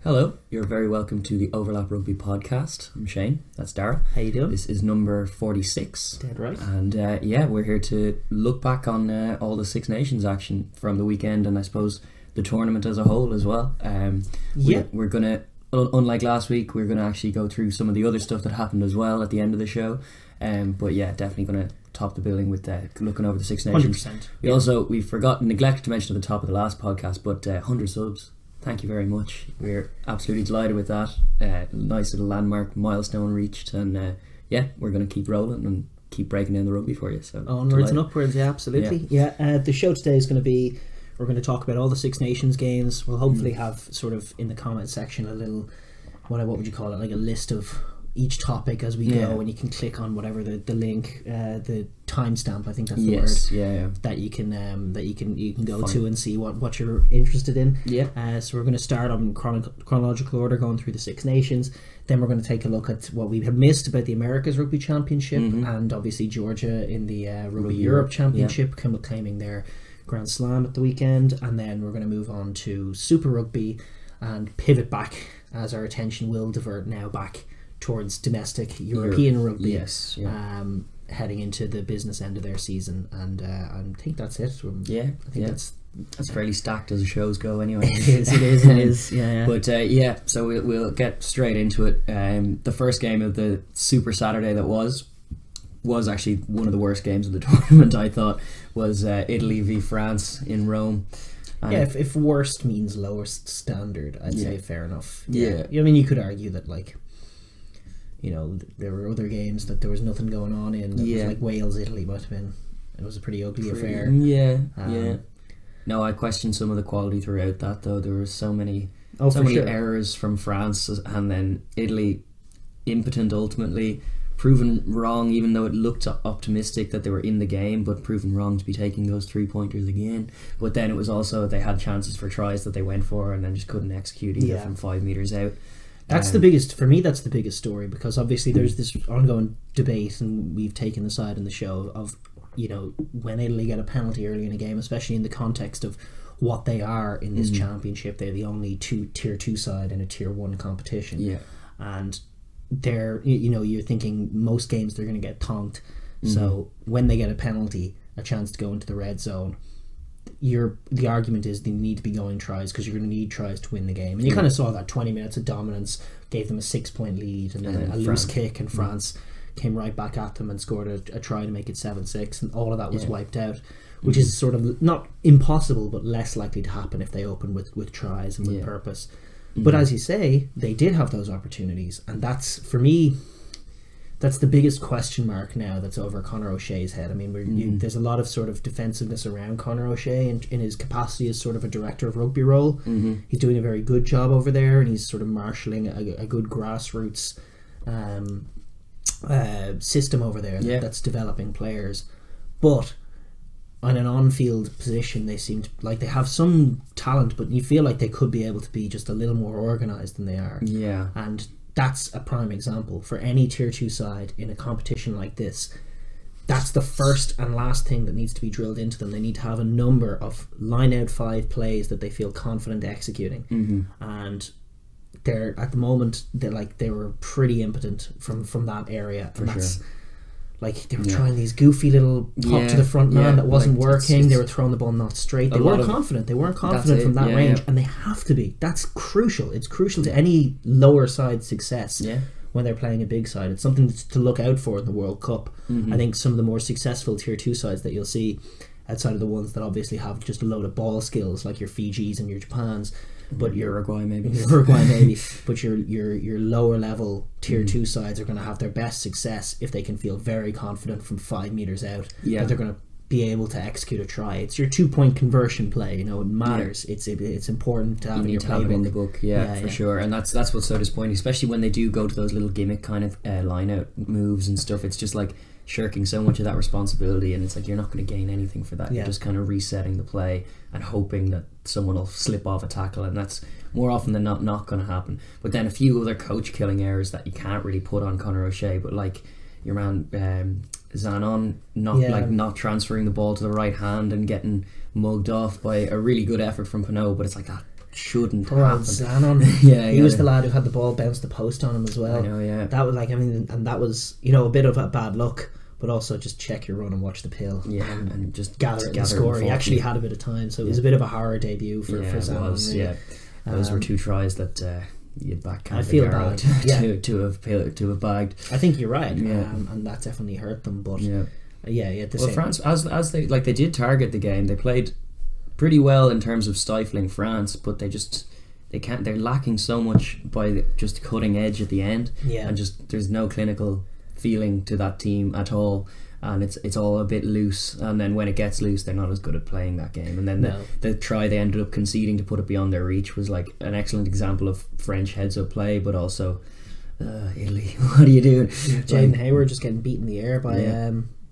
Hello, you're very welcome to the Overlap Rugby podcast. I'm Shane, that's Daragh. How you doing? This is number 46. Dead right. And we're here to look back on all the Six Nations action from the weekend and I suppose the tournament as a whole as well. We're going to, unlike last week, we're going to actually go through some of the other stuff that happened as well at the end of the show. Definitely going to top the billing with looking over the Six Nations. 100%. We neglected to mention at the top of the last podcast, but 100 subs. Thank you very much. We're absolutely delighted with that. Nice little landmark milestone reached, and we're going to keep rolling and keep breaking down the rugby for you. So onwards and upwards, absolutely. The show today is going to be, we're going to talk about all the Six Nations games. We'll hopefully have sort of in the comment section a little, what would you call it, like a list of each topic as we go, and you can click on whatever the link, the timestamp, I think that's the word, that you can go to and see what you're interested in. So we're going to start on chronological order, going through the Six Nations. Then we're going to take a look at what we have missed about the Americas Rugby Championship, and obviously Georgia in the Rugby Europe Championship, claiming their Grand Slam at the weekend. And then we're going to move on to Super Rugby and pivot back, as our attention will divert now back towards domestic European rugby, heading into the business end of their season, and I think that's it. That's fairly stacked as the shows go anyway. It is. But so we'll get straight into it. The first game of the Super Saturday that was actually one of the worst games of the tournament, I thought, was Italy v France in Rome. If worst means lowest standard, I'd say fair enough. I mean, you could argue that, like, there were other games that there was nothing going on in. That was like Wales-Italy might have been. It was a pretty ugly affair. No, I questioned some of the quality throughout that, though. There were so many errors from France, and then Italy impotent ultimately, proven wrong, even though it looked optimistic that they were in the game, but proven wrong to be taking those 3-pointers again. But then it was also, they had chances for tries that they went for and then just couldn't execute either from 5 metres out. That's the biggest, for me, that's the biggest story, because obviously there's this ongoing debate, and we've taken the side in the show of, when Italy get a penalty early in a game, especially in the context of what they are in this championship, they're the only tier 2 side in a tier 1 competition. And they're, you're thinking most games they're going to get tonked. So when they get a penalty, a chance to go into the red zone, the argument is they need to be going tries, because you're going to need tries to win the game. And you kind of saw that 20 minutes of dominance gave them a 6-point lead, and then a loose kick, and France came right back at them and scored a try to make it 7-6, and all of that was wiped out, which is sort of not impossible, but less likely to happen if they open with tries and with purpose. But as you say, they did have those opportunities, and that's, for me, that's the biggest question mark now that's over Conor O'Shea's head. I mean, there's a lot of sort of defensiveness around Conor O'Shea in his capacity as sort of a director of rugby role. He's doing a very good job over there, and he's sort of marshalling a good grassroots system over there that's developing players. But on an on-field position, they seem like they have some talent, but you feel like they could be able to be just a little more organised than they are. And that's a prime example for any tier 2 side in a competition like this. That's the first and last thing that needs to be drilled into them. They need to have a number of line-out 5 plays that they feel confident executing. And they're, at the moment, they were pretty impotent from that area. And that's like, they were trying these goofy little pop to the front man that wasn't working. They were throwing the ball not straight. They weren't confident. They weren't confident from that range, and they have to be. That's crucial. It's crucial to any lower side success when they're playing a big side. It's something to look out for in the World Cup. I think some of the more successful tier 2 sides that you'll see, outside of the ones that obviously have just a load of ball skills, like your Fijis and your Japans, but your Uruguay maybe, but your lower level tier 2 sides are going to have their best success if they can feel very confident from 5 metres out that they're going to be able to execute a try. It's your 2-point conversion play. It matters. It's important to have in your playbook. In the book, for sure. And that's what's so disappointing, especially when they do go to those little gimmick kind of line out moves and stuff. It's just like shirking so much of that responsibility, and it's like you're not going to gain anything for that. You're just kind of resetting the play and hoping that someone will slip off a tackle, and that's more often than not going to happen. But then a few other coach killing errors that you can't really put on Conor O'Shea, but like your man Zanon not transferring the ball to the right hand and getting mugged off by a really good effort from Pinot, but it's like that shouldn't Poor old happen. Zanon. Yeah, he was the lad who had the ball bounce the post on him as well. I know, yeah. That was like, I mean, and that was, you know, a bit of a bad luck, but also just check your run and watch the pill. Yeah, and just gather the score. He actually had a bit of time, so it was a bit of a horror debut for Zanon. Was, really. yeah. Those were 2 tries that you'd back I feel bad to have bagged. I think you're right, yeah. And that definitely hurt them. But yeah. France, as they did target the game, they played pretty well in terms of stifling France, but they're lacking so much by just cutting edge at the end, and just there's no clinical feeling to that team at all, and it's all a bit loose, and then when it gets loose they're not as good at playing that game, and then the try they ended up conceding to put it beyond their reach was like an excellent example of French heads up play, but also Italy, what are you doing? Jaden Hayward just getting beat in the air by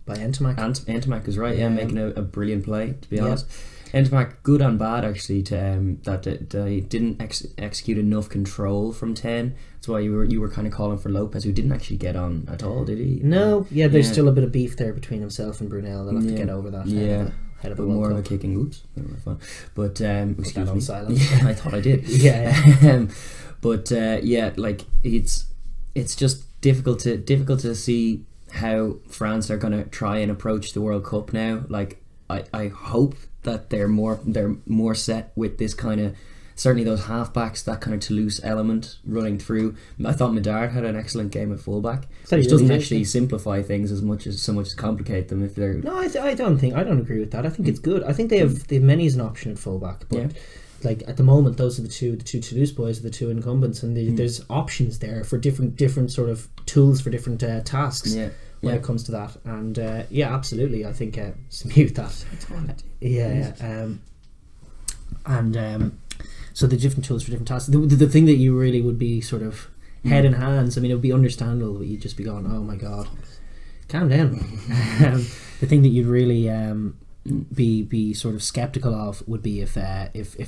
Ntamack. Ntamack is right, making a brilliant play, to be honest. Ntamack, good and bad actually, to that he didn't execute enough control from 10. That's why you were kind of calling for Lopez, who didn't actually get on at all, did he? No, there's still a bit of beef there between himself and Brunel. They'll have to get over that. Head of a more World of a kicking. Oops, that was fun. But excuse that me. on silent. Yeah, I thought I did. But like it's just difficult to see how France are going to try and approach the World Cup now. Like I hope that they're more set with this kind of, certainly those halfbacks, that kind of Toulouse element running through. I thought Medard had an excellent game at fullback, which doesn't actually simplify things as much as complicate them. If they're I don't agree with that. I think it's good. I think they have many as an option at fullback, but like at the moment those are the two Toulouse boys are the 2 incumbents, and there's options there for different sort of tools for different tasks. When it comes to that, and absolutely, I think mute that. So the different tools for different tasks. The thing that you really would be sort of head in hands. I mean, it would be understandable, but you'd just be going, "Oh my god, calm down." The thing that you'd really be sort of skeptical of would be if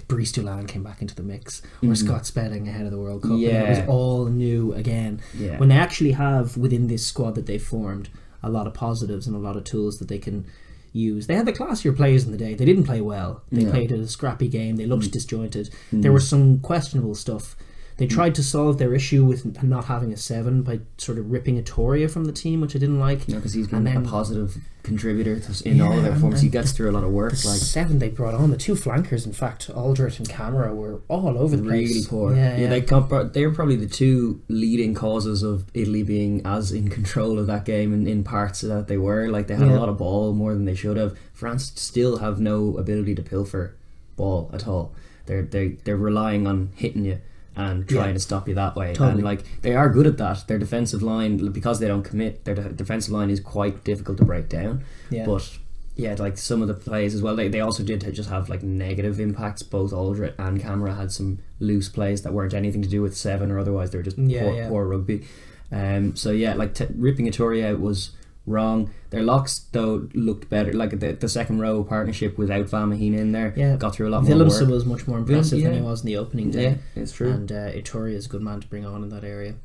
Brice Dulin came back into the mix, or Scott Spedding ahead of the World Cup, and it was all new again. When they actually have within this squad that they formed a lot of positives and a lot of tools that they can use. They had the classier players in the day. They didn't play well. They played a scrappy game. They looked disjointed. There was some questionable stuff. They tried to solve their issue with not having a 7 by sort of ripping Itoria from the team, which I didn't like. Because he's been a positive contributor in all of their forms. He gets through a lot of work. The 7 they brought on, the 2 flankers, in fact, Aldrit and Camara, were all over the place. Really poor. They were probably the 2 leading causes of Italy being as in control of that game in parts that they were. Like, they had a lot of ball, more than they should have. France still have no ability to pilfer ball at all. They're relying on hitting you and trying to stop you that way. And like, they are good at that. Their defensive line, because they don't commit, their defensive line is quite difficult to break down. But like some of the plays as well, they also did just have like negative impacts. Both Aldrit and Camara had some loose plays that weren't anything to do with 7, or otherwise they were just poor rugby. Ripping Itoria out was wrong. Their locks though looked better. Like the second row partnership without Van Maheen in there got through a lot more work. Willemse was much more impressive than he was in the opening day. Yeah, it's true. And Itoria is a good man to bring on in that area.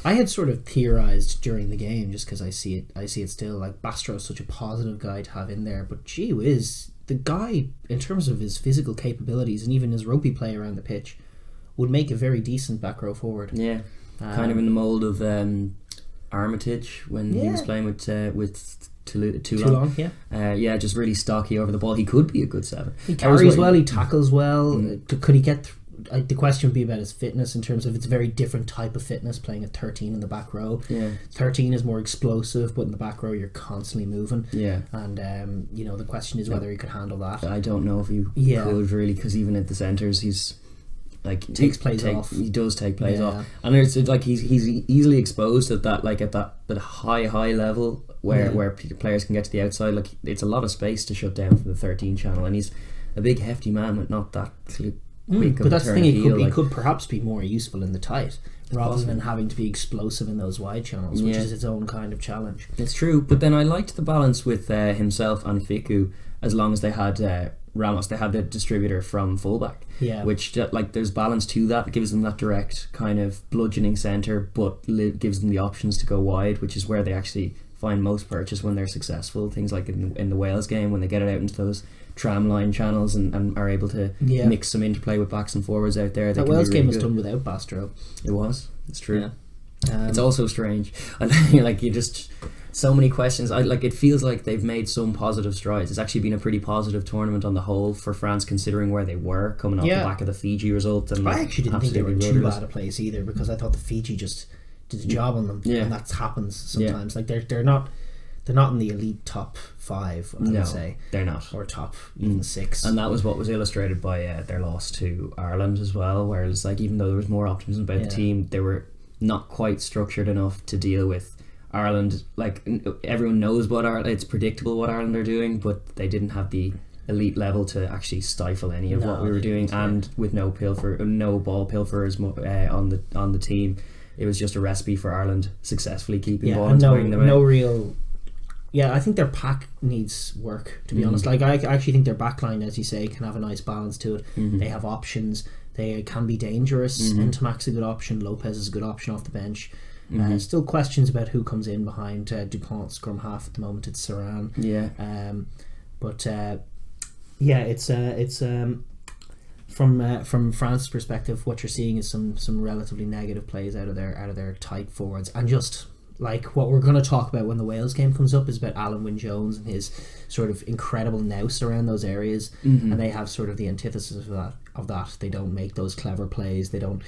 I had sort of theorised during the game, just because I see it still, like Bastro is such a positive guy to have in there, but gee whiz, the guy, in terms of his physical capabilities and even his rugby play around the pitch, would make a very decent back row forward. Kind of in the mould of Armitage when he was playing with Toulon. Just really stocky over the ball. He could be a good 7. He carries well, he tackles well. Could he get the question would be about his fitness, in terms of it's a very different type of fitness playing at 13 in the back row. 13 is more explosive, but in the back row you're constantly moving. And the question is whether he could handle that. I don't know if he could really, because even at the centres he's like takes plays off. He does take plays off, and it's like he's easily exposed at that high level where players can get to the outside. Like, it's a lot of space to shut down for the 13 channel, and he's a big hefty man with not that quick. But that's the thing. He could perhaps be more useful in the tight, rather than having to be explosive in those wide channels, which is its own kind of challenge. It's true, but then I liked the balance with himself and Fiku, as long as they had Ramos. They had the distributor from fullback, which there's balance to that. It gives them that direct kind of bludgeoning centre, but gives them the options to go wide, which is where they actually find most purchase when they're successful. Things like in the Wales game, when they get it out into those tramline channels and are able to mix some interplay with backs and forwards out there. That Wales game was done without Bastro. It was. It's true. It's also strange. Like, you just... So many questions. It feels like they've made some positive strides. It's actually been a pretty positive tournament on the whole for France, considering where they were coming off the back of the Fiji result. And I actually didn't think they were too bad a place either, because I thought the Fiji just did the job on them, and that happens sometimes. Like, they're not in the elite top 5. I would say they're not, or top even 6. And that was what was illustrated by their loss to Ireland as well. Whereas, like, even though there was more optimism about the team, they were not quite structured enough to deal with Ireland. Like, everyone knows what it's predictable what Ireland are doing, but they didn't have the elite level to actually stifle any of what we were doing. And with no ball pilferers on the team, it was just a recipe for Ireland successfly keeping ball and wearing them out. I think their pack needs work, to be honest. Like, I actually think their backline, as you say, can have a nice balance to it. They have options. They can be dangerous. Ntamac's a good option. Lopez is a good option off the bench. Still questions about who comes in behind Dupont scrum half at the moment. It's Saran. It's from France's perspective, what you're seeing is some relatively negative plays out of their tight forwards, and just like what we're going to talk about when the Wales game comes up is about Alan Wynne-Jones and his sort of incredible nous around those areas, and they have sort of the antithesis of that. They don't make those clever plays. They don't.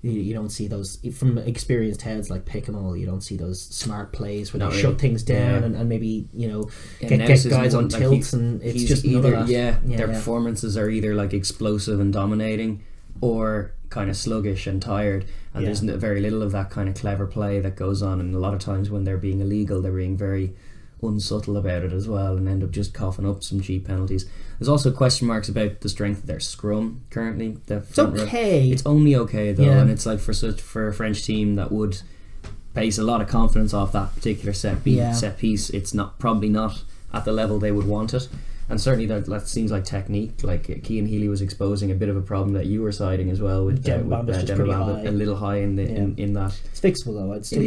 You don't see those from experienced heads like Pick'em. You don't see those smart plays where they shut things down and maybe get guys on tilts, and it's just either their performances are either like explosive and dominating, or kind of sluggish and tired, and there's very little of that kind of clever play that goes on. And a lot of times when they're being illegal, they're being very unsubtle about it as well, and end up just coughing up some cheap penalties. There's also question marks about the strength of their scrum currently. It's okay. It's only okay though, and it's like for a French team that would base a lot of confidence off that particular set piece. It's probably not at the level they would want it. And certainly that seems like technique. Like Cian Healy was exposing a bit of a problem that you were citing as well with Demba Bamba, a little high in that. It's fixable though. I'd stick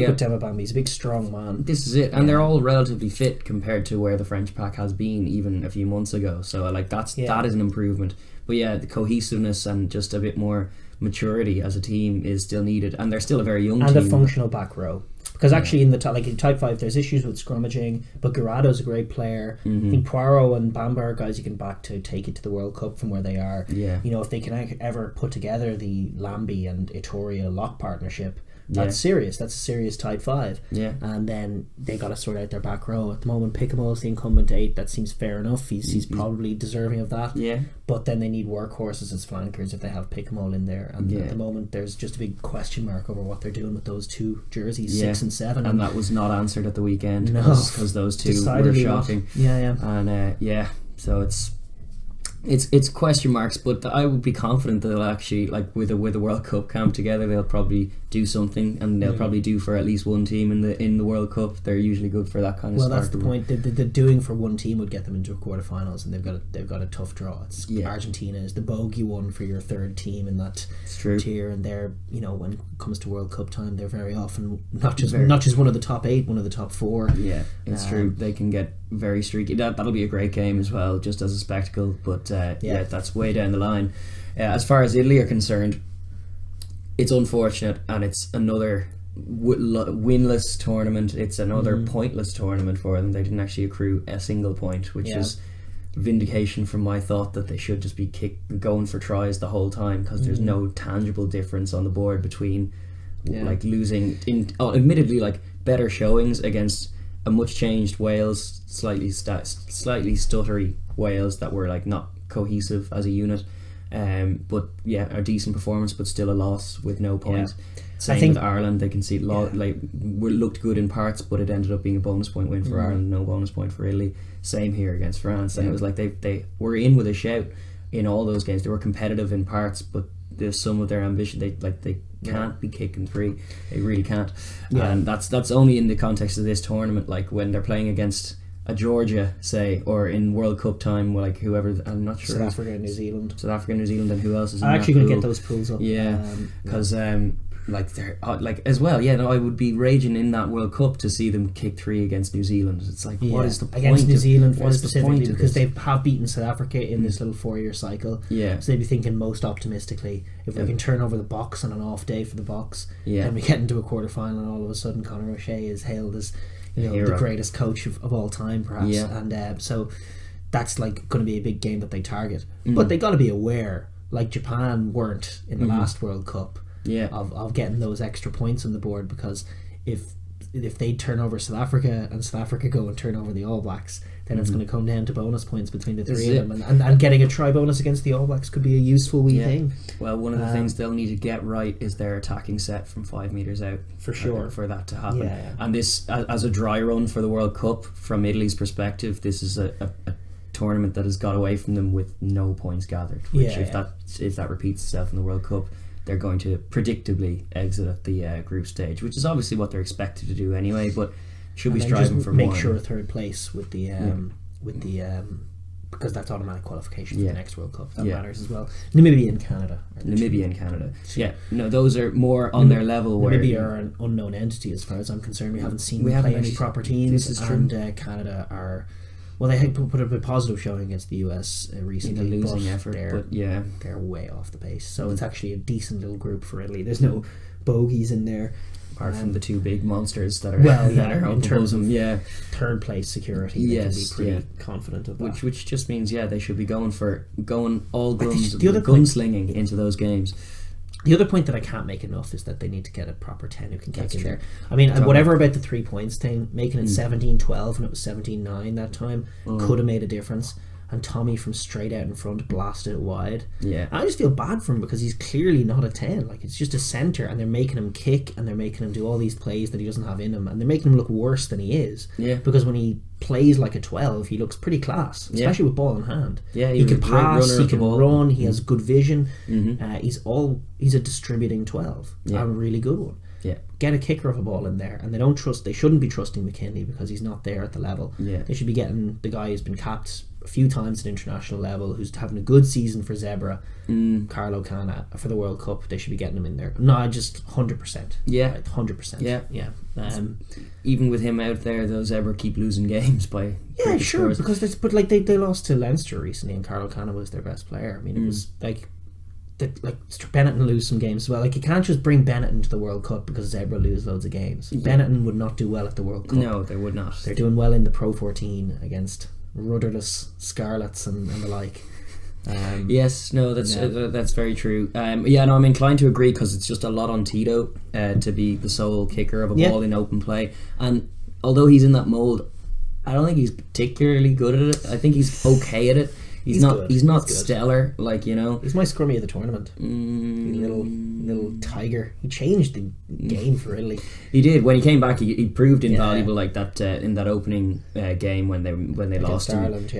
with Demba Bamba. He's a big, strong man. This is it, and they're all relatively fit compared to where the French pack has been even a few months ago. So that is an improvement. But the cohesiveness and just a bit more maturity as a team is still needed, and they're still a very young team. And a functional back row. Because actually in type 5 there's issues with scrummaging, but Guerado's a great player. I think Poirot and Bamba are guys you can back to take it to the World Cup from where they are. If they can ever put together the Lambie and Itoria lock partnership, that's serious. That's a serious type 5. And then they got to sort out their back row. At the moment, Pick'em is the incumbent 8. That seems fair enough. He's probably deserving of that. But then they need workhorses as flankers if they have Pick'em in there. And at the moment, there's just a big question mark over what they're doing with those two jerseys, 6 and 7. And that was not answered at the weekend because those two were shocking. And so it's question marks, but I would be confident that they'll actually, like with a World Cup camp together, they'll probably do something, and they'll probably do for at least one team in the World Cup. They're usually good for that kind of stuff. Well, that's the point. The doing for one team would get them into quarterfinals, and they've got a tough draw. Argentina is the bogey one for your third team in that tier, and they're when it comes to World Cup time, they're very often not just one of the top 8, one of the top 4. Yeah, it's true. They can get very streaky. That'll be a great game as well, just as a spectacle. But that's way down the line. As far as Italy are concerned, it's unfortunate, and it's another winless tournament. It's another pointless tournament for them. They didn't actually accrue a single point, which is vindication from my thought that they should just be going for tries the whole time, because there's no tangible difference on the board between like losing admittedly like better showings against a much changed Wales, slightly stuttery Wales that were like not cohesive as a unit, but a decent performance, but still a loss with no points. Same with Ireland. They can see looked good in parts, but it ended up being a bonus point win for Ireland, no bonus point for Italy. Same here against France, and it was like they were in with a shout in all those games. They were competitive in parts, but there's some of their ambition. They can't be kicking 3. They really can't. And that's only in the context of this tournament. Like when they're playing against a Georgia, say, or in World Cup time, like whoever, I'm not sure. South Africa, New Zealand, and who else is? I'm actually going to get those pools up. Because like they're like as well. Yeah, no, I would be raging in that World Cup to see them kick 3 against New Zealand. It's like, what is the point against New Zealand what is specifically, the because they have beaten South Africa in this little 4-year cycle. Yeah, so they'd be thinking most optimistically, if we can turn over the box on an off day for the box, yeah, and we get into a quarter-final, and all of a sudden Conor O'Shea is hailed as, you know, the greatest coach of all time, perhaps. And so that's like going to be a big game that they target. But they got to be aware, like Japan weren't in the last World Cup, of getting those extra points on the board, because if they turn over South Africa and South Africa go and turn over the All Blacks, then it's going to come down to bonus points between the three of them, and getting a try bonus against the All Blacks could be a useful wee thing. Well, one of the things they'll need to get right is their attacking set from 5 metres out, for sure, for that to happen. And this, as a dry run for the World Cup, from Italy's perspective, this is a tournament that has got away from them with no points gathered, which if that repeats itself in the World Cup, they're going to predictably exit at the group stage, which is obviously what they're expected to do anyway, but should be striving for more. Make sure third place with the because that's automatic qualification for the next World Cup. That matters as well. Namibia and Canada. Yeah, no, those are more on their level. Namibia are an unknown entity as far as I'm concerned. We haven't seen them play any proper teams. This is true. And Canada are, well, they put up a positive showing against the US recently. In a losing effort, but they're way off the pace. So it's actually a decent little group for Italy. There's no bogeys in there. Apart from the 2 big monsters that are in terms of third place security, they can be pretty confident of that. Which just means they should be going all guns, gunslinging into those games. The other point that I can't make enough is that they need to get a proper 10 who can kick in there. I mean, whatever about the 3 points thing, making it 17-12 and it was 17-9 that time could have made a difference. And Tommy from straight out in front blasted it wide. Yeah, I just feel bad for him because he's clearly not a 10. Like, it's just a centre, and they're making him kick and they're making him do all these plays that he doesn't have in him, and they're making him look worse than he is. Yeah, because when he plays like a 12, he looks pretty class, especially with ball in hand. Yeah, he can pass, he can run, he has good vision. He's a distributing 12, a really good one. Yeah, get a kicker of a ball in there, and they shouldn't be trusting McKinley because he's not there at the level. Yeah, they should be getting the guy who's been capped a few times at international level, who's having a good season for Zebra, Carlo Cana, for the World Cup. They should be getting him in there. No, just 100%. Yeah, 100%. Yeah. Even with him out there, those Zebra keep losing games by sure, because they lost to Leinster recently, and Carlo Cana was their best player. I mean, it was like Benetton lose some games as well. Like, you can't just bring Benetton to the World Cup because Zebra lose loads of games. Benetton would not do well at the World Cup. No, they would not. They're doing well in the Pro 14 against rudderless Scarlets and the like. That's very true. I'm inclined to agree, because it's just a lot on Tito to be the sole kicker of a ball in open play, and although he's in that mould, I don't think he's particularly good at it. I think he's okay at it. He's not stellar, like, you know. He's my scrummy of the tournament. Little tiger. He changed the game for Italy. He did. When he came back, he proved invaluable, like that in that opening game when they lost Ireland,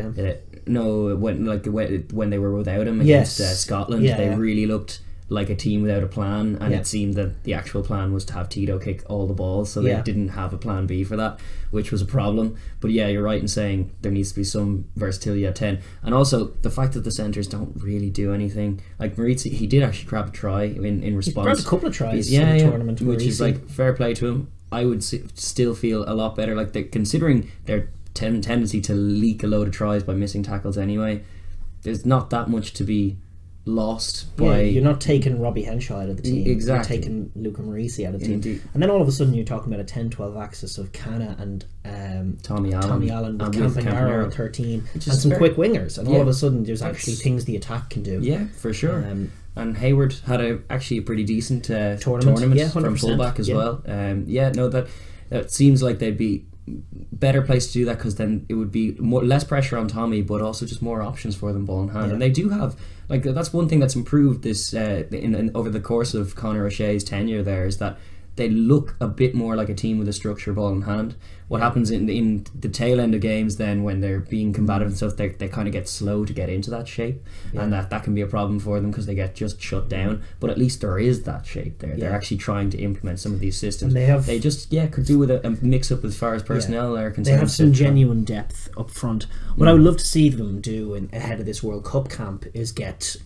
when they were without him against Scotland. They really looked like a team without a plan, and it seemed that the actual plan was to have Tito kick all the balls, so they didn't have a plan B for that, which was a problem. But you're right in saying there needs to be some versatility at 10, and also the fact that the centres don't really do anything. Like Maurizi, he did actually grab a try in response. He grabbed a couple of tries in the tournament, which is like fair play to him. I would still feel a lot better, like considering their tendency to leak a load of tries by missing tackles anyway. There's not that much to be lost by. You're not taking Robbie Henshaw out of the team. Exactly. You're taking Luca Maurizi out of the team. Indeed. And then all of a sudden you're talking about a 10-12 axis of Cana and Tommy Allen with Campanaro at 13 and some quick wingers, and all of a sudden there's actually things the attack can do. Yeah, for sure. And Hayward had actually a pretty decent tournament from fullback as well. That seems like they'd be better place to do that, because then it would be less pressure on Tommy, but also just more options for them ball in hand. And they do have, like, that's one thing that's improved this over the course of Conor O'Shea's tenure there, is that they look a bit more like a team with a structure ball in hand. What happens in the tail end of games then, when they're being combative and stuff, they kind of get slow to get into that shape, and that can be a problem for them because they get just shut down. But at least there is that shape there. They're actually trying to implement some of these systems. And they just could do with a mix up as far as personnel are concerned. They have some genuine depth up front. What I would love to see them do ahead of this World Cup camp is get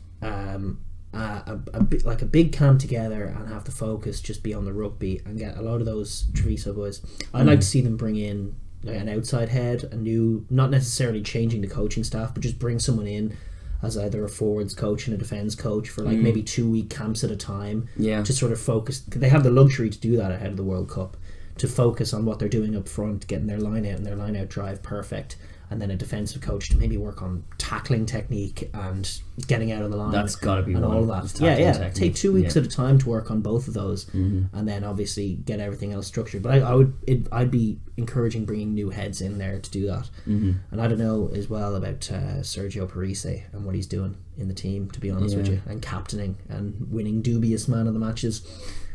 a big camp together and have the focus just be on the rugby and get a lot of those Treviso boys. I'd like to see them bring in like an outside head, a new, not necessarily changing the coaching staff, but just bring someone in as either a forwards coach and a defence coach for like maybe 2-week camps at a time. To sort of focus. They have the luxury to do that ahead of the World Cup, to focus on what they're doing up front, getting their line out and their line out drive perfect, and then a defensive coach to maybe work on tackling technique and getting out of the line. That's got to be and one. all of that. Technique. Take 2 weeks at a time to work on both of those, and then obviously get everything else structured. But I'd be encouraging bringing new heads in there to do that. And I don't know as well about Sergio Parise and what he's doing in the team, to be honest with you, and captaining and winning dubious man of the matches.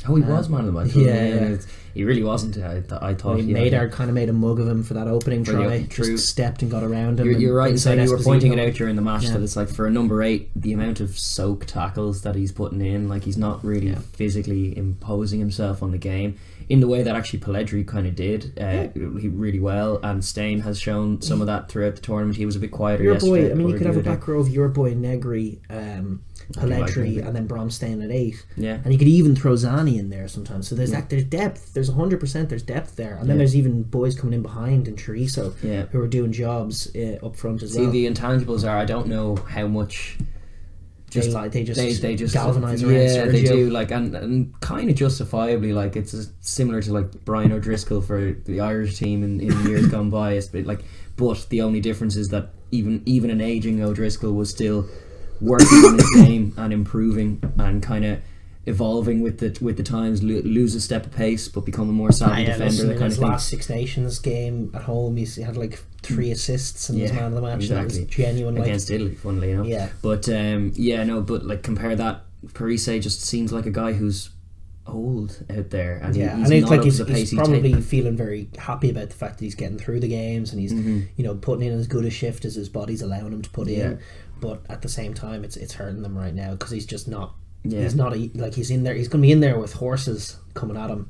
Oh, he was man of the match. He really wasn't. I thought he made a mug of him for that opening try. Just stepped and got around him. You're right in saying, you were pointing it out during the match that it's like, for a number 8, the amount of soak tackles that he's putting in, like he's not really physically imposing himself on the game in the way that actually Pelledri kind of did. He really well, and Stain has shown some of that throughout the tournament. He was a bit quieter yesterday. Boy, I mean, you could have a back row of your boy Negri, Pelledri, and then Bromstein at 8. And you could even throw Zani in there sometimes. So there's there's depth. There's 100%. There's depth there, and then there's even boys coming in behind in Chorizo who are doing jobs up front as well. See, the intangibles are, I don't know how much. They just galvanise around Sergio. They do, like, and kind of justifiably, like, it's similar to like Brian O'Driscoll for the Irish team in years gone by. But the only difference is that even an aging O'Driscoll was still working on his game and improving and kind of evolving with the times, lose a step of pace but become a more savvy defender. That kind of last Six Nations game at home, he had like 3 assists and was man of the match. Exactly. That was genuine, against Italy, funnily enough. But but like, compare that. Parise just seems like a guy who's old out there, and he's probably feeling very happy about the fact that he's getting through the games and he's putting in as good a shift as his body's allowing him to put in. But at the same time, it's hurting them right now because he's just not. He's not he's in there. He's going to be in there with horses coming at him.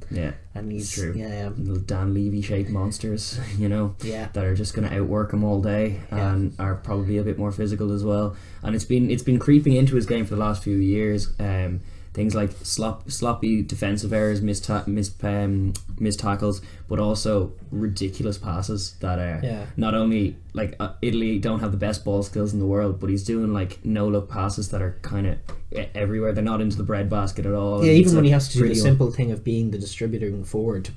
And he's true. Little Dan Levy shaped monsters, that are just going to outwork him all day and are probably a bit more physical as well. And it's been creeping into his game for the last few years. Things like sloppy defensive errors, missed tackles, but also ridiculous passes that are not only like Italy don't have the best ball skills in the world, but he's doing like no look passes that are kind of everywhere. They're not into the breadbasket at all. Even when he has to do the simple thing of being the distributor forward to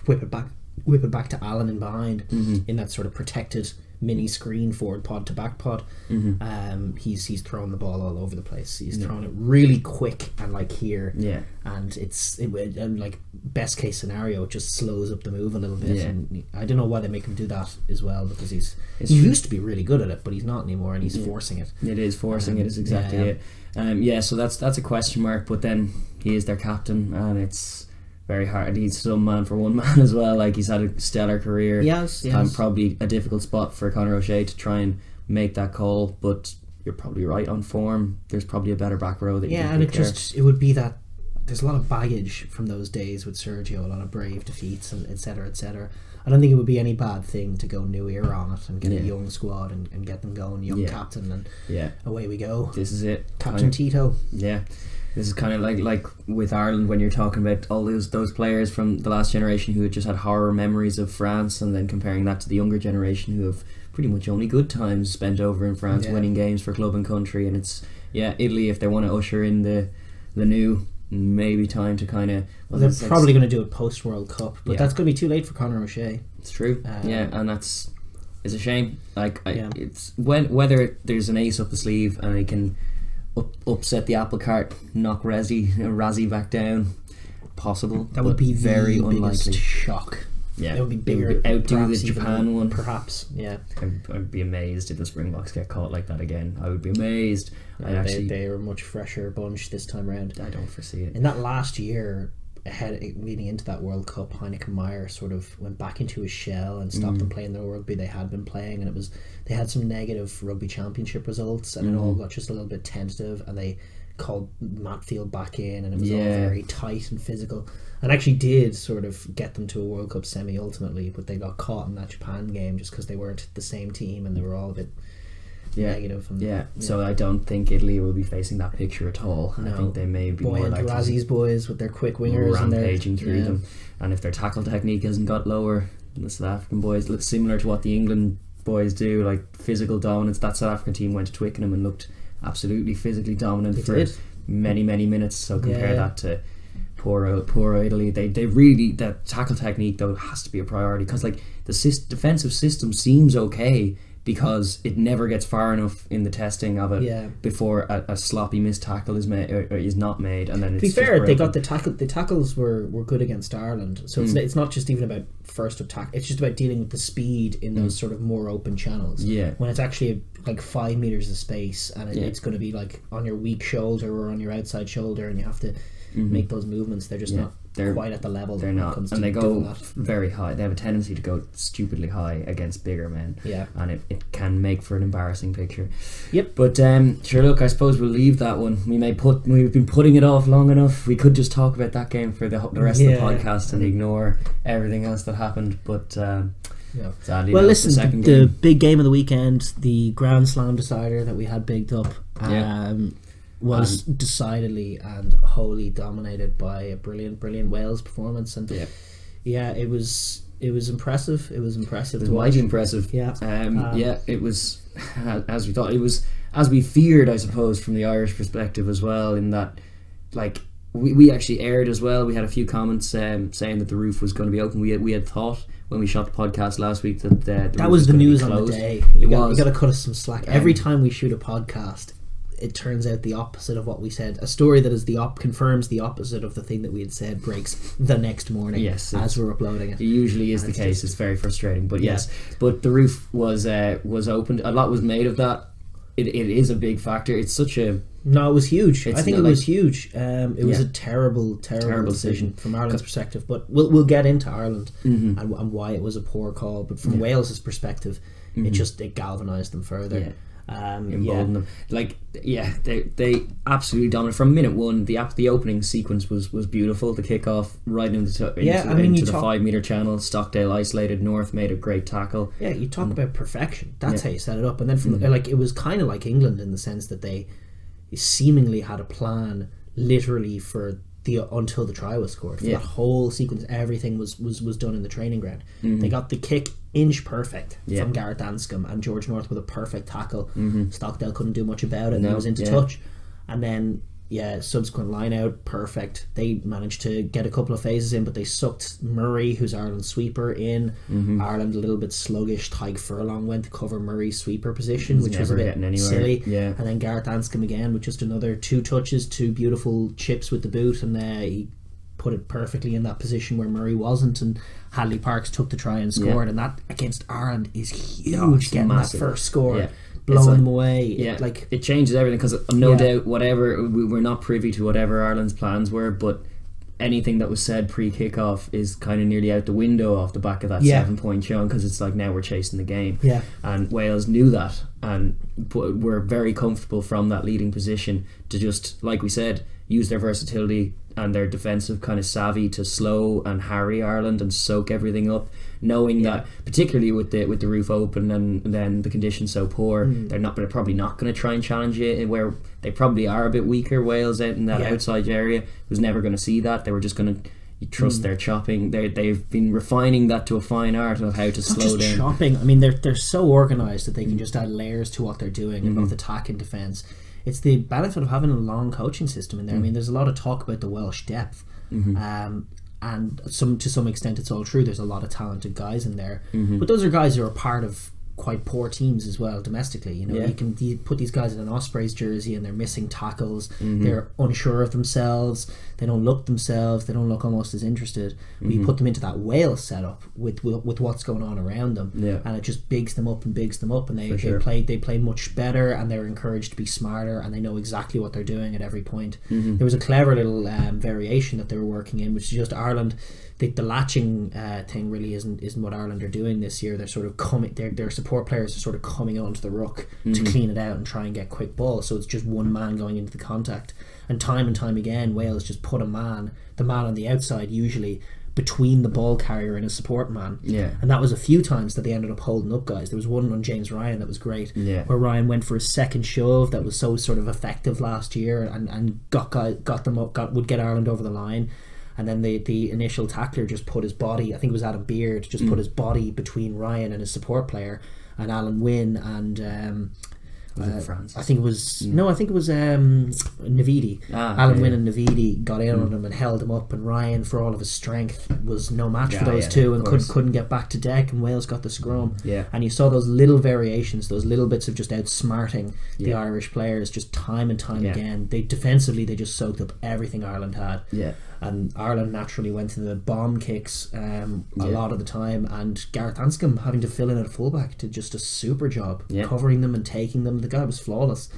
whip it back to Allen in behind in that sort of protected mini screen forward pod to back pod. He's throwing the ball all over the place. He's throwing it really quick and like here, and like best case scenario, it just slows up the move a little bit. And I don't know why they make him do that as well, because he used to be really good at it, but he's not anymore, and he's forcing it. It is forcing it. Is exactly it. So that's a question mark. But then he is their captain, and it's very hard. He's some man for one man as well. Like, he's had a stellar career. Yes. Probably a difficult spot for Conor O'Shea to try and make that call, but you're probably right on form. There's probably a better back row that you can pick it would be that there's a lot of baggage from those days with Sergio, a lot of brave defeats and etc. etc. I don't think it would be any bad thing to go new era on it and get a young squad and get them going, young captain, and away we go. This is it, Captain Tito. This is kind of like with Ireland, when you're talking about all those players from the last generation who had just had horror memories of France, and then comparing that to the younger generation who have pretty much only good times spent over in France, winning games for club and country. And it's Italy, if they want to usher in the new, maybe time to kind of... they're probably going to do it post World Cup, but that's going to be too late for Conor O'Shea. It's true. And it's a shame. It's whether there's an ace up the sleeve and they can upset the apple cart, knock Razzie back down, possible. That would be very unlikely. Shock. It would be bigger. Outdo the Japan one, perhaps. I'd be amazed if the Springboks get caught like that again. I would be amazed. They are a much fresher bunch this time around. I don't foresee it. In that last year, leading into that World Cup, Heineken Meyer sort of went back into his shell and stopped them playing the rugby they had been playing, and they had some negative rugby championship results, and it all got just a little bit tentative, and they called Matfield back in, and it was all very tight and physical, and actually did sort of get them to a World Cup semi ultimately, but they got caught in that Japan game just because they weren't the same team and they were all a bit negative. And, So I don't think Italy will be facing that picture at all. No. I think they may be more like Razzie's boys with their quick wingers rampaging through them, and if their tackle technique hasn't got lower, the South African boys look similar to what the England boys do, like physical dominance. That South African team went to Twickenham and looked absolutely physically dominant for many minutes. So compare that to poor Italy. They really, that tackle technique though has to be a priority, because like the defensive system seems okay, because it never gets far enough in the testing of it before a sloppy missed tackle is made or is not made, and then it's, to be fair, they got the tackles were good against Ireland, so it's not just even about first attack, it's just about dealing with the speed in those sort of more open channels, when it's actually like 5 meters of space, and it's going to be like on your weak shoulder or on your outside shoulder, and you have to make those movements. They're just not quite at the level. They're not, and they go very high. They have a tendency to go stupidly high against bigger men. And it can make for an embarrassing picture. But sure, look, I suppose we'll leave that one. We've been putting it off long enough. We could just talk about that game for the rest of the podcast and ignore everything else that happened. But sadly, well, listen, the big game of the weekend, the Grand Slam decider that we had bigged up, was decidedly and wholly dominated by a brilliant Wales performance, and it was impressive. It was impressive. It was mighty impressive. It was as we thought. It was as we feared, I suppose, from the Irish perspective as well. In that, like, we actually aired as well. We had a few comments saying that the roof was going to be open. We had thought when we shot the podcast last week that that was the news on the day. You got to cut us some slack. Every time we shoot a podcast, it turns out the opposite of what we said. A story that is confirms the opposite of the thing that we had said breaks the next morning as we're uploading it. It usually is the case. It's very frustrating, but but the roof was opened. A lot was made of that. It is a big factor. It's such a... No, it was huge. I think it was huge. It was a terrible decision from Ireland's perspective, but we'll get into Ireland and why it was a poor call. But from Wales's perspective, it galvanised them further. Embolden them. Like, they absolutely dominated from minute one. The opening sequence was beautiful. The kickoff right into the 5 meter channel. Stockdale isolated. North made a great tackle. You talk about perfection. That's how you set it up. And then from it was kind of like England in the sense that they seemingly had a plan literally for until the try was scored. For that whole sequence, everything was done in the training ground. They got the kick inch perfect from Gareth Anscombe, and George North with a perfect tackle. Stockdale couldn't do much about it, and he was into touch. And then subsequent line out, perfect. They managed to get a couple of phases in, but they sucked Murray, who's Ireland's sweeper, in. Ireland a little bit sluggish. Tyke Furlong went to cover Murray's sweeper position, which was a bit silly. And then Gareth Anscombe again with just another 2 touches, 2 beautiful chips with the boot, and he put it perfectly in that position where Murray wasn't, and Hadley Parks took the try and scored. And that against Ireland is huge, getting massive. That first score. Blowing them away. It changes everything, because no doubt whatever, we're not privy to whatever Ireland's plans were, but anything that was said pre-kickoff is kind of nearly out the window off the back of that 7-point shown, because it's like now we're chasing the game. And Wales knew that, and were very comfortable from that leading position to just, like we said, use their versatility and their defensive kind of savvy to slow and harry Ireland and soak everything up, knowing that particularly with the roof open and then the conditions so poor, they're probably not going to try and challenge you, where they probably are a bit weaker. Wales out in that outside area was never going to see that. They were just going to trust their chopping. They've been refining that to a fine art of how to slow down. Chopping. I mean, they're so organised that they can just add layers to what they're doing in both attack and defence. It's the benefit of having a long coaching system in there. I mean, there's a lot of talk about the Welsh depth, and to some extent it's all true. There's a lot of talented guys in there, but those are guys who are part of quite poor teams as well domestically. You put these guys in an Ospreys jersey and they're missing tackles, they're unsure of themselves, they don't look themselves, they don't look almost as interested. But you put them into that Wales setup with what's going on around them, and it just bigs them up, and they play much better, and they're encouraged to be smarter, and they know exactly what they're doing at every point. There was a clever little variation that they were working in, which is just Ireland. The latching thing really isn't what Ireland are doing this year. They're sort of coming. Their support players are sort of coming onto the ruck to clean it out and try and get quick balls. So it's just one man going into the contact. And time again, Wales just put the man on the outside usually between the ball carrier and his support man. Yeah. And that was a few times that they ended up holding up guys. There was one on James Ryan that was great, where Ryan went for a second shove that was so sort of effective last year, and got them up, would get Ireland over the line. And then the initial tackler just put his body, I think it was Adam Beard, just put his body between Ryan and his support player, and Alan Wynne and France? I think it was Navidi. Alan Wynne and Navidi got in on him and held him up, and Ryan, for all of his strength, was no match for those two, and couldn't get back to deck, and Wales got the scrum. And you saw those little variations, those little bits of just outsmarting the Irish players just time and time again. They defensively, they just soaked up everything Ireland had. And Ireland naturally went to the bomb kicks a lot of the time, and Gareth Anscombe having to fill in at fullback did just a super job covering them and taking them. The guy was flawless.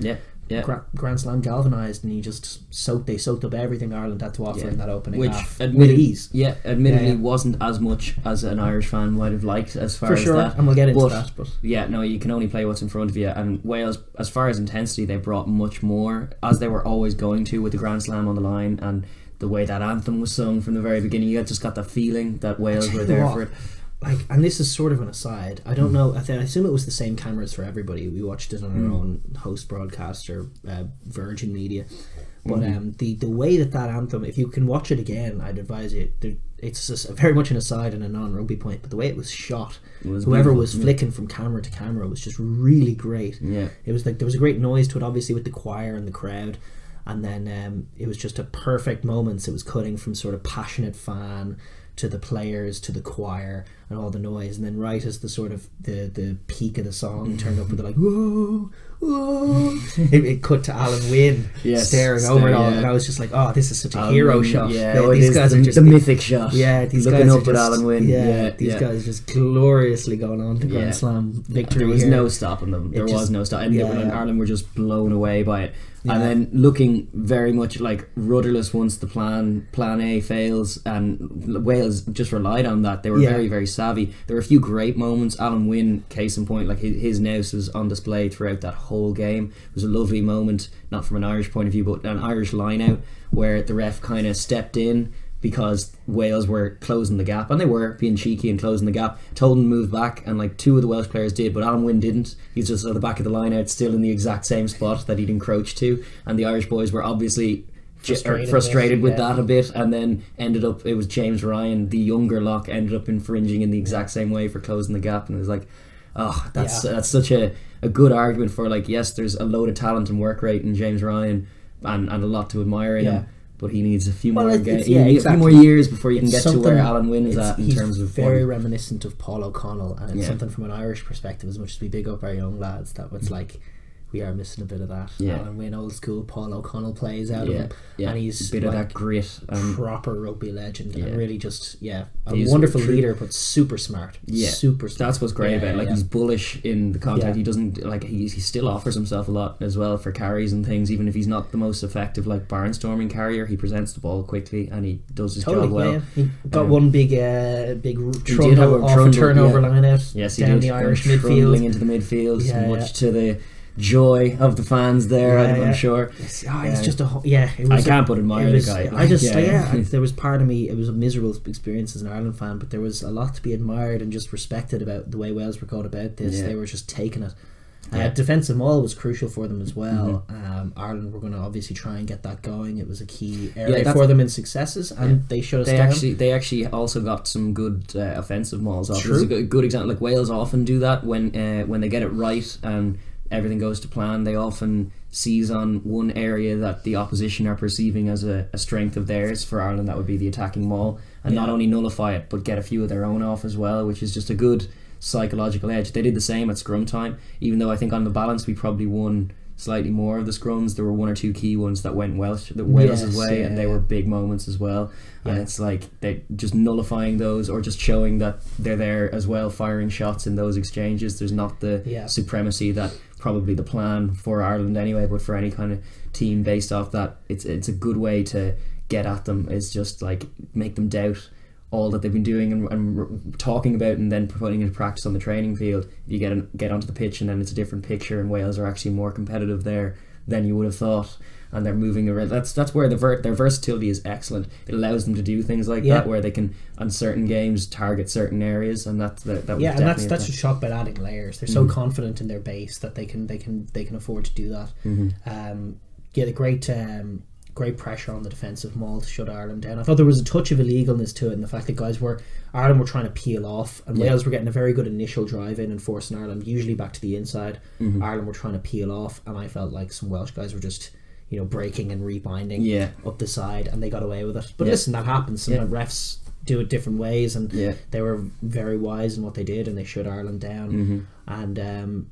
Grand Slam galvanised, and he just soaked up everything Ireland had to offer in that opening half with ease. Admittedly wasn't as much as an Irish fan might have liked as far as that. And we'll get into that. But you can only play what's in front of you. And Wales, as far as intensity, they brought much more, as they were always going to, with the Grand Slam on the line, and the way that anthem was sung from the very beginning. You just got the feeling that Wales were there for it. And this is sort of an aside. I don't know. I assume it was the same cameras for everybody. We watched it on our own host broadcast or Virgin Media. But the way that anthem, if you can watch it again, I'd advise you. It's just very much an aside and a non-rugby point. But the way it was shot, whoever was flicking from camera to camera was just really great. It was like there was a great noise to it, obviously, with the choir and the crowd. And then it was just a perfect moments. It was cutting from sort of passionate fan to the players to the choir and all the noise, and then right as the sort of the peak of the song turned up with the like whoa whoa, it cut to Alan Wynne staring over it all, and I was just like, oh, this is such a hero shot. These guys are just the mythic shot. These looking guys up at Alan Wynne. These guys are just gloriously going on to Grand Slam victory. There was no stopping them. There was no stop, and Ireland were just blown away by it. And then looking very much like rudderless once the plan A fails, and Wales just relied on that. They were very, very savvy. There were a few great moments. Alan Wynne, case in point, like his nous was on display throughout that whole game. It was a lovely moment, not from an Irish point of view, but an Irish line out where the ref kind of stepped in because Wales were closing the gap, and they were being cheeky and closing the gap, told him to move back, and like two of the Welsh players did, but Alan Wynne didn't. He's just at the back of the line out, still in the exact same spot that he'd encroached to, and the Irish boys were obviously frustrated with that a bit, and then it was James Ryan, the younger lock, ended up infringing in the exact same way for closing the gap, and it was like, that's such a good argument for, like, yes, there's a load of talent and work rate in James Ryan, and a lot to admire in him, but he needs a few more a few more years before you can get to where Alan Wynne is at in terms of very form. Reminiscent of Paul O'Connell, and it's something from an Irish perspective, as much as we big up our young lads, that was like, we are missing a bit of that. Alan Wynne, old school Paul O'Connell plays out of him, and he's a bit like of that grit, proper rugby legend, and really just a wonderful leader, but super smart. Super smart. That's what's great about it. Like, he's bullish in the contact. He doesn't, like, he still offers himself a lot as well for carries and things, even if he's not the most effective like barnstorming carrier. He presents the ball quickly and he does his job well. He got one big trundle off a turnover line out down the Irish midfield into the midfield, much to the joy of the fans there. I'm sure. It's just I can't but admire the guy. There was part of me, it was a miserable experience as an Ireland fan, but there was a lot to be admired and just respected about the way Wales were going about this. They were just taking it. Defensive maul was crucial for them as well. Ireland were going to obviously try and get that going. It was a key area for them in successes, and they shut us down. They actually also got some good offensive mauls off. There's a good example. Like, Wales often do that when they get it right and everything goes to plan. They often seize on one area that the opposition are perceiving as a strength of theirs. For Ireland, that would be the attacking maul, and not only nullify it, but get a few of their own off as well, which is just a good psychological edge. They did the same at scrum time, even though I think on the balance we probably won slightly more of the scrums. There were one or two key ones that went Wales' way, and they were big moments as well. And it's like they just nullifying those, or just showing that they're there as well, firing shots in those exchanges. There's not the supremacy that probably the plan for Ireland anyway, but for any kind of team based off that, it's a good way to get at them, is just like make them doubt all that they've been doing and talking about, and then putting into practice on the training field. You get onto the pitch, and then it's a different picture, and Wales are actually more competitive there than you would have thought. and they're moving around. That's where their versatility is excellent. It allows them to do things like that, where they can on certain games target certain areas, and that and that's a shot about adding layers. They're so confident in their base that they can afford to do that. The great pressure on the defensive maul to shut Ireland down. I thought there was a touch of illegalness to it, and the fact that Ireland were trying to peel off, and Wales were getting a very good initial drive in and forcing Ireland usually back to the inside. Ireland were trying to peel off, and I felt like some Welsh guys were just breaking and rebinding up the side, and they got away with it. But listen, that happens. Sometimes refs do it different ways, and they were very wise in what they did, and they shut Ireland down. And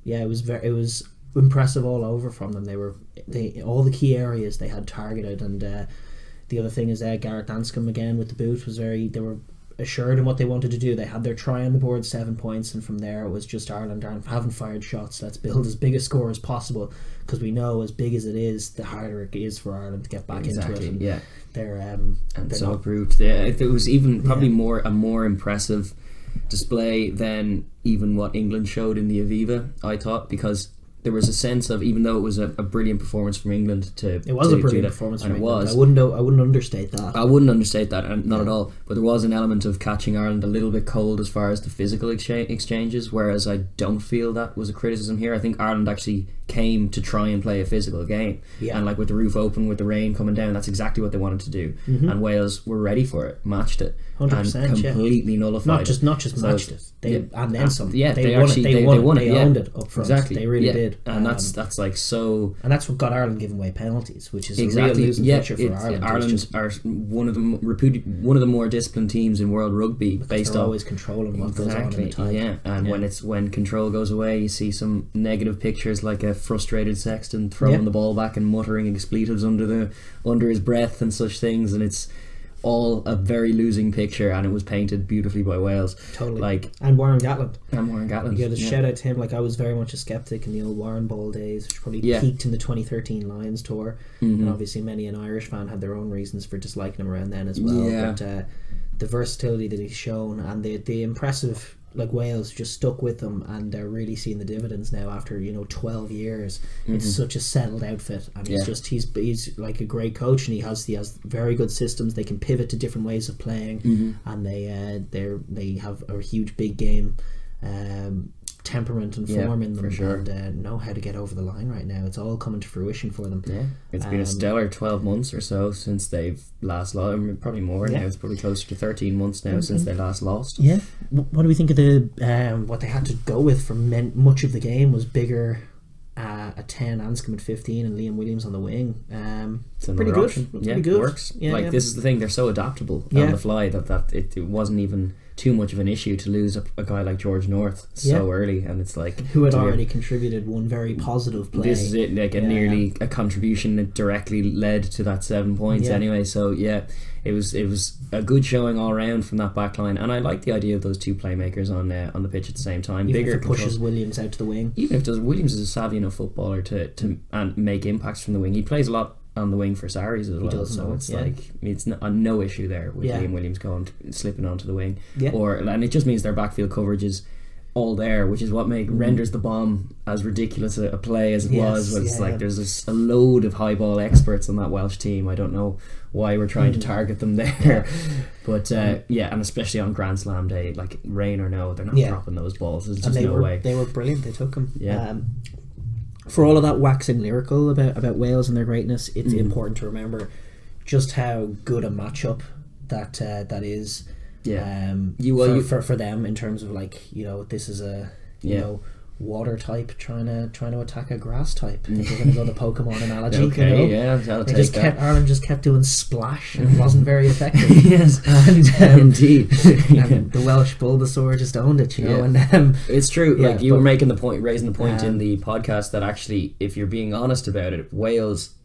it was impressive all over from them. They all the key areas they had targeted, and the other thing is Gareth Anscombe again with the boot they were assured in what they wanted to do. They had their try on the board, 7 points, and from there it was just Ireland haven't fired shots. Let's build as big a score as possible, because we know as big as it is, the harder it is for Ireland to get back into it. And they're so proved. It was even probably a more impressive display than even what England showed in the Aviva, I thought, because there was a sense of, even though it was a brilliant performance from England it was a brilliant performance from England. I wouldn't understate that. I wouldn't understate that, and not at all. But there was an element of catching Ireland a little bit cold as far as the physical exchanges, whereas I don't feel that was a criticism here. I think Ireland actually came to try and play a physical game, and like with the roof open, with the rain coming down, that's exactly what they wanted to do. And Wales were ready for it, matched it, 100%, and completely nullified it. Not just matched it, and then some. Yeah, they won it. They owned it up front. Exactly, they really did. And that's like so. And that's what got Ireland giving away penalties, which is exactly a real losing picture for Ireland. Ireland are one of the more disciplined teams in world rugby, based on always controlling what goes on in the tie. And when control goes away, you see some negative pictures, like a frustrated Sexton throwing the ball back and muttering expletives under his breath and such things, and it's all a very losing picture, and it was painted beautifully by Wales. Totally. And Warren Gatland. You got a shout out to him. Like, I was very much a skeptic in the old Warren Ball days, which probably peaked in the 2013 Lions tour, and obviously many an Irish fan had their own reasons for disliking him around then as well. But the versatility that he's shown, and the impressive, like, Wales just stuck with them, and they're really seeing the dividends now after 12 years. It's such a settled outfit, and he's like a great coach, and he has very good systems. They can pivot to different ways of playing, and they have a huge big game temperament and form in them, and know how to get over the line right now. It's all coming to fruition for them. It's been a stellar 12 months or so since they've last lost. I mean, probably more now. It's probably closer to 13 months now since they last lost. What do we think of the what they had to go with for much of the game was bigger at 10, Anscombe at 15, and Liam Williams on the wing. It's pretty good. Pretty good. Works. This is the thing, they're so adaptable on the fly that it wasn't even too much of an issue to lose a guy like George North so early, and it's like, who had already contributed one very positive play. This is it, like nearly a contribution that directly led to that 7 points anyway. So it was a good showing all around from that back line, and I like the idea of those two playmakers on the pitch at the same time. Even if it pushes Williams out to the wing, even if Williams is a savvy enough footballer to and make impacts from the wing. He plays a lot on the wing for Saris as well, so it's like it's no issue there with Liam Williams slipping onto the wing, and it just means their backfield coverage is all there, which is what renders the bomb as ridiculous a play as it was. But it's like there's a load of high ball experts on that Welsh team. I don't know why we're trying to target them there, but and especially on Grand Slam day, like rain or no, they're not dropping those balls. There's just no way. They were brilliant. They took them. For all of that waxing lyrical about Wales and their greatness, it's important to remember just how good a matchup that is. For them, in terms of, like, this is a water type trying to attack a grass type. If we're going to go the Pokemon analogy, Ireland just kept doing splash, and it wasn't very effective. And indeed, and the Welsh Bulbasaur just owned it, and it's true. Like you were raising the point in the podcast that actually, if you're being honest about it, Wales,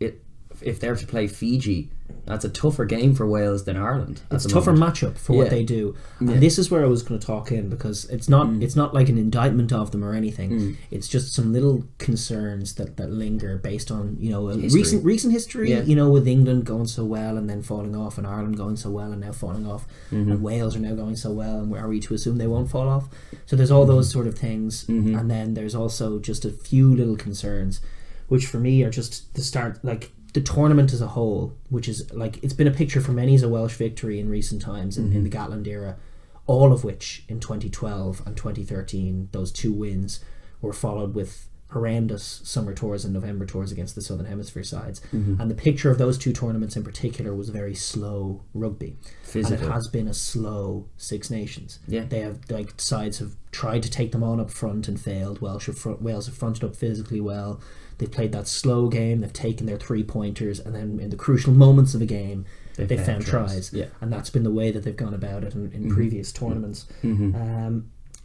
if they're to play Fiji, that's a tougher game for Wales than Ireland. It's a tougher matchup for what they do, and this is where I was going to talk in, because it's not like an indictment of them or anything. It's just some little concerns that linger based on recent history. With England going so well and then falling off, and Ireland going so well and now falling off, and Wales are now going so well, and are we to assume they won't fall off? So there's all those sort of things, and then there's also just a few little concerns, which for me are just the start, like, the tournament as a whole, which is like, it's been a picture for many as a Welsh victory in recent times in the Gatland era, all of which in 2012 and 2013, those 2 wins were followed with horrendous summer tours and November tours against the Southern Hemisphere sides. And the picture of those 2 tournaments in particular was very slow rugby. Physical. And it has been a slow Six Nations. They have, like, sides have tried to take them on up front and failed. Wales have fronted up physically well. They've played that slow game, they've taken their 3-pointers, and then in the crucial moments of a game they found tries. And that's been the way that they've gone about it in previous tournaments.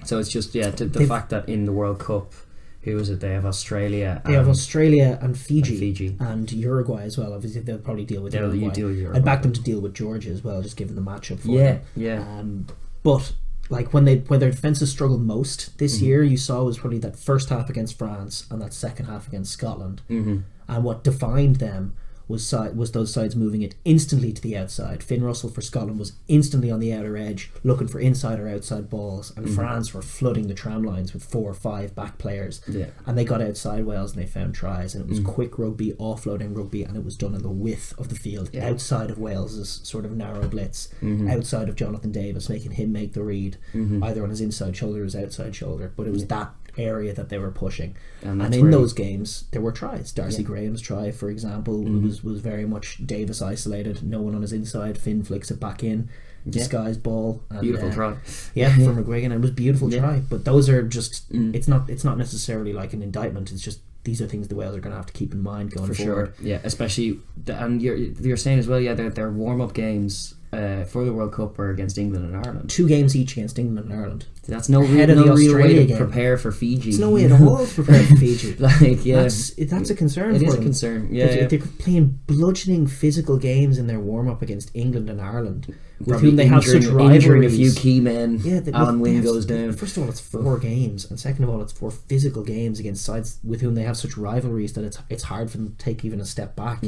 So it's just the fact that in the World Cup, who is it? They have Australia. They have Australia and Fiji and Uruguay as well. Obviously, they'll probably deal with Uruguay. I'd back them to deal with Georgia as well, just given the matchup for them. But like when their defences struggled most this year, you saw was probably that first half against France and that second half against Scotland. And what defined them was those sides moving it instantly to the outside. Finn Russell for Scotland was instantly on the outer edge looking for inside or outside balls, and France were flooding the tram lines with 4 or 5 back players, and they got outside Wales and they found tries, and it was quick rugby, offloading rugby, and it was done in the width of the field, outside of Wales's sort of narrow blitz, outside of Jonathan Davis, making him make the read either on his inside shoulder or his outside shoulder, but it was that area that they were pushing, and in those games there were tries. Darcy Graham's try, for example, was very much Davis isolated, no one on his inside, Finn flicks it back in, disguised ball, and, beautiful try for McGuigan. It was a beautiful try, but those are just it's not necessarily like an indictment, it's just these are things the Wales are going to have to keep in mind going forward. Especially and you're saying as well, their warm-up games for the World Cup were against England and Ireland. 2 games each against England and Ireland. That's no real way to prepare for Fiji. It's no way at all to prepare for Fiji. That's a concern. It for is them. A concern. They're playing bludgeoning physical games in their warm up against England and Ireland, with whom they have such rivalries. Injuring a few key men. Alan Wynne goes down. First of all, it's 4 games, and second of all, it's 4 physical games against sides with whom they have such rivalries that it's hard for them to take even a step back.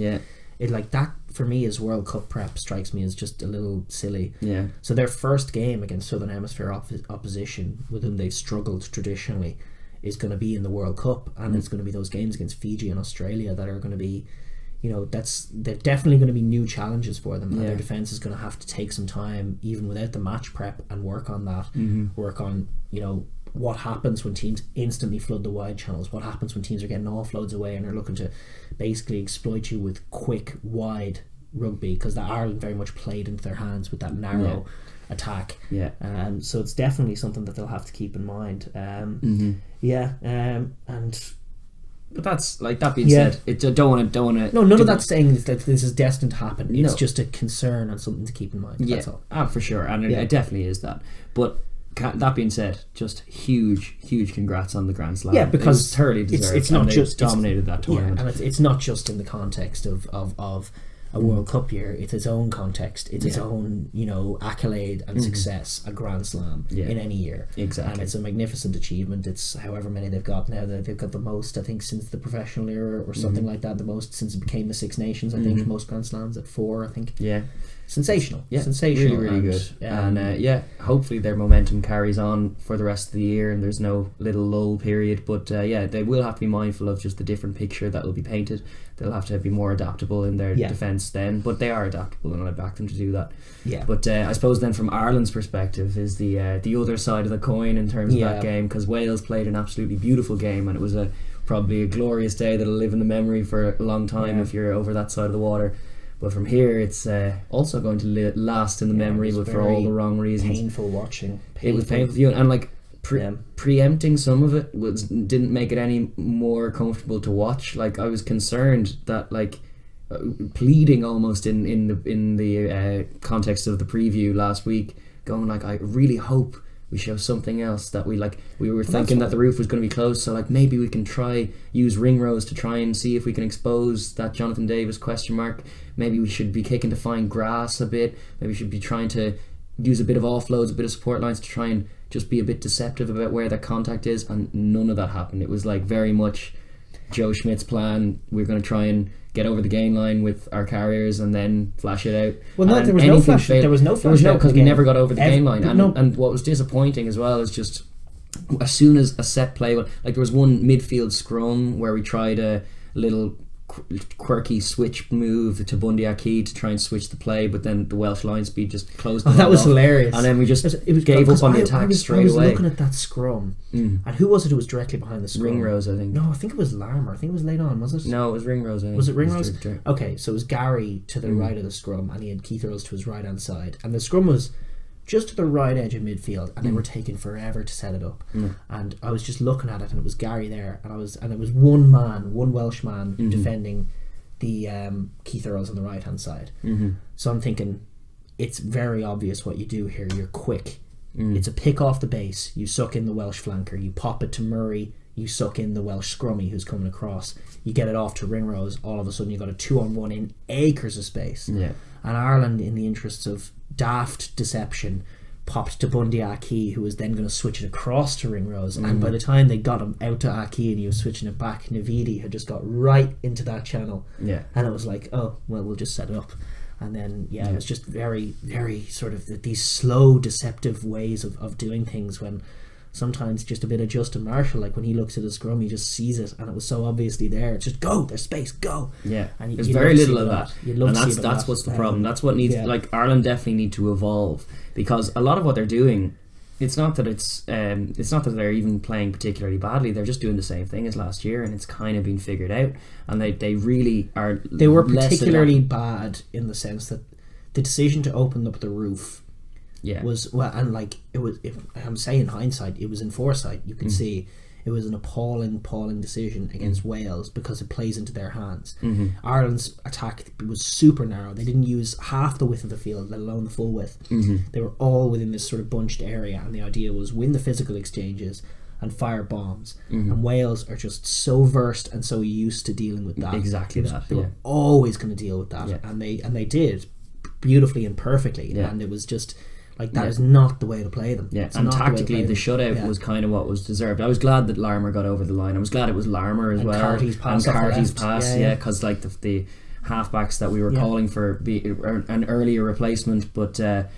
It like that for me as World Cup prep strikes me as just a little silly. So their first game against Southern Hemisphere opposition, with whom they've struggled traditionally, is going to be in the World Cup, and it's going to be those games against Fiji and Australia that are going to be, they're definitely going to be new challenges for them, and their defence is going to have to take some time, even without the match prep, and work on that. Work on what happens when teams instantly flood the wide channels, what happens when teams are getting offloads away and are looking to basically exploit you with quick wide rugby, because Ireland very much played into their hands with that narrow attack. So it's definitely something that they'll have to keep in mind. But that's like that being said, don't want to. No, none of that's saying that this is destined to happen. It's just a concern and something to keep in mind. That's all. For sure, and it definitely is that. But that being said, just huge congrats on the Grand Slam. Because it's thoroughly deserved. It's not just dominated that tournament, and it's not just in the context of a World Cup year. It's its own context. It's its own accolade and success. A Grand Slam in any year, and it's a magnificent achievement. It's however many they've got now. They've got the most, I think, since the professional era or something like that. The most since it became the Six Nations. I think most Grand Slams at 4. I think. Sensational. Sensational. Really good. And hopefully their momentum carries on for the rest of the year and there's no little lull period. But they will have to be mindful of just the different picture that will be painted. They'll have to be more adaptable in their defence then. But they are adaptable, and I back them to do that. But I suppose then from Ireland's perspective is the other side of the coin in terms of that game, because Wales played an absolutely beautiful game, and it was probably a glorious day that'll live in the memory for a long time if you're over that side of the water. But from here, it's also going to last in the memory, but for all the wrong reasons. Painful watching. It was painful viewing, and like preempting some of it didn't make it any more comfortable to watch. Like I was concerned that pleading almost in the context of the preview last week, going like, I really hope we show something else, that we were thinking that the roof was going to be closed, so maybe we can use ring rows to try and see if we can expose that Jonathan Davis question mark. Maybe we should be kicking to fine grass a bit. Maybe we should be trying to use a bit of offloads, a bit of support lines to try and just be a bit deceptive about where that contact is, and none of that happened. It was very much Joe Schmidt's plan. We're going to try and get over the gain line with our carriers and then flash it out. Well, no, there was no flash. There was no flash. Because we never got over the gain line. And what was disappointing as well is just as soon as a set play, there was one midfield scrum where we tried a little quirky switch move to Bundy Aki to try and switch the play, but then the Welsh line speed just closed. That was hilarious. And then we just gave up on the attack straight away. I was looking at that scrum, and who was it who was directly behind the scrum? Ringrose, I think. No, I think it was Larmer. I think it was late on, was it? No, it was Ringrose. I think. Was it Ringrose? Okay, so it was Gary to the right of the scrum, and he had Keith Earls to his right hand side, and the scrum was just to the right edge of midfield, and they were taking forever to set it up. And I was just looking at it, and it was Gary there, and it was one Welsh man defending the Keith Earls on the right hand side. So I'm thinking, it's very obvious what you do here. You're quick. It's a pick off the base. You suck in the Welsh flanker. You pop it to Murray. You suck in the Welsh scrummy who's coming across. You get it off to Ringrose. All of a sudden, you've got a 2-on-1 in acres of space. Yeah. And Ireland, in the interests of daft deception, popped to Bundy Aki, who was then going to switch it across to Ringrose. And by the time they got him out to Aki and he was switching it back, Navidi had just got right into that channel. Yeah. And it was like, oh, well, we'll just set it up. And then, it was just very, very sort of these slow, deceptive ways of doing things, when sometimes just a bit of Justin Marshall, like when he looks at the scrum, he just sees it, and it was so obviously there. It's just go, there's space, go. Yeah, and there's very little of that, and that's what's the problem. That's what needs. Like, Ireland definitely need to evolve, because a lot of what they're doing, it's not that they're even playing particularly badly. They're just doing the same thing as last year, and it's kind of been figured out. And they really are. They were particularly bad in the sense that the decision to open up the roof. Was and like it was. If I'm saying hindsight, it was in foresight. You could see it was an appalling decision against Wales, because it plays into their hands. Ireland's attack was super narrow. They didn't use half the width of the field, let alone the full width. They were all within this sort of bunched area, and the idea was win the physical exchanges and fire bombs. And Wales are just so versed and so used to dealing with that. They were always going to deal with that, and they did beautifully and perfectly. And it was just. Like, that is not the way to play them. Yeah, and tactically, the shutout was kind of what was deserved. I was glad that Larmer got over the line. I was glad it was Larmer as well. Carty's pass, because like the halfbacks that we were calling for an earlier replacement, but that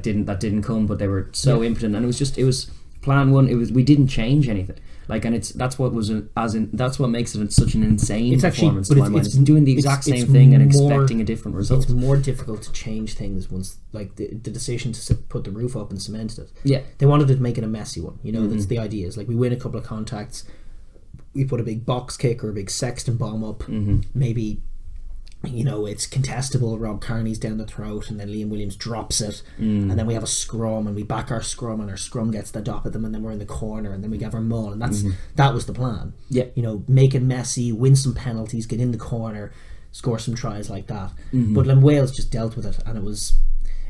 didn't come. But they were so impotent, and it was plan one. We didn't change anything. Like, and that's what makes it such an insane performance to my mind. It's doing the exact same thing and expecting a different result. It's more difficult to change things once, like the decision to put the roof up and cement it. Yeah, they wanted to make it a messy one. You know, that's the idea. Is like, we win a couple of contacts, we put a big box kick or a big Sexton bomb up, maybe. You know, it's contestable. Rob Kearney's down the throat, and then Liam Williams drops it, and then we have a scrum, and we back our scrum, and our scrum gets the dop at them, and then we're in the corner, and then we have our maul, and that was the plan. Yeah, you know, make it messy, win some penalties, get in the corner, score some tries like that. But then Wales just dealt with it, and it was.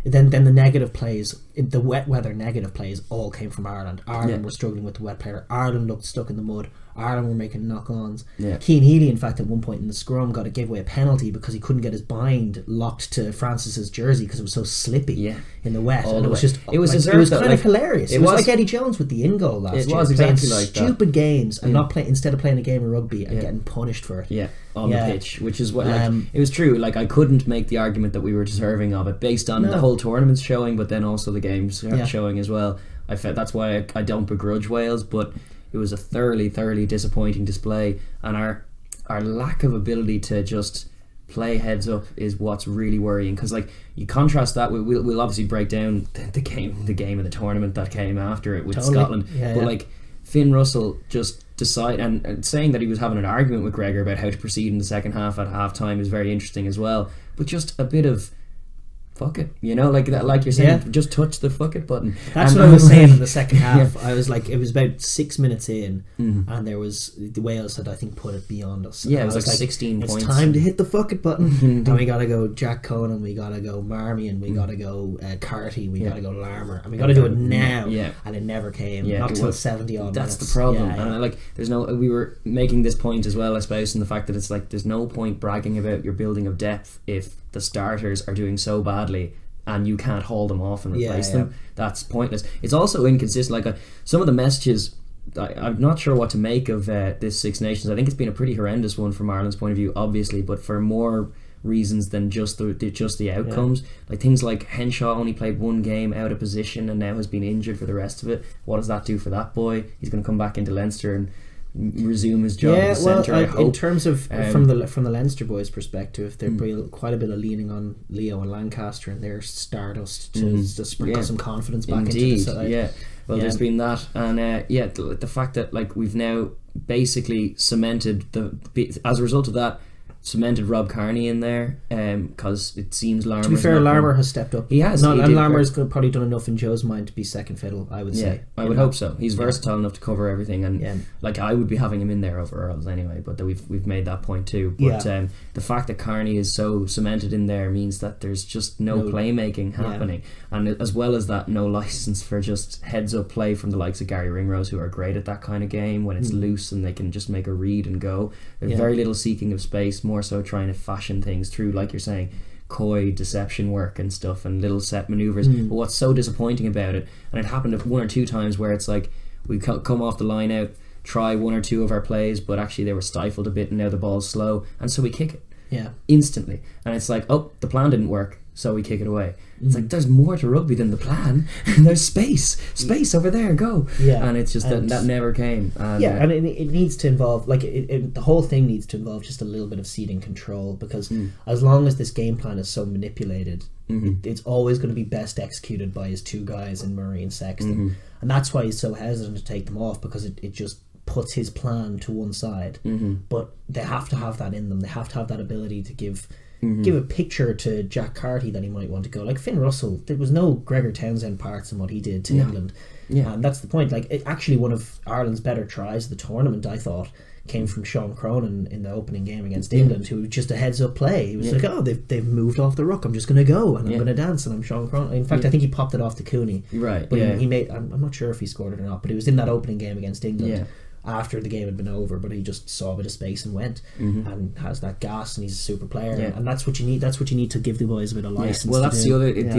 Then the negative plays, the wet weather negative plays, all came from Ireland. Ireland were struggling with the wet player. Ireland looked stuck in the mud. Ireland were making knock-ons. Cian Healy, in fact, at one point in the scrum, got to give away a penalty because he couldn't get his bind locked to Francis's jersey because it was so slippy in the wet. And it was just, it was kind of hilarious. It was like Eddie Jones with the in-goal last year. It was exactly like stupid games and not play instead of playing a game of rugby and getting punished for it. On the pitch, which is what it was true. Like, I couldn't make the argument that we were deserving of it based on the whole tournament's showing, but then also the games showing as well. I felt that's why I don't begrudge Wales, but it was a thoroughly disappointing display, and our lack of ability to just play heads up is what's really worrying. Because, like, you contrast that with, we'll obviously break down the game of the tournament that came after it with Scotland, but like, Finn Russell just decide and saying that he was having an argument with Gregor about how to proceed in the second half at half time is very interesting as well. But just a bit of fuck it, you know, like that, like you're saying, just touch the fuck it button. That's what I was saying in the second half. I was like, it was about 6 minutes in, and there was the Wales had, I think, put it beyond us. Yeah, it was like 16 points. It's time to hit the fuck it button. And we gotta go Jack Conan, we gotta go Marmion, we gotta go Carty, we gotta go Larmer, and we gotta do it now. And it never came. Not till 70 odd minutes. That's the problem. And like, there's no. We were making this point as well, I suppose, in the fact that it's like, there's no point bragging about your building of depth if the starters are doing so badly and you can't haul them off and replace them. That's pointless. It's also inconsistent. Like, some of the messages, I'm not sure what to make of this Six Nations. I think it's been a pretty horrendous one from Ireland's point of view, obviously, but for more reasons than just the outcomes. Like, things like Henshaw only played one game out of position and now has been injured for the rest of it. What does that do for that boy? He's going to come back into Leinster and resume his job as a centre. I hope. In terms of from the Leinster boys' perspective, there's quite a bit of leaning on Leo and Lancaster and their stardust to sprinkle some confidence back into the side. Yeah. Well, there's been that, and the fact that like we've now basically cemented as a result of that. Cemented Rob Kearney in there because it seems Larmour. To be fair, Larmour has stepped up. He has. And Larmour has probably done enough in Joe's mind to be second fiddle, I would say. I would hope so. He's versatile enough to cover everything, and like I would be having him in there over Earls anyway. But we've made that point too. But the fact that Kearney is so cemented in there means that there's just no playmaking happening, and as well as that, no license for just heads up play from the likes of Gary Ringrose, who are great at that kind of game when it's loose and they can just make a read and go. There's very little seeking of space. More so trying to fashion things through, like you're saying, coy deception work and stuff and little set maneuvers. But what's so disappointing about it, and it happened one or two times where it's like we come off the line out, try one or two of our plays, but actually they were stifled a bit and now the ball's slow, and so we kick it instantly, and it's like, oh, the plan didn't work, so we kick it away. It's like there's more to rugby than the plan, and there's space over there, go. And it's just that never came. And, and it needs to involve, like the whole thing needs to involve just a little bit of seeding control, because as long as this game plan is so manipulated, it's always going to be best executed by his two guys in Murray and Sexton, and that's why he's so hesitant to take them off, because it just puts his plan to one side. But they have to have that in them. They have to have that ability to give a picture to Jack Carty that he might want to go. Like Finn Russell, there was no Gregor Townsend parts in what he did to England. And that's the point. Like, actually one of Ireland's better tries of the tournament, I thought, came from Sean Cronin in the opening game against England, who was just a heads up play. He was like, oh, they've moved off the ruck, I'm just going to go and I'm going to dance, and I'm Sean Cronin. In fact, I think he popped it off to Cooney. Right. But he made, I'm not sure if he scored it or not, but it was in that opening game against England. After the game had been over, but he just saw a bit of space and went, and has that gas, and he's a super player, and that's what you need. That's what you need to give the boys a bit of license. Well, that's the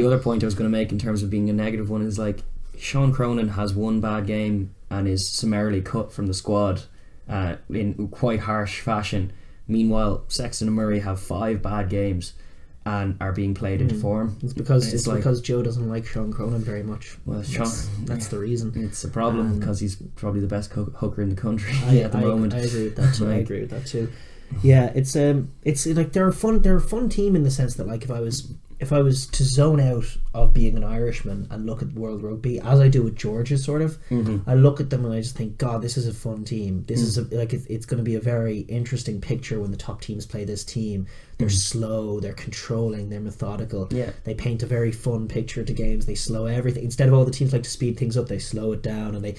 other point I was going to make in terms of being a negative one is, like, Sean Cronin has one bad game and is summarily cut from the squad in quite harsh fashion. Meanwhile, Sexton and Murray have 5 bad games and are being played into form. It's because Joe doesn't like Sean Cronin very much. Well, that's the reason. It's a problem because he's probably the best hooker in the country at the moment. I agree with that too. I agree with that too. Yeah, it's like they're a fun team in the sense that, like, if I was to zone out of being an Irishman and look at World Rugby, as I do with Georgia, sort of, I look at them and I just think, God, this is a fun team. This is it's going to be a very interesting picture when the top teams play this team. They're slow, they're controlling, they're methodical. They paint a very fun picture to games. They slow everything. Instead of all the teams like to speed things up, they slow it down and they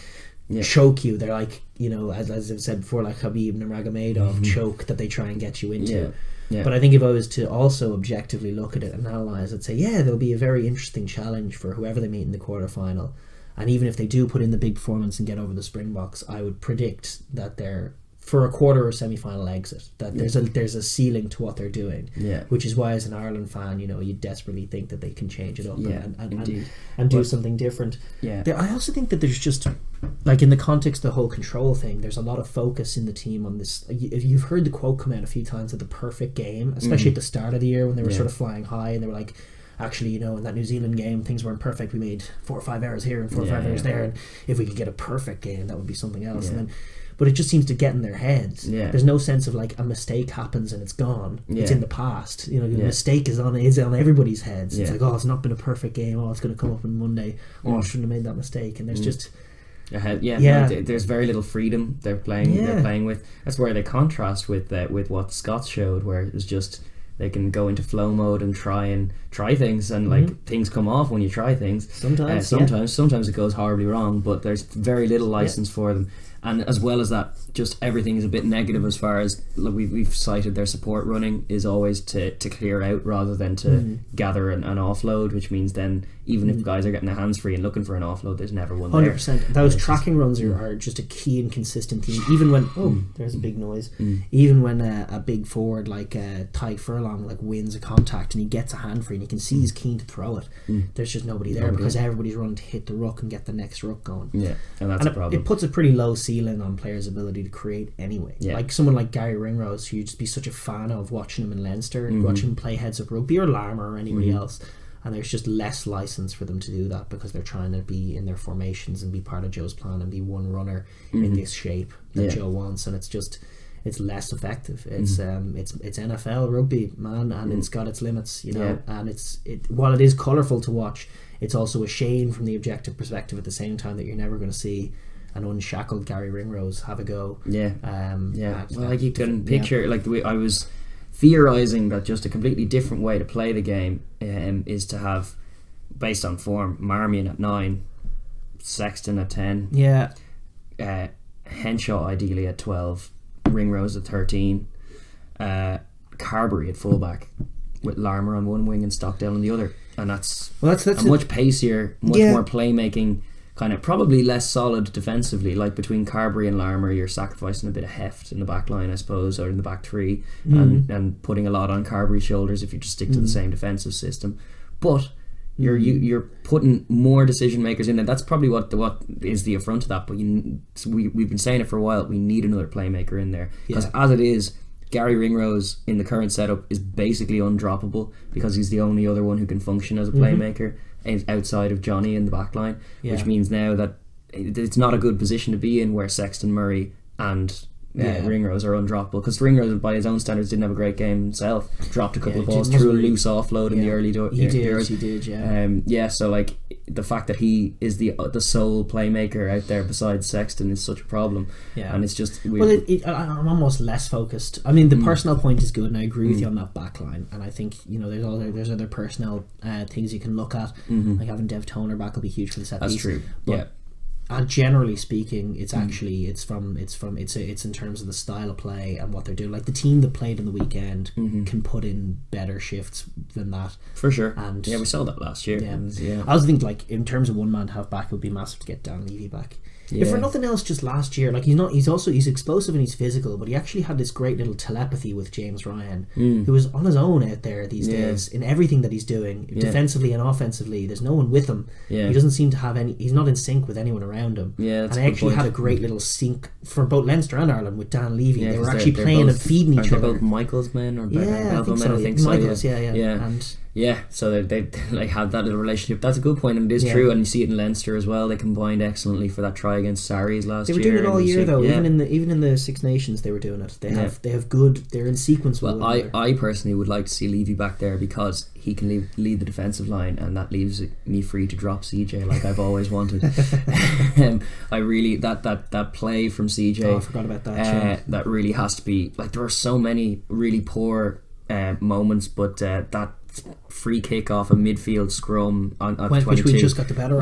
choke you. They're like, as I've said before, like Habib Nurmagomedov choke that they try and get you into. But I think if I was to also objectively look at it and analyse, I'd say, there'll be a very interesting challenge for whoever they meet in the quarterfinal. And even if they do put in the big performance and get over the Springboks, I would predict that they're, for a quarter or semi-final exit, that there's a ceiling to what they're doing, which is why, as an Ireland fan, you desperately think that they can change it up and do something different. I also think that there's just, like, in the context of the whole control thing, there's a lot of focus in the team on this. You've heard the quote come out a few times of the perfect game, especially at the start of the year when they were sort of flying high and they were like, actually, in that New Zealand game, things weren't perfect. We made 4 or 5 errors here and 4 or 5 errors there, and if we could get a perfect game, that would be something else. And then, but it just seems to get in their heads. There's no sense of, like, a mistake happens and it's gone. It's in the past. The mistake is on everybody's heads. It's like, oh, it's not been a perfect game. Oh, it's going to come up on Monday. Oh, I shouldn't have made that mistake. And there's just there's very little freedom they're playing with. That's where they contrast with what the Scots showed, where it was just they can go into flow mode and try things, and like things come off when you try things. Sometimes it goes horribly wrong, but there's very little license for them. And as well as that, just everything is a bit negative as far as, look, we've cited their support running is always to clear out rather than to gather an offload, which means then even if guys are getting their hands free and looking for an offload, there's never one 100%. there. Those tracking runs are just a key and consistent thing. Even when there's a big noise. Even when a big forward like Ty Furlong like wins a contact and he gets a hand free and you can see he's keen to throw it, there's just nobody there because everybody's running to hit the ruck and get the next ruck going. And that's a problem. It puts a pretty low ceiling on players' ability to create anyway. Like someone like Gary Ringrose, who you'd just be such a fan of watching him in Leinster and watching him play heads up rugby, or Larmour or anybody else. and there's just less license for them to do that because they're trying to be in their formations and be part of Joe's plan and be one runner in this shape that Joe wants, and it's less effective. It's it's NFL rugby, man, and it's got its limits, you know. And while it is colourful to watch, it's also a shame from the objective perspective at the same time that you're never going to see an unshackled Gary Ringrose have a go. Well, like you can picture, like the way I was theorising that just a completely different way to play the game is to have, based on form, Marmion at 9, Sexton at 10, Henshaw ideally at 12, Ringrose at 13, Carberry at fullback with Larmour on one wing and Stockdale on the other, and that's a much pacier, much more playmaking, kind of probably less solid defensively. Like between Carberry and Larmour, you're sacrificing a bit of heft in the back line, I suppose, or in the back three, and putting a lot on Carberry's shoulders if you just stick to the same defensive system. But you're putting more decision makers in there. That's probably what is the affront of that. But we've been saying it for a while. We need another playmaker in there because as it is, Gary Ringrose in the current setup is basically undroppable because he's the only other one who can function as a playmaker outside of Johnny in the back line, which means now that it's not a good position to be in where Sexton, Murray and Ringrose are undroppable, because Ringrose by his own standards didn't have a great game himself, dropped a couple of balls, threw a loose offload in the early he did so like the fact that he is the sole playmaker out there besides Sexton is such a problem, and it's just weird. Well, I'm almost less focused. I mean, the personnel point is good, and I agree with you on that back line, and I think, you know, there's other personnel things you can look at, like having Dev Toner back will be huge for the set piece. That's true, but and generally speaking, it's actually it's in terms of the style of play and what they're doing. Like the team that played on the weekend can put in better shifts than that, for sure. And we saw that last year. I also think, like, in terms of one man to have back, it would be massive to get Dan Levy back. If for nothing else, just last year, like he's explosive and he's physical, but he actually had this great little telepathy with James Ryan, who is on his own out there these days in everything that he's doing, defensively and offensively. There's no one with him. He doesn't seem to have any. He's not in sync with anyone around him. And I actually had a great little sync for both Leinster and Ireland with Dan Levy. They were actually playing and feeding each other. Both Michael's men or Belgian men, I think so. Michael's, and so they like have that little relationship. That's a good point, and it is true, and you see it in Leinster as well. They combined excellently for that try against Sarries last year. They were doing it all year though. Even in the Six Nations, they were doing it. They have good. They're in sequence. Well, I personally would like to see Levy back there because he can lead the defensive line, and that leaves me free to drop CJ like I've always wanted. I really that play from CJ. Oh, I forgot about that. That really has to be, like, there are so many really poor moments, but that free kick off a midfield scrum at 22, which we just got the better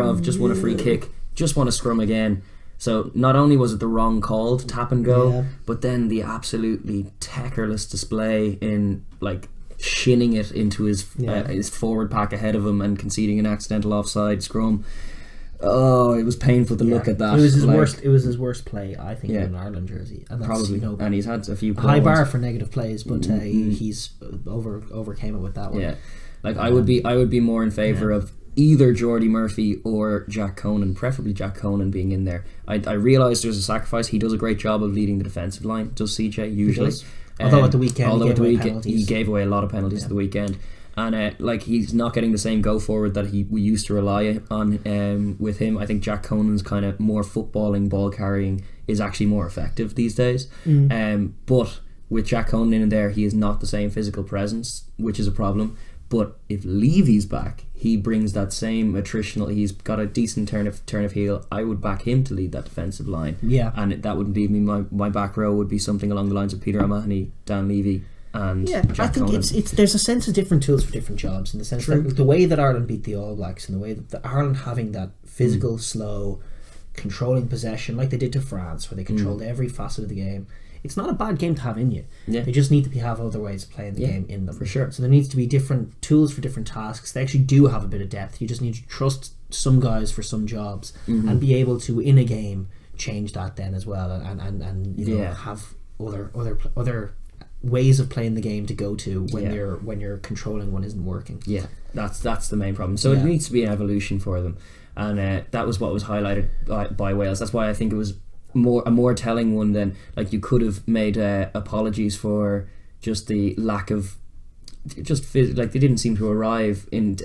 of. Just won a free kick, just won a scrum again. So not only was it the wrong call to tap and go, but then the absolutely techerless display in, like, shinning it into his forward pack ahead of him and conceding an accidental offside scrum. Oh, it was painful to look at that. It was his worst. It was his worst play, I think, in an Ireland jersey. And that's, probably, you know, and he's had a few high bar for negative plays, but he's overcame it with that one. Yeah, like I would be more in favour of either Jordy Murphy or Jack Conan, preferably Jack Conan being in there. I realise there's a sacrifice. He does a great job of leading the defensive line. Does CJ usually? Although at the weekend, he gave away a lot of penalties at the weekend. And like, he's not getting the same go forward that we used to rely on with him. I think Jack Conan's kind of more footballing, ball carrying is actually more effective these days. But with Jack Conan in there, he is not the same physical presence, which is a problem. But if Levy's back, he brings that same attritional. He's got a decent turn of heel. I would back him to lead that defensive line. And that would be my back row would be something along the lines of Peter O'Mahony, Dan Levy, and Jack I think Conan. it's there's a sense of different tools for different jobs, in the sense that the way that Ireland beat the All Blacks, and the way that Ireland having that physical, slow, controlling possession like they did to France, where they controlled every facet of the game. It's not a bad game to have in you. They just need to have other ways of playing the game in them. For sure. So there needs to be different tools for different tasks. They actually do have a bit of depth. You just need to trust some guys for some jobs and be able to, in a game, change that then as well, and you know, have other ways of playing the game to go to when you're controlling one isn't working. That's the main problem. So it needs to be an evolution for them, and that was what was highlighted by Wales. That's why I think it was a more telling one than, like, you could have made apologies for just the lack of like they didn't seem to arrive in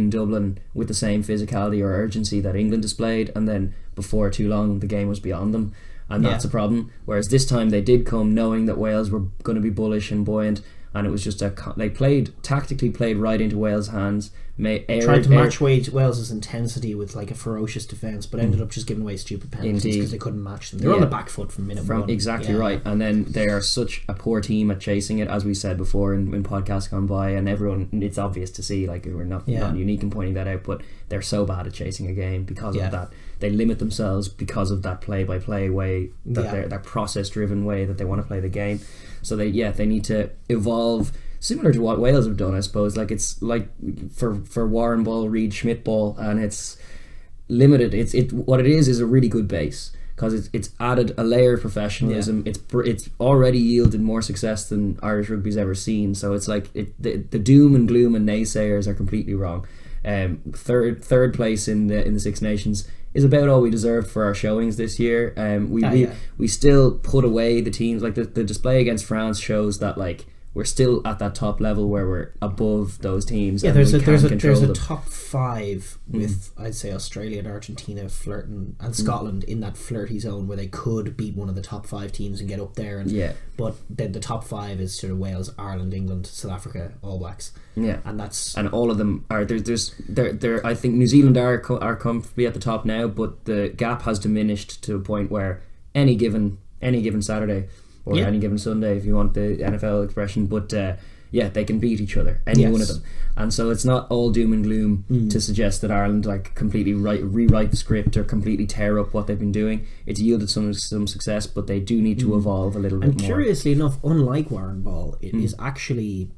Dublin with the same physicality or urgency that England displayed, and then before too long the game was beyond them, and that's a problem. Whereas this time they did come knowing that Wales were going to be bullish and buoyant, and it was just they tactically played right into Wales' hands. Tried to match Wales' intensity with like a ferocious defence, but ended up just giving away stupid penalties because they couldn't match them. They were on the back foot from minute one. Exactly right. And then they are such a poor team at chasing it, as we said before in podcasts gone by, and everyone, it's obvious to see, like we're not unique in pointing that out, but they're so bad at chasing a game because of that. They limit themselves because of that play-by-play way, that process-driven way that they want to play the game. So they need to evolve, similar to what Wales have done, I suppose. Like it's like for Warren ball, Reid Schmidt ball, and it's limited. What it is a really good base, because it's added a layer of professionalism. It's already yielded more success than Irish rugby's ever seen. So it's like the doom and gloom and naysayers are completely wrong. Third place in the Six Nations is about all we deserved for our showings this year. We still put away the teams. Like the display against France shows that like we're still at that top level where we're above those teams. Yeah, there's a top five with I'd say Australia and Argentina flirting, and Scotland in that flirty zone where they could beat one of the top five teams and get up there. But then the top five is sort of Wales, Ireland, England, South Africa, All Blacks. Yeah, and all of them are there. I think New Zealand are comfortably at the top now, but the gap has diminished to a point where any given Saturday, or any given Sunday, if you want the NFL expression, but they can beat each other, one of them. And so it's not all doom and gloom to suggest that Ireland like completely rewrite the script or completely tear up what they've been doing. It's yielded some success, but they do need to evolve a little bit more. And curiously enough, unlike Warren Ball, it is actually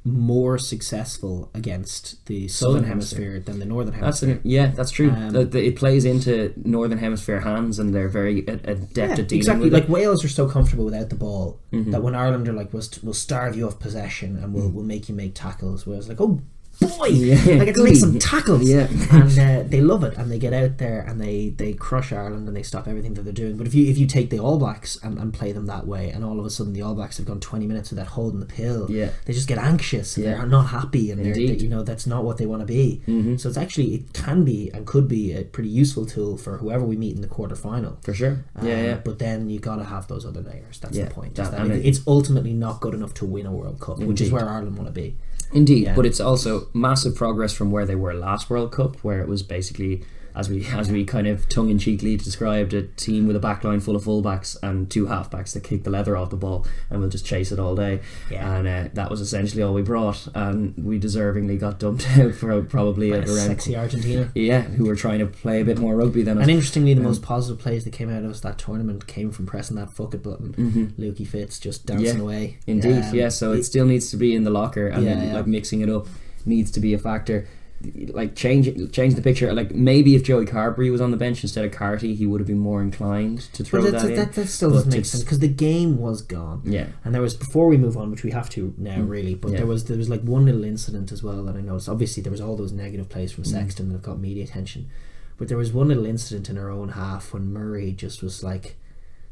more successful against the Southern Hemisphere than the Northern Hemisphere. That's true. It plays into Northern Hemisphere hands, and they're very adept at dealing with it. Like Wales are so comfortable without the ball that when Ireland are like, we'll starve you of possession and we'll make you make tackles, Wales like, oh boy, I get to make some tackles. And they love it, and they get out there and they crush Ireland and they stop everything that they're doing. But if you take the All Blacks and play them that way, and all of a sudden the All Blacks have gone 20 minutes without holding the pill, they just get anxious and they're not happy, and they're that's not what they want to be. So it's actually, it can be and could be a pretty useful tool for whoever we meet in the quarterfinal, for sure. But then you got to have those other layers. That's the point. It's ultimately not good enough to win a World Cup, which is where Ireland want to be. Indeed, but it's also massive progress from where they were last World Cup, where it was basically, as we kind of tongue-in-cheekly described, a team with a backline full of fullbacks and two halfbacks that kick the leather off the ball and we'll just chase it all day. And that was essentially all we brought, and we deservingly got dumped out for probably around sexy Argentina. Who were trying to play a bit more rugby than us. And interestingly, the most positive plays that came out of us that tournament came from pressing that fuck it button. Lukey Fitz just dancing away. Indeed, so it still needs to be in the locker, and then like mixing it up needs to be a factor. Like change the picture. Like maybe if Joey Carberry was on the bench instead of Carty, he would have been more inclined to throw that in. That still doesn't make sense, because the game was gone. And there was, before we move on, which we have to now really, but there was like one little incident as well that I noticed. Obviously there was all those negative plays from Sexton that have got media attention, but there was one little incident in our own half when Murray just was like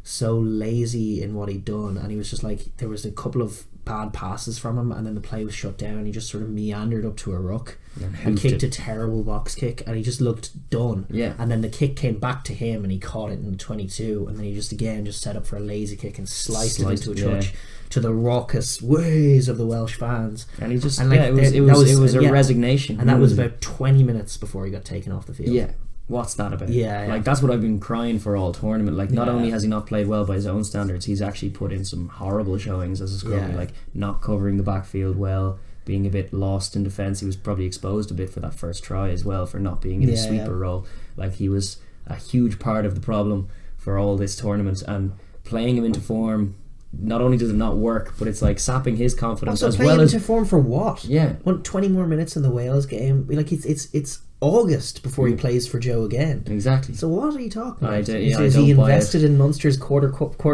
so lazy in what he'd done, and he was just like, there was a couple of bad passes from him, and then the play was shut down and he just sort of meandered up to a ruck and kicked a terrible box kick, and he just looked done. And then the kick came back to him and he caught it in the 22, and then he just set up for a lazy kick and sliced it into a touch to the raucous ways of the Welsh fans. And he just, it was a resignation, and that was about 20 minutes before he got taken off the field. What's that about? Like that's what I've been crying for all tournament. Like not only has he not played well by his own standards, he's actually put in some horrible showings as a scrummy, like not covering the backfield well, being a bit lost in defence. He was probably exposed a bit for that first try as well, for not being in his sweeper role. Like he was a huge part of the problem for all this tournament, and playing him into form, not only does it not work, but it's like sapping his confidence also, as well as into form for what? Want 20 more minutes in the Wales game? Like it's August before he plays for Joe again. Exactly. So what are you talking about? Is he invested in Munster's quarter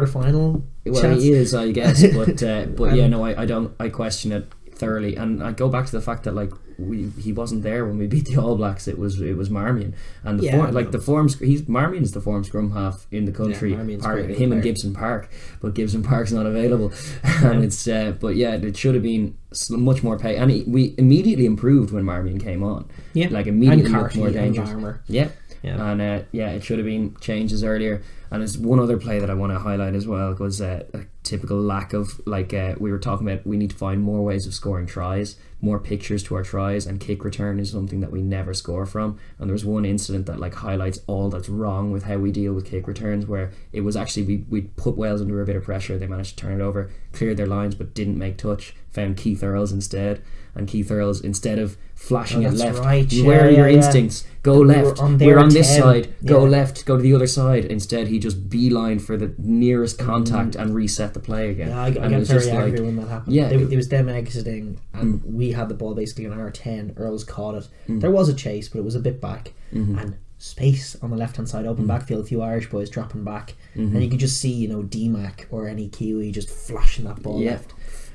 final? Well, he is, I guess, but I question it. thoroughly. And I go back to the fact that like he wasn't there when we beat the All Blacks. It was Marmion, and Marmion is the form scrum half in the country. Him and Gibson Park, but Gibson Park's not available, and it's but yeah, it should have been much more pay. And we immediately improved when Marmion came on. Yeah, like immediately looked more and dangerous. Yeah. And it should have been changes earlier. And there's one other play that I want to highlight as well, was a typical lack of, like we were talking about, we need to find more ways of scoring tries, more pictures to our tries, and kick return is something that we never score from. And there was one incident that like highlights all that's wrong with how we deal with kick returns, where it was actually we put Wales under a bit of pressure, they managed to turn it over, cleared their lines but didn't make touch, found Keith Earls instead, and Keith Earls, instead of flashing it left, where are your instincts? Go left, we're on this side, go left, go to the other side. Instead he just beeline for the nearest contact and reset the play again. I got very angry when that happened. It was them exiting and we had the ball basically on our 10. Earls caught it. There was a chase, but it was a bit back, and space on the left hand side, open backfield, a few Irish boys dropping back, and you could just see, D-Mac or any Kiwi just flashing that ball left.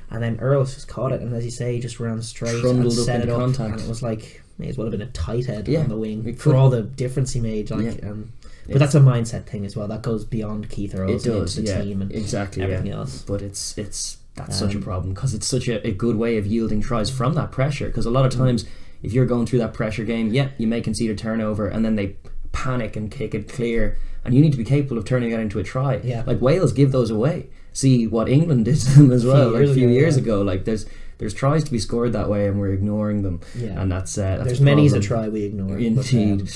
And then Earls just caught it, and as you say, he just ran straight and set it up, contact. And it was like, may as well have been a tight head on the wing for all the difference he made. But that's a mindset thing as well. That goes beyond Keith Earls into the team and everything else. But that's such a problem, because it's such a good way of yielding tries from that pressure. Because a lot of times, if you're going through that pressure game, you may concede a turnover, and then they panic and kick it clear, and you need to be capable of turning that into a try. Like Wales give those away. See what England did to them as well a few years ago. Like there's tries to be scored that way, and we're ignoring them. And that's there's many's a try we ignore. Indeed.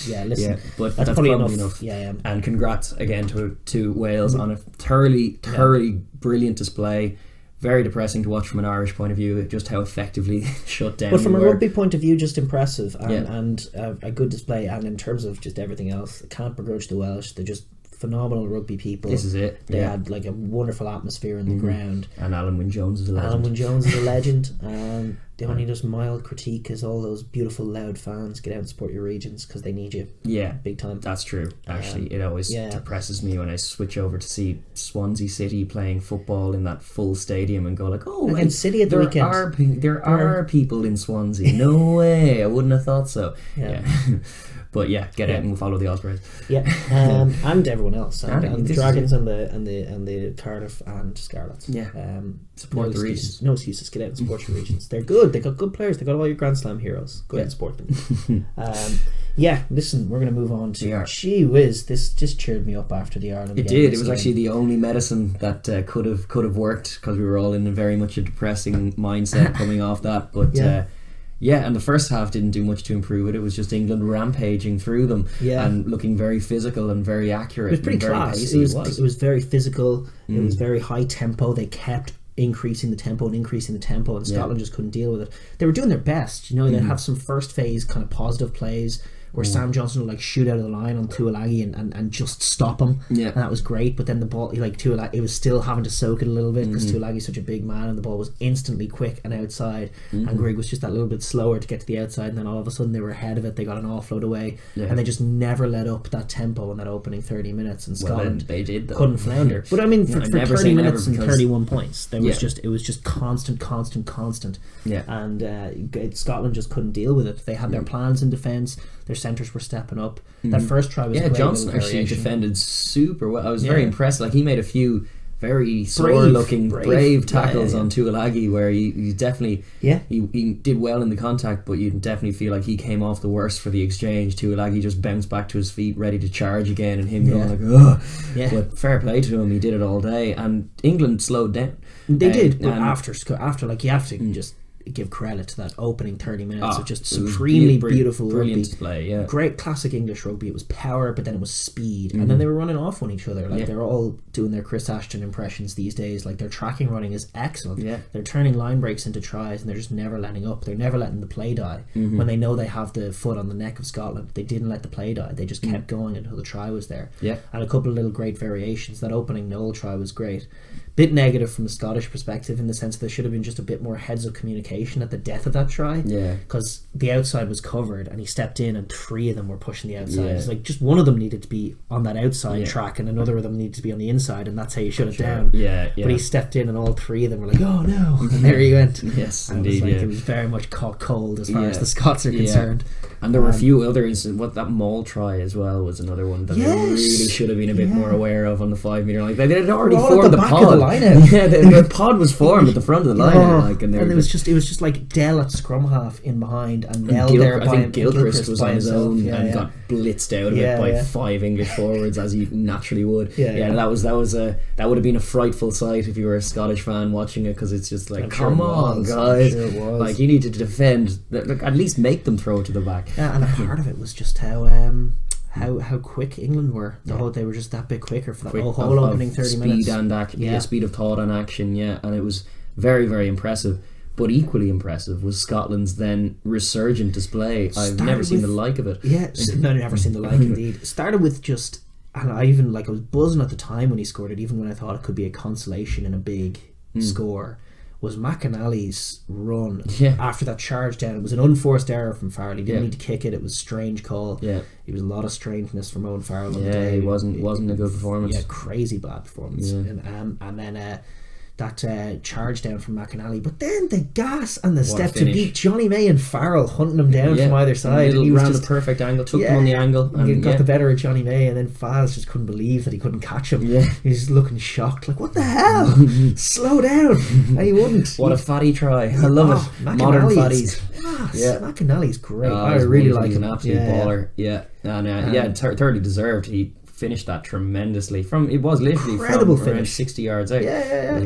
But that's probably enough. And congrats again to Wales on a thoroughly brilliant display. Very depressing to watch from an Irish point of view, just how effectively shut down. But from a rugby point of view, just impressive and a good display. And in terms of just everything else, I can't begrudge the Welsh. They're just phenomenal rugby people. This is it. They had like a wonderful atmosphere in the ground. And Alan Wynne-Jones is a legend. Alan Wynne-Jones is a legend. The only just mild critique is all those beautiful loud fans. Get out and support your regions, because they need you. Big time. That's true. Actually, it always depresses me when I switch over to see Swansea City playing football in that full stadium and go like, against City at the weekend. There are people in Swansea. No way. I wouldn't have thought so. But get out and we'll follow the Ospreys. And everyone else, and the Dragons and the Cardiff and Scarlets. Support the regions. No excuses. Get out and support your regions. They're good. They got good players. They got all your Grand Slam heroes. Go out and support them. Listen, we're going to move on to. Gee whiz, this just cheered me up after the Ireland game. It did. It was actually the only medicine that could have worked, because we were all in a very much a depressing mindset coming off that. But and the first half didn't do much to improve it. It was just England rampaging through them and looking very physical and very accurate. It was pretty class. It was very physical. It was very high tempo. They kept increasing the tempo, and Scotland just couldn't deal with it. They were doing their best. They'd have some first phase kind of positive plays where Sam Johnson would like shoot out of the line on Tuilagi and just stop him, and that was great. But then the ball, like Tuilagi, it was still having to soak it a little bit, because Tuilagi's such a big man, and the ball was instantly quick and outside, and Grigg was just that little bit slower to get to the outside, and then all of a sudden they were ahead of it. They got an offload away, and they just never let up that tempo in that opening 30 minutes, and Scotland they did, though. Couldn't flounder. But I mean, for 30 minutes and 31 points, there was it was just constant, and Scotland just couldn't deal with it. They had their plans in defence. Their centres were stepping up. That first try was great. Johnson actually defended super well. I was very impressed. Like, he made a few very sore-looking, brave tackles on Tuilagi, where he definitely he did well in the contact, but you definitely feel like he came off the worst for the exchange. Tuilagi just bounced back to his feet, ready to charge again, and him going like, ugh. But fair play to him, he did it all day, and England slowed down. They did, but after like, you have to just give credit to that opening 30 minutes of just supremely beautiful brilliant rugby display. Great classic English rugby. It was power, but then it was speed, and then they were running off on each other. Like, they're all doing their Chris Ashton impressions these days. Like, their tracking running is excellent. They're turning line breaks into tries, and they're just never letting up. They're never letting the play die. When they know they have the foot on the neck of Scotland, they didn't let the play die. They just kept going until the try was there. And a couple of little great variations. That opening Noel try was great. Bit negative from a Scottish perspective in the sense there should have been just a bit more heads of communication at the death of that try. Yeah. Because the outside was covered and he stepped in and 3 of them were pushing the outside. Yeah. It's like just one of them needed to be on that outside track and another of them needed to be on the inside, and that's how you shut it down. Yeah, yeah. But he stepped in and all 3 of them were like, oh no, and there he went. Yes, and indeed. It was very much caught cold as far as the Scots are concerned. And there were a few other instances. What that Maul try as well was another one that they really should have been a bit more aware of on the 5 metre line. Like, they had already formed the pod. Yeah, the pod was formed at the front of the line. And it was just like Dell at scrum half in behind, and Nell there. I think Gilchrist was on his own and got blitzed out of it by 5 English forwards, as he naturally would. That would have been a frightful sight if you were a Scottish fan watching it, because it's just like, come on, guys, like, you need to defend. At least make them throw it to the back. Yeah, and a part of it was just how quick England were. They were just that bit quicker for that whole opening 30 minutes. Speed of thought and action, and it was very, very impressive. But equally impressive was Scotland's then resurgent display. I've never seen the like of it. Yeah, no, never seen the like indeed. Started with just, and I was buzzing at the time when he scored it, even when I thought it could be a consolation in a big score. Was McAnally's run after that charge down. It was an unforced error from Farrell. He didn't need to kick it. It was a strange call. Yeah, it was a lot of strangeness from Owen Farrell on the day. It wasn't a good performance. Yeah, crazy bad performance. And then that charge down from McAnally, but then the gas and the step to beat Johnny May and Farrell hunting him down from either side. He was just the perfect angle, took him on the angle, and got the better of Johnny May, and then Faz just couldn't believe that he couldn't catch him. He's looking shocked, like, what the hell? Slow down. And he wouldn't. What a fatty try. I love it. Modern fatties. McAnally's great. I really like him. An absolute baller. And thoroughly deserved. He finished that tremendously. It was literally incredible from around 60 yards out.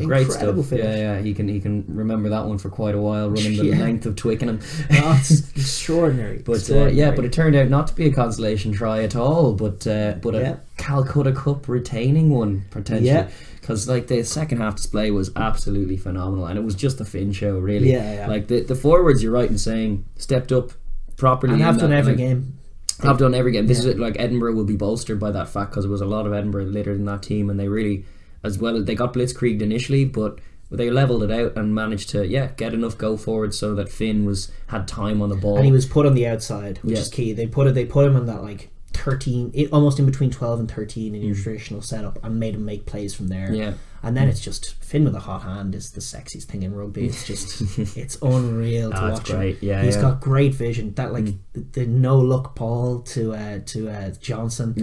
Great stuff. Finish. He can remember that one for quite a while, running the length of Twickenham. That's extraordinary. But but it turned out not to be a consolation try at all, but a Calcutta Cup retaining one potentially. Because like the second half display was absolutely phenomenal, and it was just a Finn show, really. Like the forwards, you're right in saying, stepped up properly, and have done every game. I've done every game. This is it. Like, Edinburgh will be bolstered by that fact, because there was a lot of Edinburgh later in that team, and they really, as well, they got blitzkrieged initially, but they levelled it out and managed to get enough go forward so that Finn had time on the ball, and he was put on the outside, which is key. They put him on that like 13, almost in between 12 and 13 in your traditional setup, and made him make plays from there. And then it's just Finn with a hot hand is the sexiest thing in rugby. It's just it's unreal to watch him. He's got great vision. That the no look Paul to Johnson.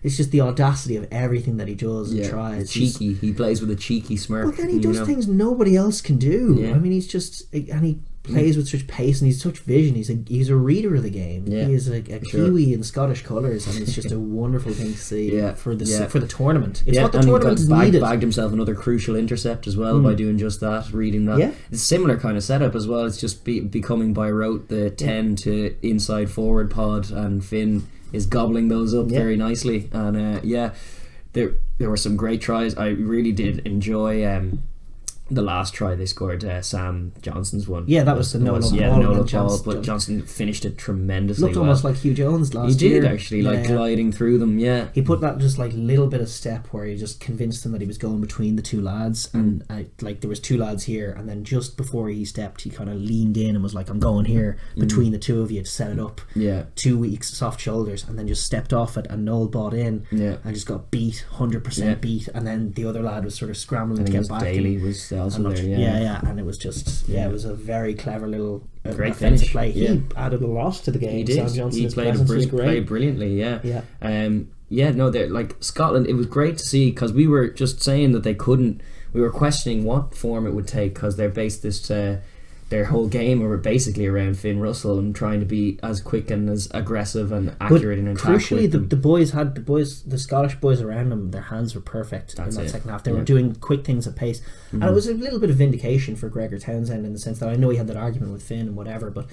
It's just the audacity of everything that he does and tries. Cheeky. He plays with a cheeky smirk. But then he does things nobody else can do. I mean, he's just, and he plays with such pace and he's such vision. He's a reader of the game. He is a Kiwi in Scottish colours, and it's just a wonderful thing to see for the tournament. It's what the tournament is needed. Bagged himself another crucial intercept as well by doing just that, reading that. It's a similar kind of setup as well. It's just becoming by rote the 10 to inside forward pod, and Finn is gobbling those up very nicely. And there were some great tries. I really did enjoy the last try they scored, Sam Johnson's one. That was the no-look ball. But Johnson finished it tremendously. Looked almost like Hugh Jones last year. He did actually, gliding through them. He put that just like little bit of step where he just convinced them that he was going between the two lads, and there was two lads here, and then just before he stepped, he kind of leaned in and was like, "I'm going here between the two of you to set it up." 2 weeks soft shoulders, and then just stepped off it, and Noel bought in, and just got beat, 100% beat, and then the other lad was sort of scrambling to get back. Daly was also there, and it was just it was a very clever little great finish play. He added a lot to the game. He did. Sam Johnson's played brilliantly. They're like Scotland. It was great to see, because we were just saying that they couldn't. We were questioning what form it would take, because they're based their whole game were basically around Finn Russell and trying to be as quick and as aggressive and accurate in attack. Crucially, the Scottish boys around them, their hands were perfect in that second half. They were doing quick things at pace, and it was a little bit of vindication for Gregor Townsend, in the sense that I know he had that argument with Finn and whatever, but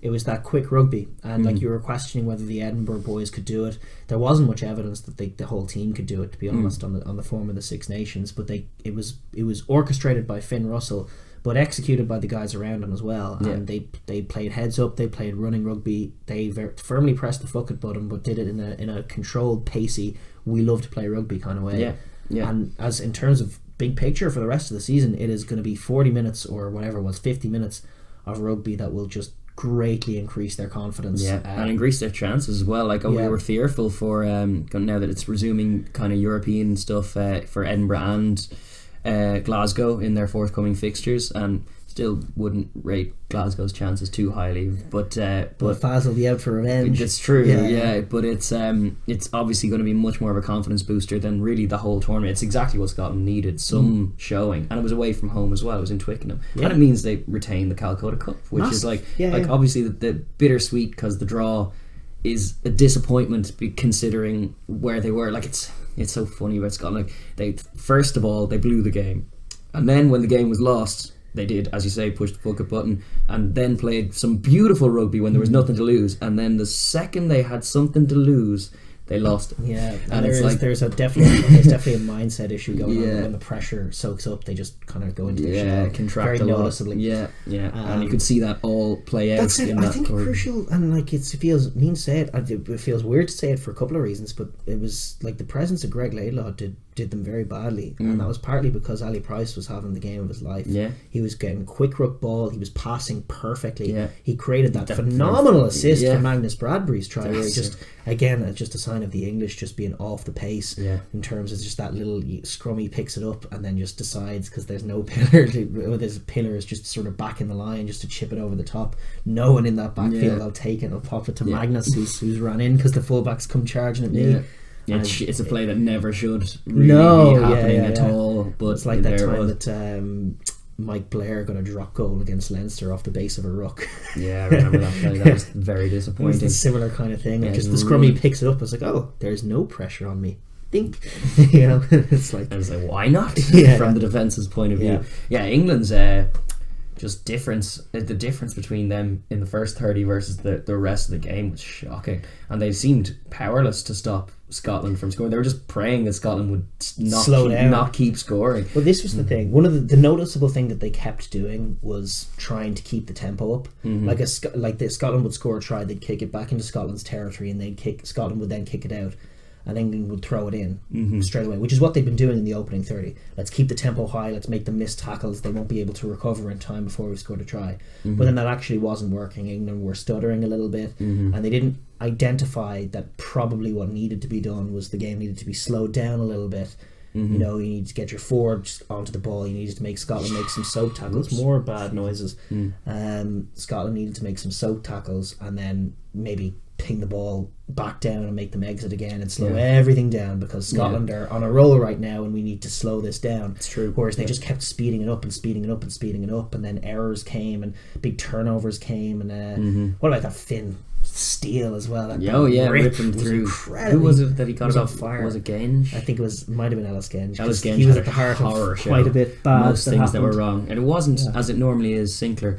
it was that quick rugby, and like you were questioning whether the Edinburgh boys could do it. There wasn't much evidence that the whole team could do it, to be honest, on the form of the Six Nations, but it was orchestrated by Finn Russell, but executed by the guys around him as well. And they played heads up, they played running rugby, they firmly pressed the fucket button, but did it in a controlled, pacey, we love to play rugby kind of way. And as in terms of big picture for the rest of the season, it is going to be 40 minutes or whatever it was, 50 minutes of rugby that will just greatly increase their confidence. And increase their chances as well. Like, we were fearful for now that it's resuming kind of European stuff for Edinburgh and Glasgow in their forthcoming fixtures, and still wouldn't rate Glasgow's chances too highly, but Faz will be out for revenge. It's true, but it's obviously going to be much more of a confidence booster than really the whole tournament. It's exactly what Scotland needed, some showing, and it was away from home as well. It was in Twickenham, and it means they retain the Calcutta Cup, which is obviously the bittersweet, because the draw is a disappointment considering where they were. Like, it's so funny about Scotland. Like, they first of all, they blew the game, and then when the game was lost, they did, as you say, push the bucket button, and then played some beautiful rugby when there was nothing to lose, and then the second they had something to lose, they lost it. And there's definitely a mindset issue going on. When the pressure soaks up, they just kind of go into the shell contract very noticeably. And you could see that all play out. That's it. I think crucial, and like it feels mean to say it. It feels weird to say it for a couple of reasons, but it was like the presence of Greg Laidlaw did them very badly, and that was partly because Ali Price was having the game of his life. He was getting quick ruck ball, he was passing perfectly. He created that phenomenal assist for Magnus Bradbury's try, where he just a sign of the English just being off the pace in terms of just that little scrummy picks it up and then just decides, because there's no pillar there's a pillar, is just sort of back in the line just to chip it over the top. No one in that backfield, I'll take it, I'll pop it to Magnus, who's run in because the fullbacks come charging at me. It's a play that never should really be happening at all. But it's like that time that Mike Blair got a drop goal against Leinster off the base of a ruck. I remember that play. That was very disappointing. It was a similar kind of thing. Just the scrummy picks it up. It's like, oh, there's no pressure on me. Think, it's like, why not? From the defence's point of view. England's just the difference between them in the first 30 versus the rest of the game was shocking, and they seemed powerless to stop Scotland from scoring. They were just praying that Scotland would not keep scoring. Well, this was the thing. One of the noticeable thing that they kept doing was trying to keep the tempo up. Scotland would score a try, they'd kick it back into Scotland's territory, and Scotland would then kick it out, and England would throw it in straight away, which is what they've been doing in the opening 30. Let's keep the tempo high, let's make them miss tackles, they won't be able to recover in time before we scored a try. But then that actually wasn't working. England were stuttering a little bit, and they didn't identify that probably what needed to be done was the game needed to be slowed down a little bit. You need to get your forwards onto the ball, you needed to make Scotland make some soak tackles. More bad noises. Scotland needed to make some soak tackles, and then maybe ping the ball back down and make them exit again and slow everything down, because Scotland are on a roll right now and we need to slow this down. It's true. Whereas they just kept speeding it up and speeding it up and speeding it up, and then errors came and big turnovers came, and what about that Finn Steele as well? Ripping through. Incredible. Who was it that he got on fire? Was it Genge? I think it might have been Ellis Genge. He was at the heart of quite a bit bad. Most things that were wrong, and it wasn't as it normally is. Sinclair,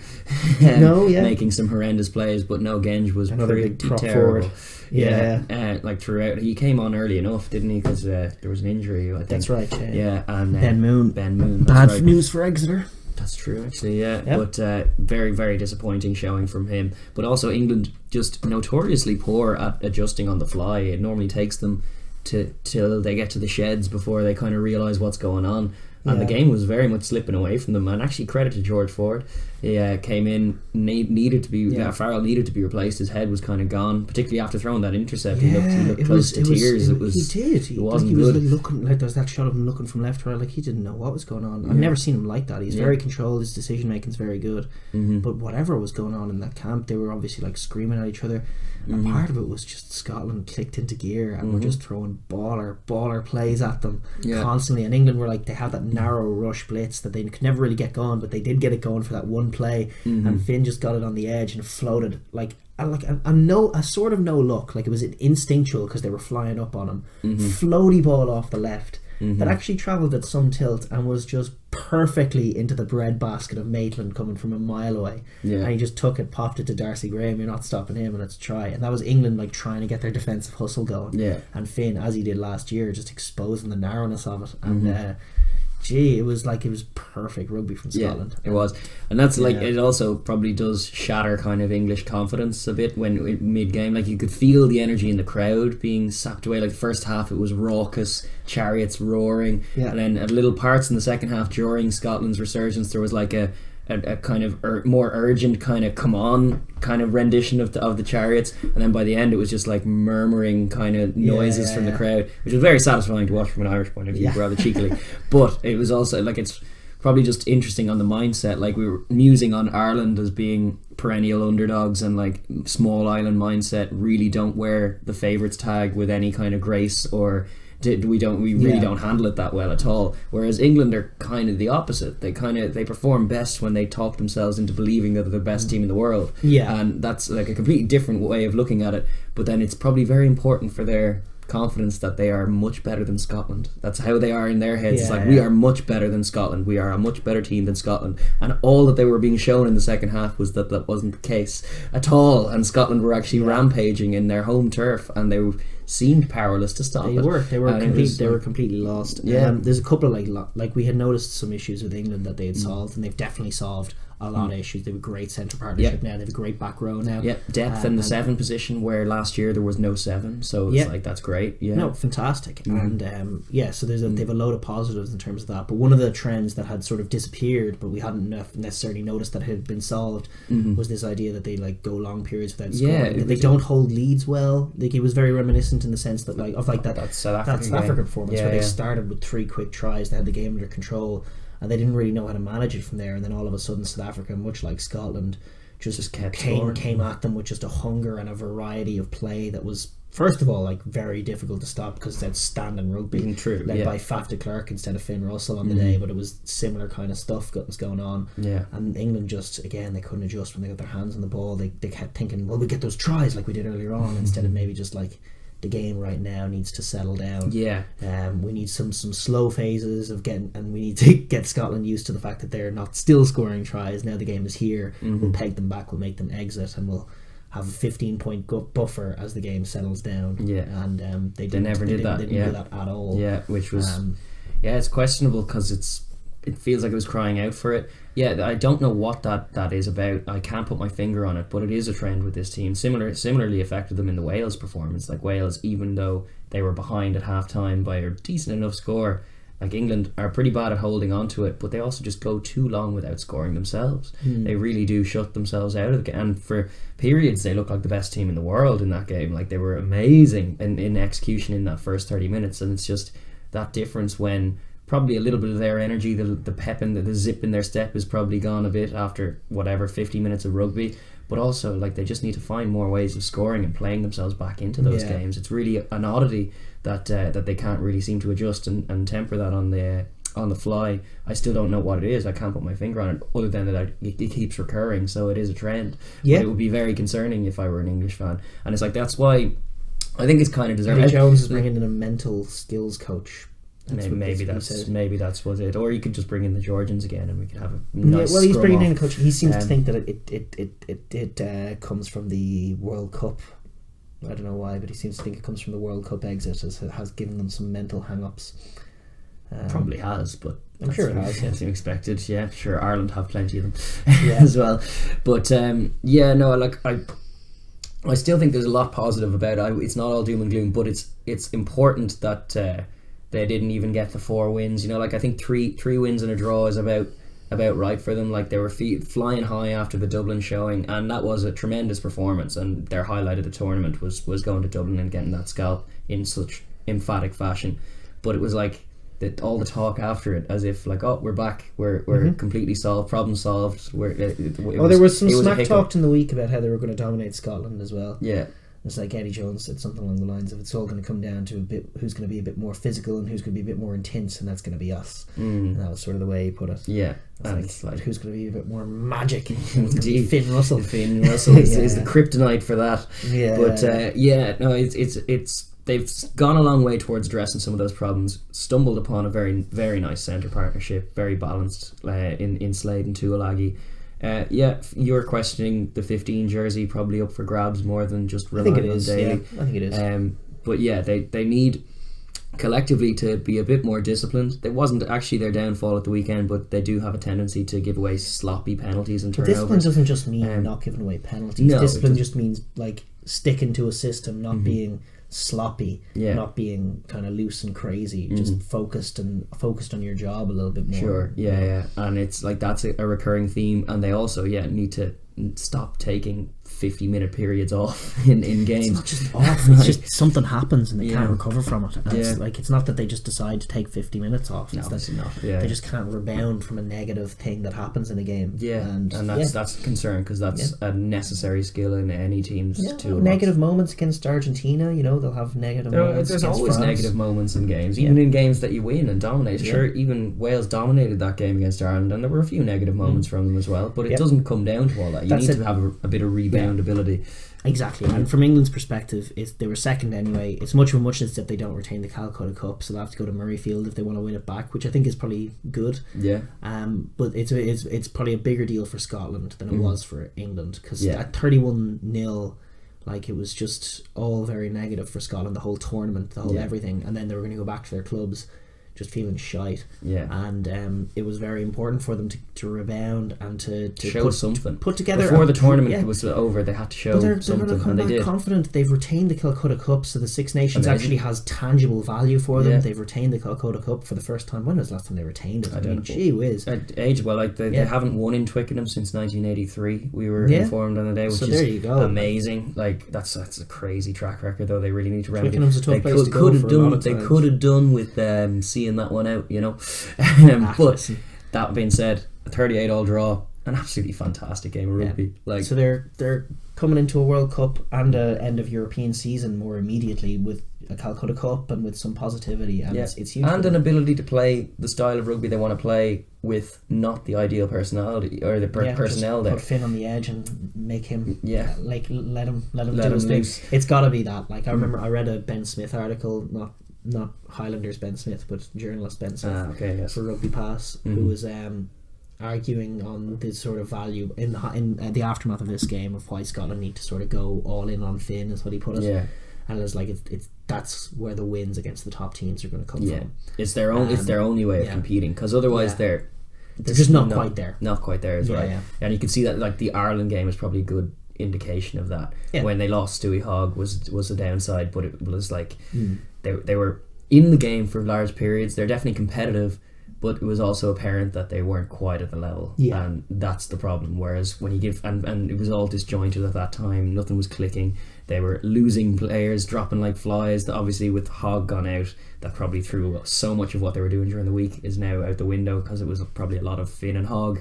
making some horrendous plays, but no, Genge was pretty terrible. Like throughout, he came on early enough, didn't he? Because there was an injury, I think. That's right. And Ben Moon. Bad news for Exeter. That's true, actually, but very, very disappointing showing from him. But also England just notoriously poor at adjusting on the fly. It normally takes them till they get to the sheds before they kind of realise what's going on. And the game was very much slipping away from them. And actually, credit to George Ford. He came in, needed to be Farrell needed to be replaced. His head was kind of gone, particularly after throwing that intercept. He looked close to tears. He did. It wasn't good. He was looking like there's that shot of him looking from left to right, like he didn't know what was going on. I've never seen him like that. He's very controlled. His decision making is very good. But whatever was going on in that camp, they were obviously like screaming at each other. And part of it was just Scotland clicked into gear and were just throwing baller plays at them constantly. And England were like, they had that narrow rush blitz that they could never really get going, but they did get it going for that one play. And Finn just got it on the edge and floated like a sort of no look, like it was instinctual because they were flying up on him. Floaty ball off the left that actually travelled at some tilt and was just perfectly into the bread basket of Maitland coming from a mile away. And he just took it, popped it to Darcy Graham. You're not stopping him, and it's a try. And that was England like trying to get their defensive hustle going. And Finn, as he did last year, just exposing the narrowness of it. And Gee, it was perfect rugby from Scotland. Yeah, it was. And that's like, it also probably does shatter kind of English confidence a bit when mid-game. Like, you could feel the energy in the crowd being sapped away. Like, the first half it was raucous, chariots roaring, and then at little parts in the second half during Scotland's resurgence there was like a kind of more urgent kind of come on kind of rendition of the chariots, and then by the end it was just like murmuring kind of noises from the crowd, which was very satisfying to watch from an Irish point of view, rather cheekily. But it was also like, it's probably just interesting on the mindset. Like, we were musing on Ireland as being perennial underdogs, and like small island mindset really don't wear the favourites tag with any kind of grace, or we really don't handle it that well at all. Whereas England are kind of the opposite. They perform best when they talk themselves into believing that they're the best team in the world. And that's like a completely different way of looking at it. But then it's probably very important for their confidence that they are much better than Scotland. That's how they are in their heads. It's like, we are much better than Scotland. We are a much better team than Scotland. And all that they were being shown in the second half was that that wasn't the case at all. And Scotland were actually rampaging in their home turf, and they seemed powerless to stop it. They were completely lost. There's a couple of like we had noticed some issues with England that they had solved, and they've definitely solved a lot of issues. They have a great centre partnership now. They have a great back row now. Depth in the 7 position, where last year there was no 7, so it's like, that's great. Fantastic. And so they've a load of positives in terms of that. But one of the trends that had sort of disappeared, but we hadn't necessarily noticed that it had been solved, was this idea that they like go long periods without scoring. They don't hold leads well. Like, it was very reminiscent in the sense that that South African performance where they started with 3 quick tries, they had the game under control, and they didn't really know how to manage it from there. And then all of a sudden South Africa, much like Scotland, just came at them with just a hunger and a variety of play that was, first of all, like, very difficult to stop, because it's outstanding rugby, led by Faf de Klerk instead of Finn Russell on the day, but it was similar kind of stuff that was going on. And England just, again, they couldn't adjust when they got their hands on the ball. They kept thinking, well, we get those tries like we did earlier on, instead of maybe just like, the game right now needs to settle down. We need some slow phases of getting, and we need to get Scotland used to the fact that they're not still scoring tries. Now the game is here. We'll peg them back, we'll make them exit, and we'll have a 15-point buffer as the game settles down. And they never did that. They didn't do that at all. Which was it's questionable, because it feels like it was crying out for it. I don't know what that is about. I can't put my finger on it, but it is a trend with this team. Similarly affected them in the Wales performance. Like, Wales, even though they were behind at half-time by a decent enough score, like, England are pretty bad at holding on to it, but they also just go too long without scoring themselves. They really do shut themselves out of the game, and for periods they look like the best team in the world in that game. Like, they were amazing in execution in that first 30 minutes, and it's just that difference when probably a little bit of their energy, the pep and the zip in their step is probably gone a bit after 50 minutes of rugby. But also, like, they just need to find more ways of scoring and playing themselves back into those games. It's really an oddity that they can't really seem to adjust and temper that on the fly. I still don't know what it is. I can't put my finger on it, other than that it keeps recurring, so it is a trend. But it would be very concerning if I were an English fan. And it's like, that's why I think it's kind of deserving. Eddie Jones is bringing in a mental skills coach. Maybe that's what it. Or you could just bring in the Georgians again, and we could have a nice. He's bringing in a coach. He seems to think that it comes from the World Cup. I don't know why, but he seems to think it comes from the World Cup exit, as it has given them some mental hang-ups. Probably has, but I'm sure it has. That's expected. Yeah, sure. Ireland have plenty of them as well. But I still think there's a lot positive about it. It's not all doom and gloom, but it's important that they didn't even get the 4 wins. I think three wins and a draw is about right for them. Like, they were flying high after the Dublin showing, and that was a tremendous performance, and their highlight of the tournament was going to Dublin and getting that scalp in such emphatic fashion. But it was like all the talk after it, as if like, oh, we're back, we're completely solved, problem solved. There was some smack talked in the week about how they were going to dominate Scotland as well. It's like Eddie Jones said something along the lines of, it's all going to come down to who's going to be a bit more physical and who's going to be a bit more intense, and that's going to be us. And that was sort of the way he put it. It's like who's going to be a bit more magic? Indeed. Finn Russell. Finn Russell is the kryptonite for that. It's they've gone a long way towards addressing some of those problems. Stumbled upon a very, very nice centre partnership, very balanced in Slade and Tuolagi. You're questioning the 15 jersey, probably up for grabs more than just relying on Daly. I think it is. But they need collectively to be a bit more disciplined. It wasn't actually their downfall at the weekend, but they do have a tendency to give away sloppy penalties and turnovers. Discipline doesn't just mean not giving away penalties. No, discipline just means like sticking to a system, not being sloppy, not being kind of loose and crazy, just focused on your job a little bit more. Sure, yeah. And it's like that's a recurring theme, and they also need to stop taking 50-minute periods off in games. It's not just off, it's just something happens and they can't recover from it. And it's not that they just decide to take 50 minutes off. No, it's not. They just can't rebound from a negative thing that happens in a game. And that's a concern, because that's a necessary skill in any team's toolbox. Negative moments against Argentina, they'll have negative moments. There's always France. negative moments in games, even in games that you win and dominate. Sure, even Wales dominated that game against Ireland, and there were a few negative moments from them as well, but it doesn't come down to all that. You need to have a bit of rebound ability. Exactly, and from England's perspective, they were second anyway. It's much of a muchness that they don't retain the Calcutta Cup, so they'll have to go to Murrayfield if they want to win it back, which I think is probably good. Yeah. But it's probably a bigger deal for Scotland than it was for England, because at 31-0, like, it was just all very negative for Scotland, the whole tournament, the whole everything, and then they were going to go back to their clubs just feeling shite. And it was very important for them to rebound and to show something. Put together before the tournament was over. They had to show something, and they did. Confident. They've retained the Calcutta Cup, so the Six Nations actually has tangible value for them. They've retained the Calcutta Cup for the first time. When was the last time they retained it? I mean, gee whiz. They haven't won in Twickenham since 1983. We were informed on the day, which is there you go. Amazing. Like that's a crazy track record, though. They really need to remedy. Twickenham's a tough place to go for a lot of times. They could have done with seeing that one out, but that being said, a 38-all draw, an absolutely fantastic game of rugby. Like, so they're coming into a World Cup and a end of European season more immediately with a Calcutta Cup and with some positivity, and it's huge, and an ability to play the style of rugby they want to play with not the ideal personality or the personnel there. Put Finn on the edge and make him let him do his thing. It's got to be that. Like, I remember I read a Ben Smith article, not Highlanders Ben Smith, but journalist Ben Smith for Rugby Pass, who was arguing on the sort of value in the aftermath of this game of why Scotland need to sort of go all in on Finn, is what he put it. And it's like it's that's where the wins against the top teams are going to come from. It's their only way of competing, because otherwise they're just not quite there. Not quite there is right. And you can see that, like, the Ireland game is probably a good indication of that. When they lost, Stewie Hogg was a downside, but it was like they were in the game for large periods. They're definitely competitive, but it was also apparent that they weren't quite at the level, and that's the problem. Whereas when you give and it was all disjointed at that time, nothing was clicking. They were losing players, dropping like flies. Obviously, with Hogg gone out, that probably threw so much of what they were doing during the week is now out the window, because it was probably a lot of Finn and Hogg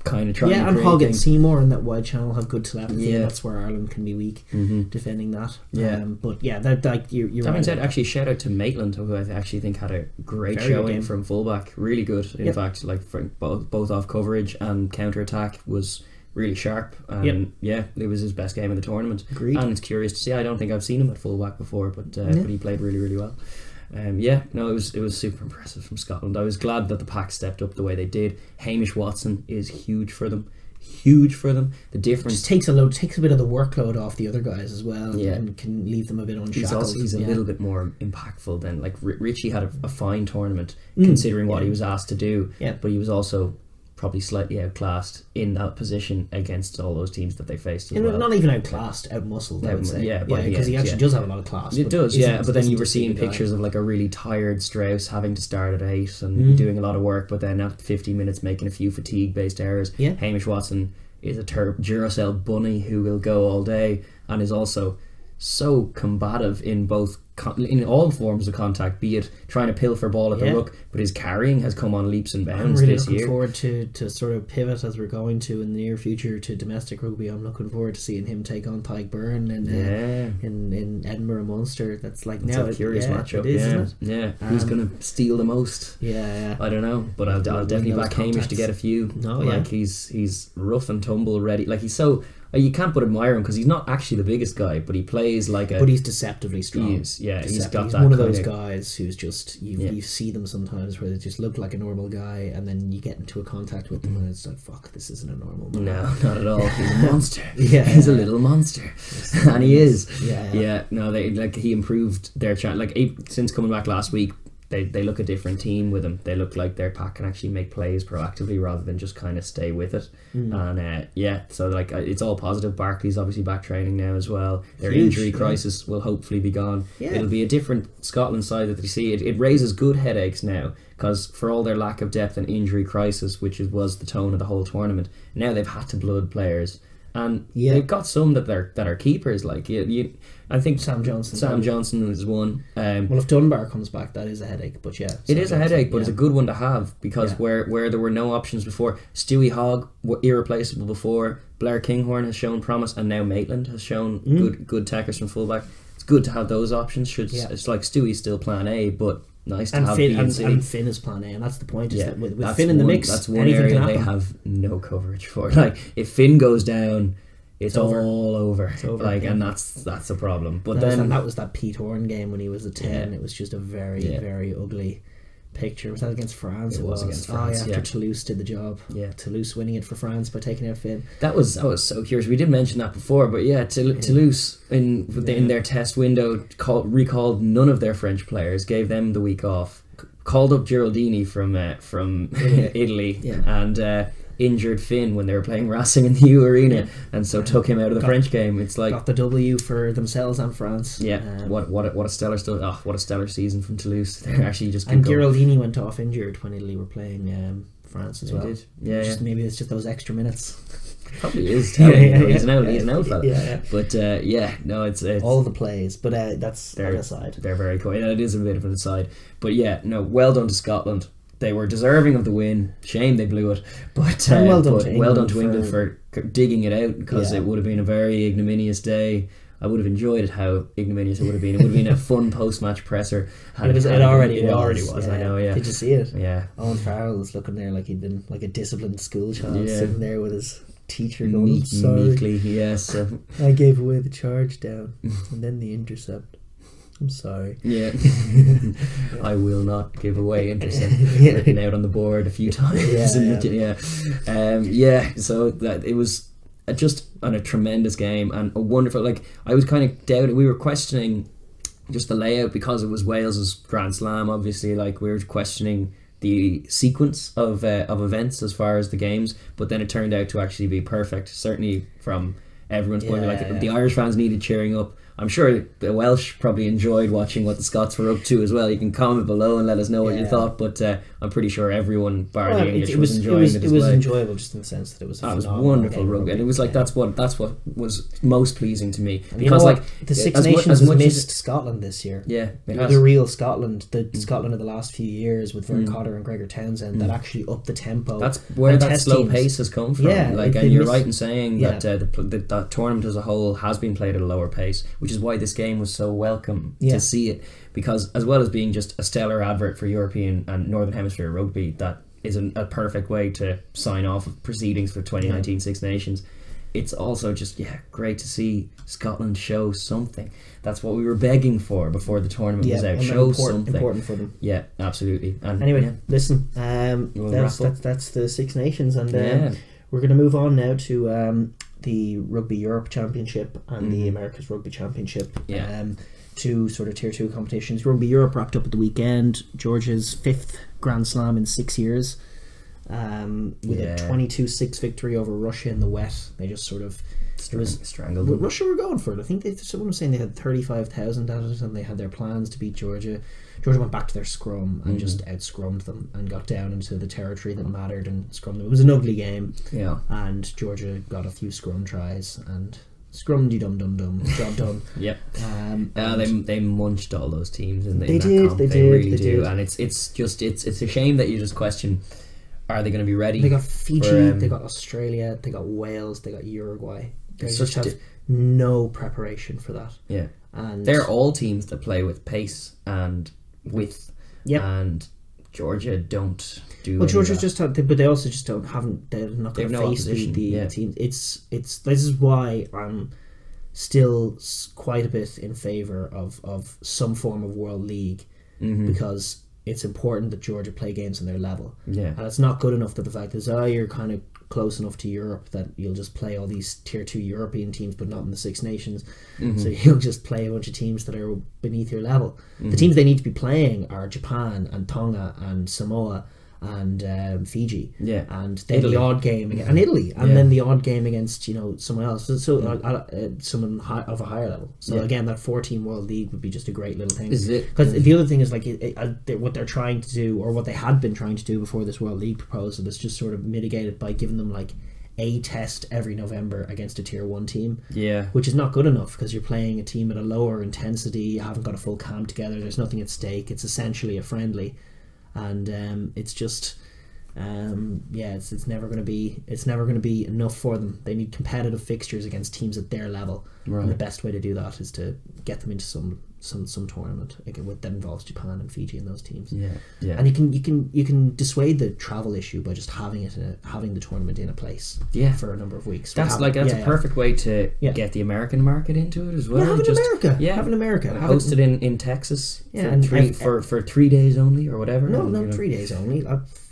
kind of trying to and create Hogg and things. Seymour and that wide channel have good telepathy, and that's where Ireland can be weak defending that. But that you're that right. Said, actually, shout out to Maitland, who I actually think had a great showing from fullback. Really good, in fact, like for both off coverage and counter attack was really sharp. It was his best game of the tournament. Agreed. And it's curious to see. I don't think I've seen him at fullback before, but he played really, really well. It was super impressive from Scotland. I was glad that the pack stepped up the way they did. Hamish Watson is huge for them. The difference takes a bit of the workload off the other guys as well, and can leave them a bit unshackled. He's a little bit more impactful than, like, Richie had a fine tournament considering what he was asked to do, but he was also probably slightly outclassed in that position against all those teams that they faced as well. Not even outclassed, outmuscled, I would say. Because he actually does have a lot of class. It does, but then you were seeing pictures of, like, a really tired Strauss having to start at 8 and doing a lot of work, but then after 50 minutes making a few fatigue-based errors. Hamish Watson is a Duracell bunny who will go all day, and is also so combative in all forms of contact, be it trying to pilfer ball at the ruck, but his carrying has come on leaps and bounds this year. I'm really looking forward to sort of pivot as we're going to in the near future to domestic rugby. I'm looking forward to seeing him take on Tadhg Byrne in Edinburgh and Munster. That's like now a curious matchup. Isn't it? Who's going to steal the most? I don't know, but I'll definitely back Hamish to get a few. He's rough and tumble ready. Like, he's so You can't but admire him because he's not actually the biggest guy, but he plays like a. But he's deceptively strong. He is, yeah. He's got He's that one of kind those guys who's just you see them sometimes where they just look like a normal guy, and then you get into a contact with them, and it's like, fuck, this isn't a normal man. No, not at all. He's a monster. He's a little monster, and he is. Yeah. No, he improved their chat. Like since coming back last week. They look a different team with him. They look like their pack can actually make plays proactively rather than just kind of stay with it. And so like it's all positive. Barkley's obviously back training now as well. Their injury crisis will hopefully be gone. It'll be a different Scotland side that they see. It raises good headaches now because for all their lack of depth and injury crisis, which was the tone of the whole tournament, now they've had to blood players. And they've got some that are keepers. Like I think Sam Johnson is one. Well, if Dunbar comes back, that is a headache. But it is a headache, but it's a good one to have because where there were no options before, Stewie Hogg were irreplaceable before. Blair Kinghorn has shown promise, and now Maitland has shown good takers from fullback. It's good to have those options. It's like Stewie's still plan A, but. Nice to have Finn, B and C. and Finn is plan A, and that's the point. Is that with Finn in the mix, that's one area they have no coverage for. Like if Finn goes down, it's all over. And that's a problem. But then that was that Pete Horn game when he was a 10. It was just a very very ugly picture. Was that against France? It was against France. After Toulouse did the job. Toulouse winning it for France by taking out Finn. That was so curious. We did mention that before, but Toulouse in their test window recalled none of their French players, gave them the week off, called up Giraldini from Italy, and injured Finn when they were playing Racing in the U Arena, and so took him out of the French game. It's like got the W for themselves and France. What a stellar season from Toulouse. They're actually just and Giraldini went off injured when Italy were playing France as well. Did. Maybe it's just those extra minutes. Probably is. He's an out fella. But it's all the plays. But that's an aside. They're very cool. It is a bit of an aside. But well done to Scotland. They were deserving of the win. Shame they blew it, but well done to England for digging it out because it would have been a very ignominious day. I would have enjoyed it how ignominious it would have been. It would have been a fun post-match presser. It already was. I know. Yeah. Did you see it? Yeah. Owen Farrell was looking there like he'd been like a disciplined school child, sitting there with his teacher going, meekly. Yes. I gave away the charge down, and then the intercept. I'm sorry. Yeah. I will not give away intercept. Written out on the board a few times. So that it was just a tremendous game and a wonderful. Like I was kind of doubting. We were questioning just the layout because it was Wales's Grand Slam. Obviously, like we were questioning the sequence of events as far as the games, but then it turned out to actually be perfect. Certainly from everyone's point of view. Like the Irish fans needed cheering up. I'm sure the Welsh probably enjoyed watching what the Scots were up to as well. You can comment below and let us know what you thought, but I'm pretty sure everyone, bar the English, was enjoying it as well. It was enjoyable just in the sense that it was a wonderful rugby, and it was like that's what was most pleasing to me. And because the Six Nations has missed Scotland this year. Yeah, the real Scotland, the Scotland of the last few years with Vern Cotter and Gregor Townsend that actually upped the tempo. That's where that slow pace has come from. And you're right in saying that the tournament as a whole has been played at a lower pace, which is why this game was so welcome to see it, because as well as being just a stellar advert for European and Northern Hemisphere rugby, that is a perfect way to sign off proceedings for 2019 Six Nations. It's also just great to see Scotland show something. That's what we were begging for before the tournament was out. Show something important for them. Yeah, absolutely. And anyway, listen, that's the Six Nations, and we're going to move on now to the Rugby Europe Championship and the America's Rugby Championship. Two sort of tier 2 competitions. Rugby Europe wrapped up at the weekend. Georgia's 5th Grand Slam in 6 years, with a 22-6 victory over Russia in the wet. They just sort of strangled them. Russia were going for it. I think someone was saying they had 35,000 at it, and they had their plans to beat Georgia. Georgia went back to their scrum and just out-scrummed them and got down into the territory that mattered and scrummed them. It was an ugly game, and Georgia got a few scrum tries and scrum-de-dum-dum-dum, job done. Yep. They munched all those teams in they that did, comp. they really did. do, and it's a shame that you just question, are they going to be ready? They got Fiji, they got Australia, they got Wales, they got Uruguay. They just have no preparation for that. Yeah, and they're all teams that play with pace and width and Georgia don't do. Well, Georgia just but they also just haven't. They're not going to face the team. This is why I'm still quite a bit in favour of some form of World League, because it's important that Georgia play games on their level. Yeah, and it's not good enough that the fact is, you're kind of close enough to Europe that you'll just play all these tier 2 European teams, but not in the Six Nations. So you'll just play a bunch of teams that are beneath your level. The teams they need to be playing are Japan and Tonga and Samoa and Fiji, and then Italy. The odd game and Italy, and then the odd game against someone else, someone of a higher level. So again, that 4-team World League would be just a great little thing. Because the other thing is like what they're trying to do, or what they had been trying to do before this World League proposal, is just sort of mitigated by giving them like a test every November against a tier 1 team, which is not good enough because you're playing a team at a lower intensity. You haven't got a full camp together. There's nothing at stake. It's essentially a friendly. And it's just it's never going to be enough for them. They need competitive fixtures against teams at their level, and the best way to do that is to get them into some tournament that involves Japan and Fiji and those teams. And you can dissuade the travel issue by just having the tournament in a place for a number of weeks. That's a perfect way to get the American market into it as well. Have in America. Host it in Texas for 3 days only or whatever. No, 3 days only.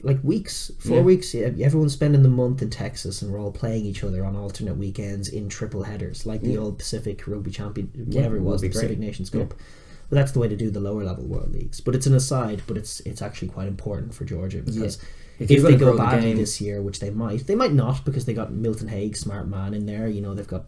Like weeks, 4 weeks. Everyone's spending the month in Texas, and we're all playing each other on alternate weekends in triple headers, like the old Pacific Rugby Champion, whatever it was, the Pacific Nations Cup. But that's the way to do the lower level World Leagues. But it's an aside, but it's actually quite important for Georgia, because if they go badly this year, which they might not, because they got Milton Haig, smart man in there. They've got,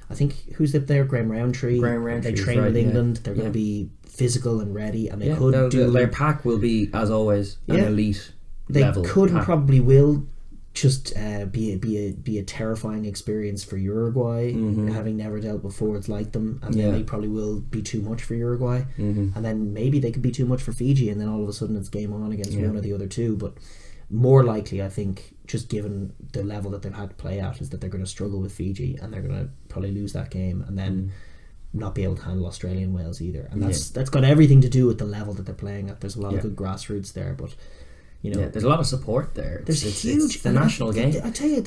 I think, who's up there? Graham Roundtree. They train with England. They're going to be physical and ready, and they could do. Their pack will be, as always, an elite. They could and probably will just be a terrifying experience for Uruguay, having never dealt before. It's like them, and then they probably will be too much for Uruguay, and then maybe they could be too much for Fiji, and then all of a sudden it's game on against one or the other two. But more likely, I think, just given the level that they've had to play at, is that they're going to struggle with Fiji, and they're going to probably lose that game, and then not be able to handle Australia and Wales either. And that's got everything to do with the level that they're playing at. There's a lot of good grassroots there, but there's a lot of support there. There's huge. It's the national game. I tell you, at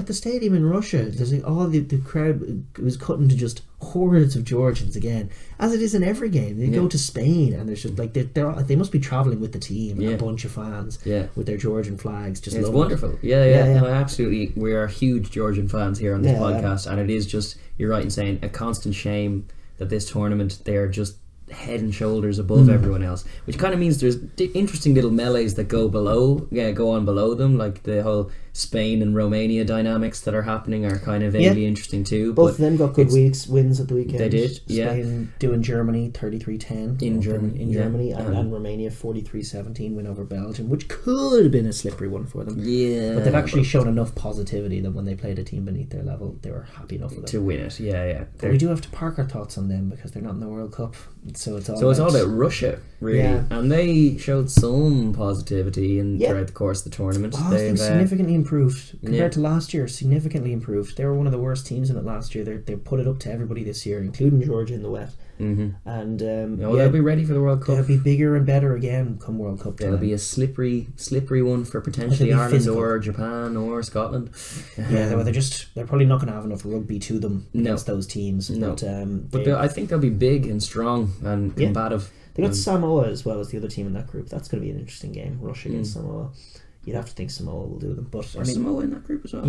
the stadium in Russia, there's the crowd was cutting to just hordes of Georgians again, as it is in every game. They go to Spain, and there's just like they must be traveling with the team, a bunch of fans with their Georgian flags. Just it's wonderful. No, absolutely. We are huge Georgian fans here on this podcast, and it is just, you're right in saying, a constant shame that this tournament, they are just head and shoulders above everyone else, which kind of means there's interesting little melees that go on below them, like the whole Spain and Romania dynamics that are happening are kind of vaguely interesting too. Both of them got good wins at the weekend. They did. Spain doing Germany 33-10 in Germany, and Romania 43-17 win over Belgium, which could have been a slippery one for them. But they've actually shown enough positivity that when they played a team beneath their level, they were happy enough with it to win it. But we do have to park our thoughts on them because they're not in the World Cup. So it's all about Russia, really, and they showed some positivity throughout the course of the tournament. They've significantly improved compared to last year. Significantly improved. They were one of the worst teams in it last year. They put it up to everybody this year, including Georgia in the wet. And they'll be ready for the World Cup. They'll be bigger and better again come World Cup time. There'll be a slippery one for potentially Ireland or Japan or Scotland. They're probably not going to have enough rugby to them against those teams. But I think they'll be big and strong and combative. They got Samoa as well as the other team in that group. That's going to be an interesting game. Russia against Samoa. You'd have to think Samoa will do them, but Samoa in that group as well.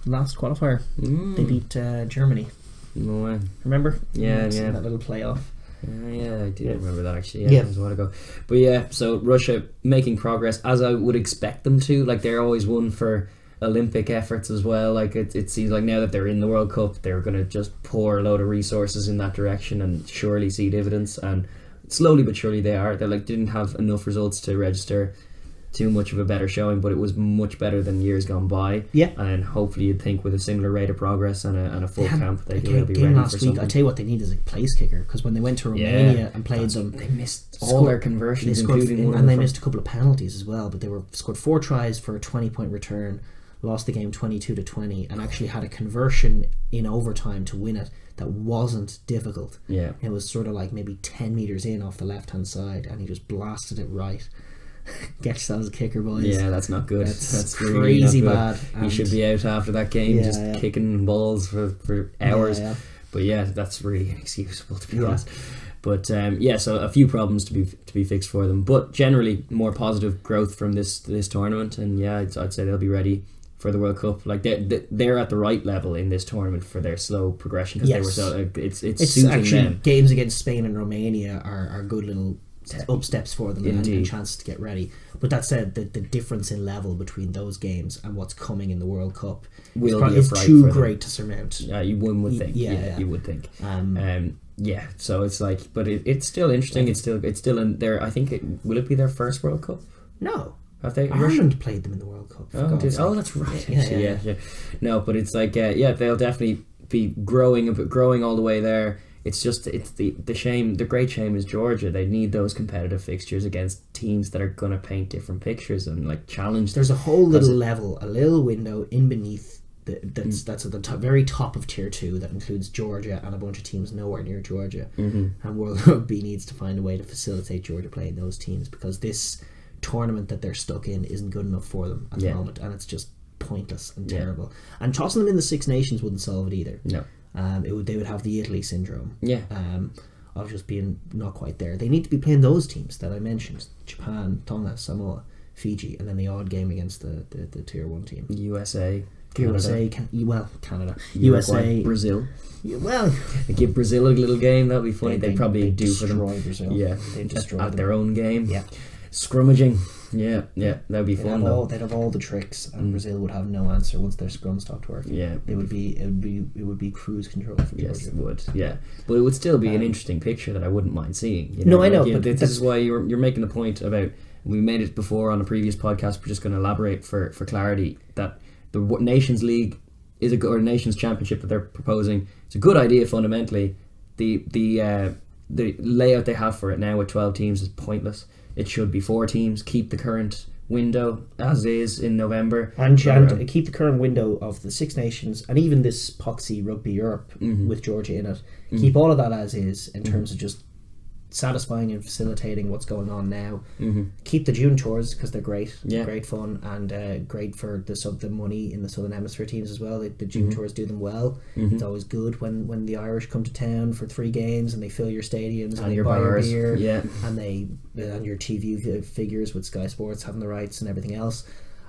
Last qualifier, they beat Germany. No way. Remember? That little playoff. I do remember that actually. It was a while ago. But so Russia making progress as I would expect them to. Like, they're always one for Olympic efforts as well. Like, it seems like now that they're in the World Cup, they're going to just pour a load of resources in that direction and surely see dividends. And slowly but surely they are. They didn't have enough results to register too much of a better showing, but it was much better than years gone by. And hopefully you'd think with a similar rate of progress and a full camp, they'll be ready last for week. I tell you what they need is a place kicker, because when they went to Romania and played them, they missed all their conversions, including and they missed a couple of penalties as well. But they scored 4 tries for a 20-point return, lost the game 22-20, and actually had a conversion in overtime to win it that wasn't difficult. It was sort of like maybe 10 meters in off the left hand side, and he just blasted it right. Get yourselves a kicker, boys. Yeah, that's not good. That's crazy really bad. You should be out after that game, kicking balls for hours. But yeah, that's really inexcusable, to be honest. But so a few problems to be fixed for them. But generally, more positive growth from this tournament, and I'd say they'll be ready for the World Cup. Like they're at the right level in this tournament for their slow progression, because they were so it's suiting actually them. Games against Spain and Romania are good little up steps for them and chances to get ready. But that said, the difference in level between those games and what's coming in the World Cup is too great to surmount. You would think. You would think. So it's like, but it's still interesting. It's still in there. I think will it be their first World Cup? No. Have they? Ireland played them in the World Cup. That's right. Yeah. No, but it's like they'll definitely be growing all the way there. It's just the shame. The great shame is Georgia. They need those competitive fixtures against teams that are going to paint different pictures and like challenge. There's a whole little level, a little window in beneath that's at the very top of tier 2 that includes Georgia and a bunch of teams nowhere near Georgia. And World Rugby needs to find a way to facilitate Georgia playing those teams, because this tournament that they're stuck in isn't good enough for them at the moment, and it's just pointless and terrible. And tossing them in the Six Nations wouldn't solve it either. No. They would have the Italy syndrome. Of just being not quite there. They need to be playing those teams that I mentioned: Japan, Tonga, Samoa, Fiji, and then the odd game against the tier 1 team. USA, Canada, USA, Brazil. They give Brazil a little game. That'd be funny. They probably do for them. Brazil. They destroy at their own game. Scrummaging. That'd be fun. They'd have all the tricks, and Brazil would have no answer once their scrum stopped working. It would be cruise control for Georgia. Yes, it would. But it would still be an interesting picture that I wouldn't mind seeing. I know. But this is why you're making the point about. We made it before on a previous podcast. We're just going to elaborate for clarity that the Nations League is or Nations Championship that they're proposing. It's a good idea fundamentally. The layout they have for it now with 12 teams is pointless. It should be 4 teams. Keep the current window as is in November, and keep the current window of the Six Nations and even this poxy Rugby Europe with Georgia in it. Keep all of that as is in terms of just satisfying and facilitating what's going on now. Keep the June tours, because they're great, great fun, and great for the money in the Southern Hemisphere teams as well. The June tours do them well. It's always good when the Irish come to town for 3 games and they fill your stadiums and they buy your beer, and they and your TV figures with Sky Sports having the rights and everything else.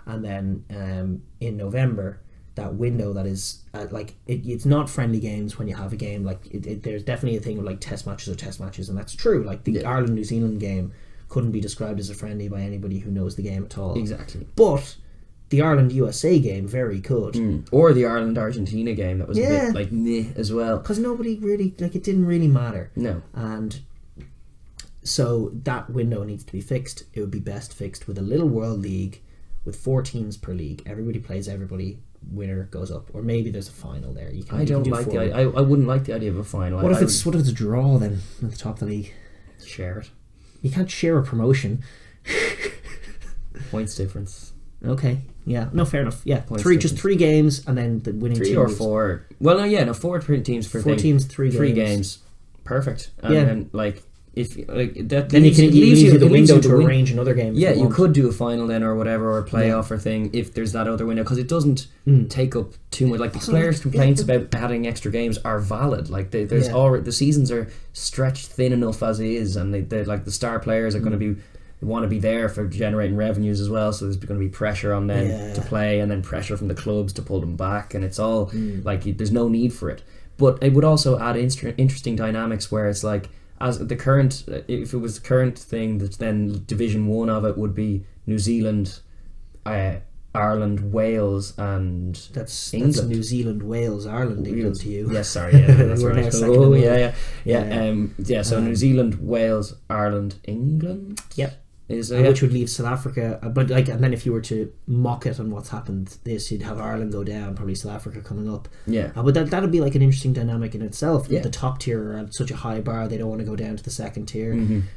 And then in November, that window that is it's not friendly games when you have a game there's definitely a thing of like test matches, and that's true. Like the Ireland New Zealand game couldn't be described as a friendly by anybody who knows the game at all. Exactly. But the Ireland USA game very could. Or the Ireland Argentina game that was a bit like meh as well, because nobody really it didn't really matter. No. And so that window needs to be fixed. It would be best fixed with a little World League with 4 teams per league. Everybody plays everybody. Winner goes up, or maybe there's a final there. I wouldn't like the idea of a final. What if it's a draw then at the top of the league? Share it. You can't share a promotion. Points difference. Okay. Yeah. No. Fair enough. Yeah. Just 3 games, and then the winning 3 team or 4. Well, no. 4 teams per 4 teams, 3 games. Perfect. And then if that, then it leaves you the window to arrange another game. Yeah, you could do a final then or whatever, or a playoff or thing if there's that other window, because it doesn't take up too much. Like the players' complaints about adding extra games are valid. Like there's already the seasons are stretched thin enough as it is, and they like the star players are going to want to be there for generating revenues as well. So there's going to be pressure on them to play, and then pressure from the clubs to pull them back, and it's all there's no need for it. But it would also add interesting dynamics where it's like, as the current, if it was the current thing, that then Division 1 of it would be New Zealand, Ireland, Wales, and England. That's New Zealand, Wales, Ireland, England to you. Yes, sorry, that's right. So New Zealand, Wales, Ireland, England. Yep. Which would leave South Africa, and then if you were to mock it on what's happened, you'd have Ireland go down, probably South Africa coming up. But that'd be like an interesting dynamic in itself. The top tier are at such a high bar, they don't want to go down to the second tier.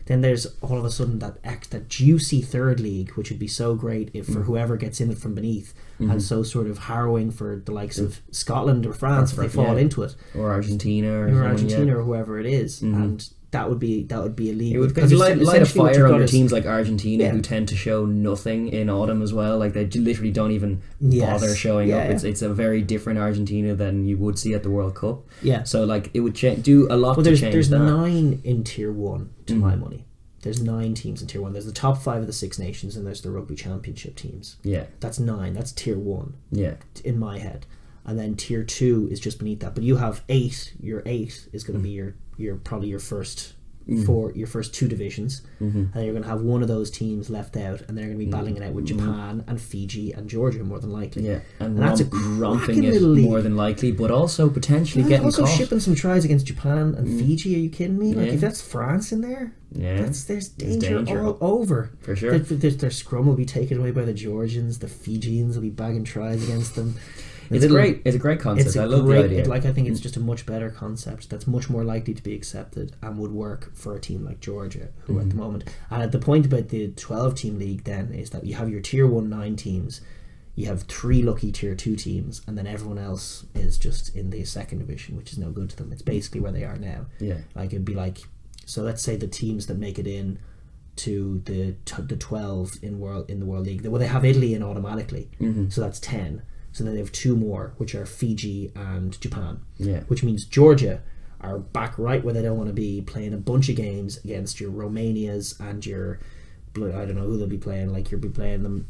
Then there's all of a sudden that juicy third league, which would be so great for whoever gets in it from beneath, and so sort of harrowing for the likes of Scotland or France if they fall into it, or Argentina or whoever it is. And that would be illegal. It would because light a fire under teams like Argentina, Yeah. who tend to show nothing in autumn as well. Like they literally don't even bother showing up. It's a very different Argentina than you would see at the World Cup. Yeah. So like it would do a lot to change there's that. 9 in Tier 1 to my money. There's 9 teams in Tier 1. There's the top 5 of the Six Nations, and there's the Rugby Championship teams. Yeah. That's 9. That's Tier 1. Yeah. In my head. And then Tier 2 is just beneath that. But you have 8. Your 8 is going to be your probably your first your first 2 divisions, and then you're going to have one of those teams left out, and they're going to be battling it out with Japan and Fiji and Georgia more than likely. Yeah, and that's a romping it little league. more than likely, but also potentially getting also caught. shipping some tries against Japan and Fiji. Are you kidding me? Like Yeah. if that's France in there, there's danger all over. For sure. Their scrum will be taken away by the Georgians. The Fijians will be bagging tries against them. It's a great concept. I love the idea. I think it's just a much better concept that's much more likely to be accepted and would work for a team like Georgia, who at the moment. And the point about the 12-team league then is that you have your Tier 1 9 teams, you have 3 lucky Tier 2 teams, and then everyone else is just in the second division, which is no good to them. It's basically where they are now. Yeah. Like it'd be like, so let's say the teams that make it in to the 12 in the World League, well, they have Italy in automatically, so that's 10. So then they have 2 more, which are Fiji and Japan. Yeah. Which means Georgia are back right where they don't want to be, playing a bunch of games against your Romanias and your, I don't know who they'll be playing, like you'll be playing them,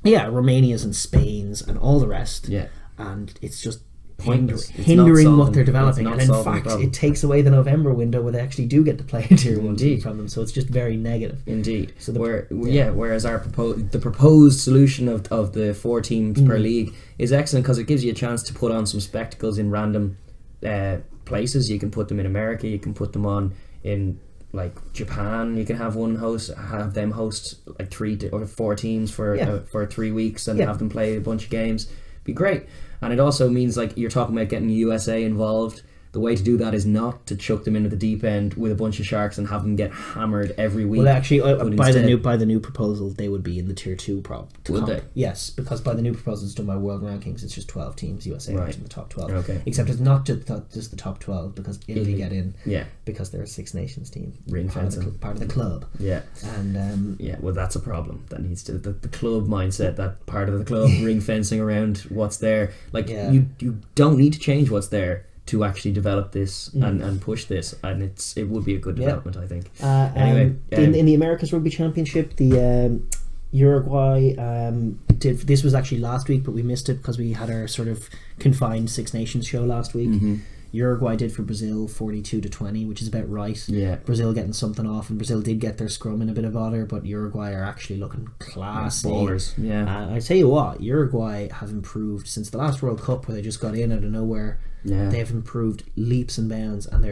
Romanias and Spains and all the rest. Yeah. And it's just hindering what they're developing, and in fact it takes away the November window where they actually do get to play a Tier 1 team from them, so it's just very negative. Indeed. So whereas the proposed solution of the 4 teams per league is excellent because it gives you a chance to put on some spectacles in random places. You can put them in America, you can put them on in like Japan. You can have them host like 3 or 4 teams for 3 weeks and have them play a bunch of games. Be great. And it also means, like, you're talking about getting USA involved. The way to do that is not to chuck them into the deep end with a bunch of sharks and have them get hammered every week. Well, actually, by the new proposal, they would be in the Tier 2 Would they? Yes, because by the new proposal, it's done by World Rankings. It's just 12 teams. USA are in the top 12. Okay. Except it's not just the top 12 because Italy get in. Yeah. Because they're a Six Nations team. Ring fencing. Part of the club. Yeah. And well, that's a problem. That needs to the club mindset. That part of the club ring fencing around what's there. Like you don't need to change what's there to actually develop this and push this, and it would be a good development, I think. Anyway, in the Americas Rugby Championship, the Uruguay did. This was actually last week, but we missed it because we had our sort of confined Six Nations show last week. Uruguay did for Brazil 42-20, which is about right. Yeah. Brazil getting something off, and Brazil did get their scrum in a bit of bother, but Uruguay are actually looking classy. Ballers. Yeah. I tell you what, Uruguay have improved since the last World Cup, where they just got in out of nowhere. Yeah. They've improved leaps and bounds, and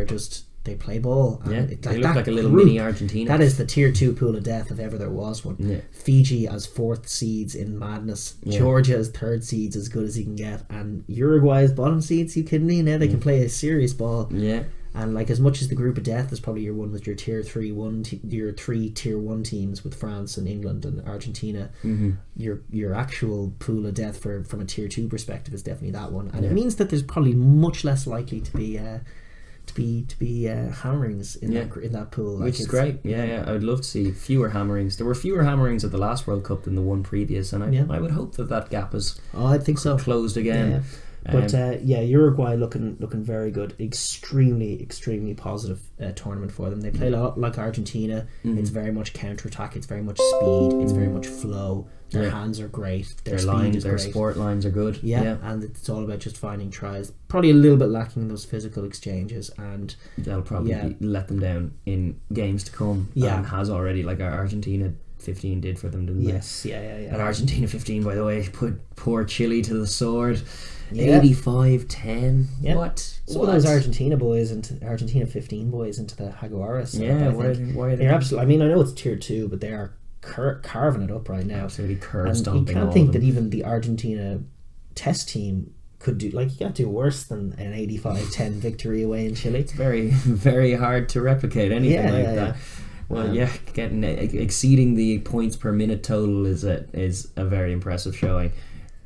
they play ball. Yeah, they look like a little mini Argentina. That is the Tier 2 pool of death if ever there was one. Yeah. Fiji as 4th seeds in madness. Yeah. Georgia as 3rd seeds, as good as you can get. And Uruguay as bottom seeds, you kidding me? Now they can play a serious ball. Yeah. And like, as much as the group of death is probably your one with your Tier 3 your 3 Tier 1 teams with France and England and Argentina, your actual pool of death from a Tier 2 perspective is definitely that one. And it means that there's probably much less likely to be hammerings in that pool, which is great. I would love to see fewer hammerings. There were fewer hammerings at the last World Cup than the one previous, and I would hope that gap is I think so closed again. But Uruguay looking very good. Extremely positive tournament for them. They play a lot like Argentina. It's very much counter-attack. It's very much speed. It's very much flow. Their hands are great. Their speed is great. Sport lines are good. Yeah, and it's all about just finding tries. Probably a little bit lacking in those physical exchanges, and they'll probably let them down in games to come. And has already, like our Argentina 15 did for them, didn't they? Yes, yeah. And Argentina 15, by the way, put poor Chile to the sword. 85-10. Yeah. What? Some of those Argentina 15 boys into the Jaguares. Why are they? They're absolutely. I mean, I know it's Tier 2, but they are carving it up right now. Absolutely curve stomping. You can't think that even the Argentina test team could do, like, you can't do worse than an 85-10 victory away in Chile. It's very, very hard to replicate anything that. Well, exceeding the points per minute total is a very impressive showing.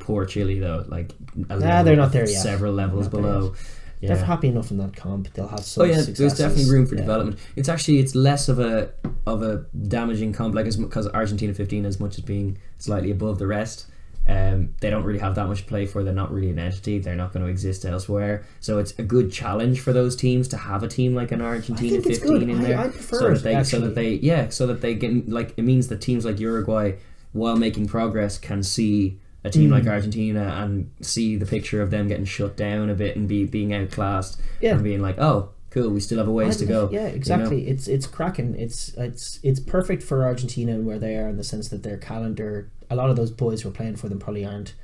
Poor Chile though, like they're not there yet. Several levels below. they're happy enough in that comp. They'll have some successes. There's definitely room for development. It's less of a damaging comp, like, because Argentina 15, as much as being slightly above the rest, they don't really have that much to play for. They're not really an entity. They're not going to exist elsewhere. So it's a good challenge for those teams to have a team like an Argentina 15 in there. I prefer so that they get, like, it means that teams like Uruguay, while making progress, can see a team like Argentina and see the picture of them getting shut down a bit and being outclassed and being like, oh, cool, we still have a ways to go. Yeah, exactly. It's cracking. It's perfect for Argentina and where they are, in the sense that their calendar, a lot of those boys who are playing for them probably aren't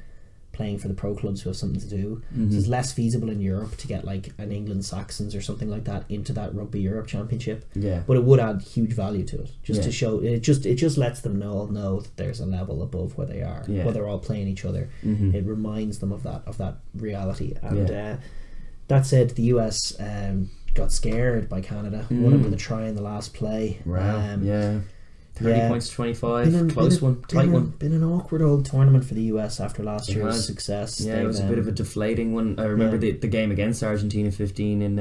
playing for the pro clubs who have something to do. So it's less feasible in Europe to get like an England Saxons or something like that into that Rugby Europe Championship. Yeah. But it would add huge value to it, just to show it just lets them know that there's a level above where they are, where they're all playing each other. It reminds them of that reality. And that said, the US got scared by Canada, won it with a try in the last play. 30 points to 25, tight one. Been an awkward old tournament for the US after last year's success. Yeah, it was a bit of a deflating one. I remember the game against Argentina 15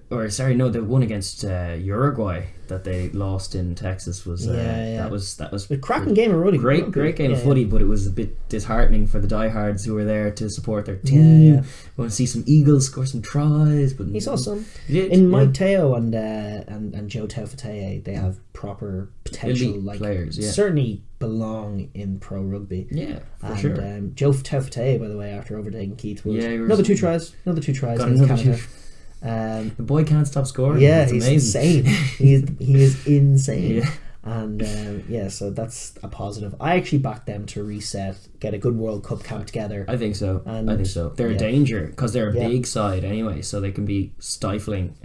the one against Uruguay that they lost in Texas was that was a cracking game of rugby. Great game of footy, but it was a bit disheartening for the diehards who were there to support their team. We want to see some Eagles score some tries, but he saw some. Mike Teo and Joe Taufete'e, they have proper potential, elite like players. Certainly belong in pro rugby. Yeah, for sure. Joe Taufete'e, by the way, after overtaking Keith, was another two tries against Canada. The boy can't stop scoring. Yeah, he's insane. he is insane. And so that's a positive. I actually backed them to reset, get a good World Cup camp together. I think so. They're a danger because they're a big side anyway, so they can be stifling.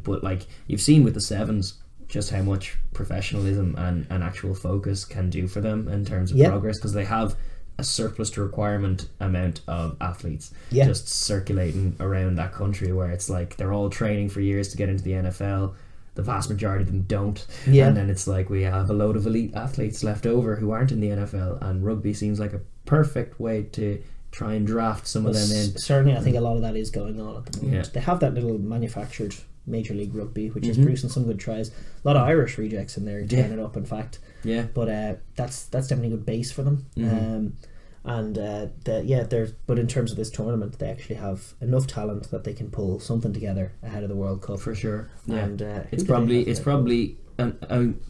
But like you've seen with the Sevens, just how much professionalism and actual focus can do for them in terms of progress, because they have a surplus to requirement amount of athletes just circulating around that country, where it's like they're all training for years to get into the NFL. The vast majority of them don't, and then it's like we have a load of elite athletes left over who aren't in the NFL, and rugby seems like a perfect way to try and draft some of them in. Certainly, I think a lot of that is going on at the moment. They have that little manufactured Major League Rugby, which is producing some good tries. A lot of Irish rejects in there tearing it up, in fact. But that's definitely a good base for them. But in terms of this tournament, they actually have enough talent that they can pull something together ahead of the World Cup, for sure. And it's probably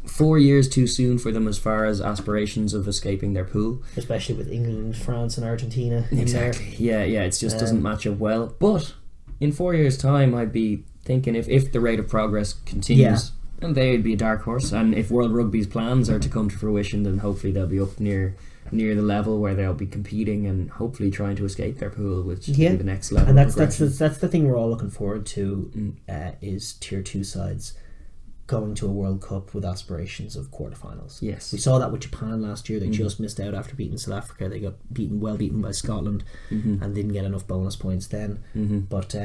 4 years too soon for them as far as aspirations of escaping their pool, especially with England, France and Argentina exactly in there. It just doesn't match up well. But in 4 years time, I'd be thinking if the rate of progress continues, and they'd be a dark horse. And if World Rugby's plans are to come to fruition, then hopefully they'll be up near the level where they'll be competing and hopefully trying to escape their pool, which will be the next level. And that's the thing we're all looking forward to, is tier 2 sides going to a World Cup with aspirations of quarterfinals. Yes, we saw that with Japan last year. They just missed out after beating South Africa. They got beaten by Scotland and didn't get enough bonus points then. But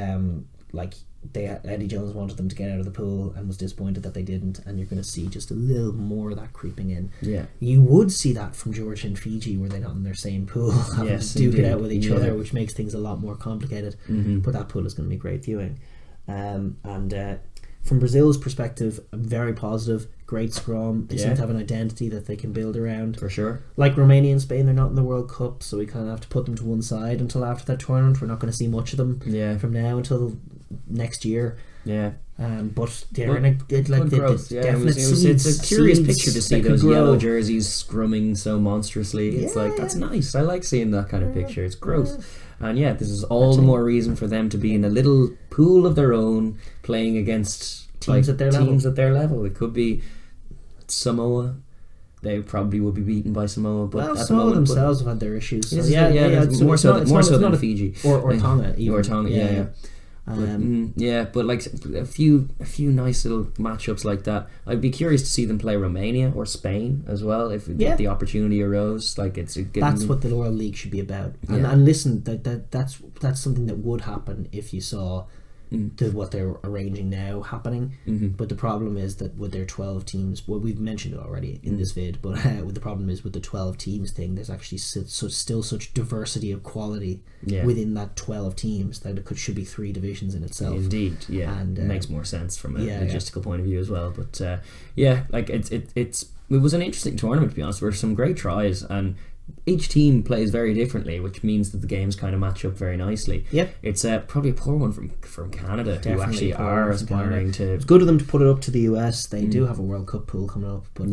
Eddie Jones wanted them to get out of the pool and was disappointed that they didn't, and you're going to see just a little more of that creeping in. You would see that from Georgia and Fiji, were they not in their same pool, having to duke it out with each other, which makes things a lot more complicated. But that pool is going to be great viewing. From Brazil's perspective, I'm very positive. Great scrum. They seem to have an identity that they can build around. For sure. Like Romania and Spain, they're not in the World Cup, so we kind of have to put them to one side until after that tournament. We're not going to see much of them from now until next year. But they're in a growth. It's a curious picture to see those yellow jerseys scrumming so monstrously. It's like, that's nice. I like seeing that kind of picture. It's growth. And this is all the more reason for them to be in a little pool of their own, playing against teams at their level. It could be Samoa. They probably would be beaten by Samoa, but at Samoa the moment, themselves have had their issues. More so than Fiji or Tonga, even. Or Tonga. But like a few nice little matchups like that. I'd be curious to see them play Romania or Spain as well if the opportunity arose. Like that's what the World League should be about. And listen, that's something that would happen if you saw what they're arranging now happening. But the problem is that with their 12 teams, well, we've mentioned it already in this vid, but the problem is with the 12 teams thing, there's actually still such diversity of quality within that 12 teams that it should be 3 divisions in itself. Indeed, yeah, and it makes more sense from a logistical point of view as well. But like it was an interesting tournament, to be honest. There were some great tries, and each team plays very differently, which means that the games kind of match up very nicely. Yep. It's probably a poor one from Canada, definitely, who actually are aspiring to... It's good of them to put it up to the US. They do have a World Cup pool coming up, but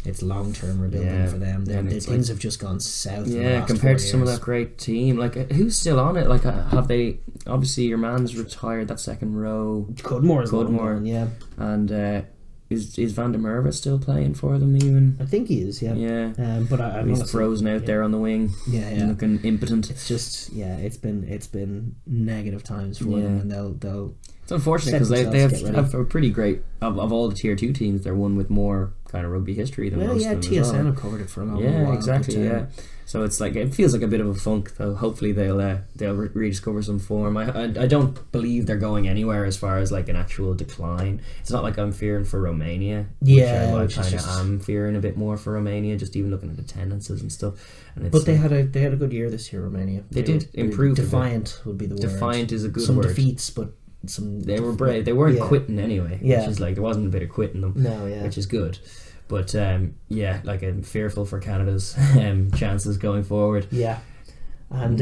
it's long-term rebuilding for them. Things have just gone south. Yeah, compared to some of that great team. Like, who's still on it? Like, have they... Obviously, your man's retired, that second row. Cudmore, yeah. And... Is Van der Merwe still playing for them even? I think he is, yeah. Yeah. But I'm he's frozen out there on the wing. Yeah. Looking impotent. It's just it's been negative times for them, and they'll it's unfortunate because they have a pretty great of all the tier 2 teams. They're one with more kind of rugby history than most of them. TSN have covered it for a long while. Yeah, exactly. So it's like, it feels like a bit of a funk, though. Hopefully they'll rediscover some form. I don't believe they're going anywhere as far as like an actual decline. It's not like I'm fearing for Romania. Which I kind of am fearing a bit more for Romania, just even looking at attendances and stuff. And but they had a good year this year, Romania. They did improve. Defiant would be the word. Defiant is a good word. Some defeats, but they were brave. They weren't quitting anyway. Which is like, there wasn't a bit of quitting them. No, which is good. But like, I'm fearful for Canada's chances going forward. Yeah. And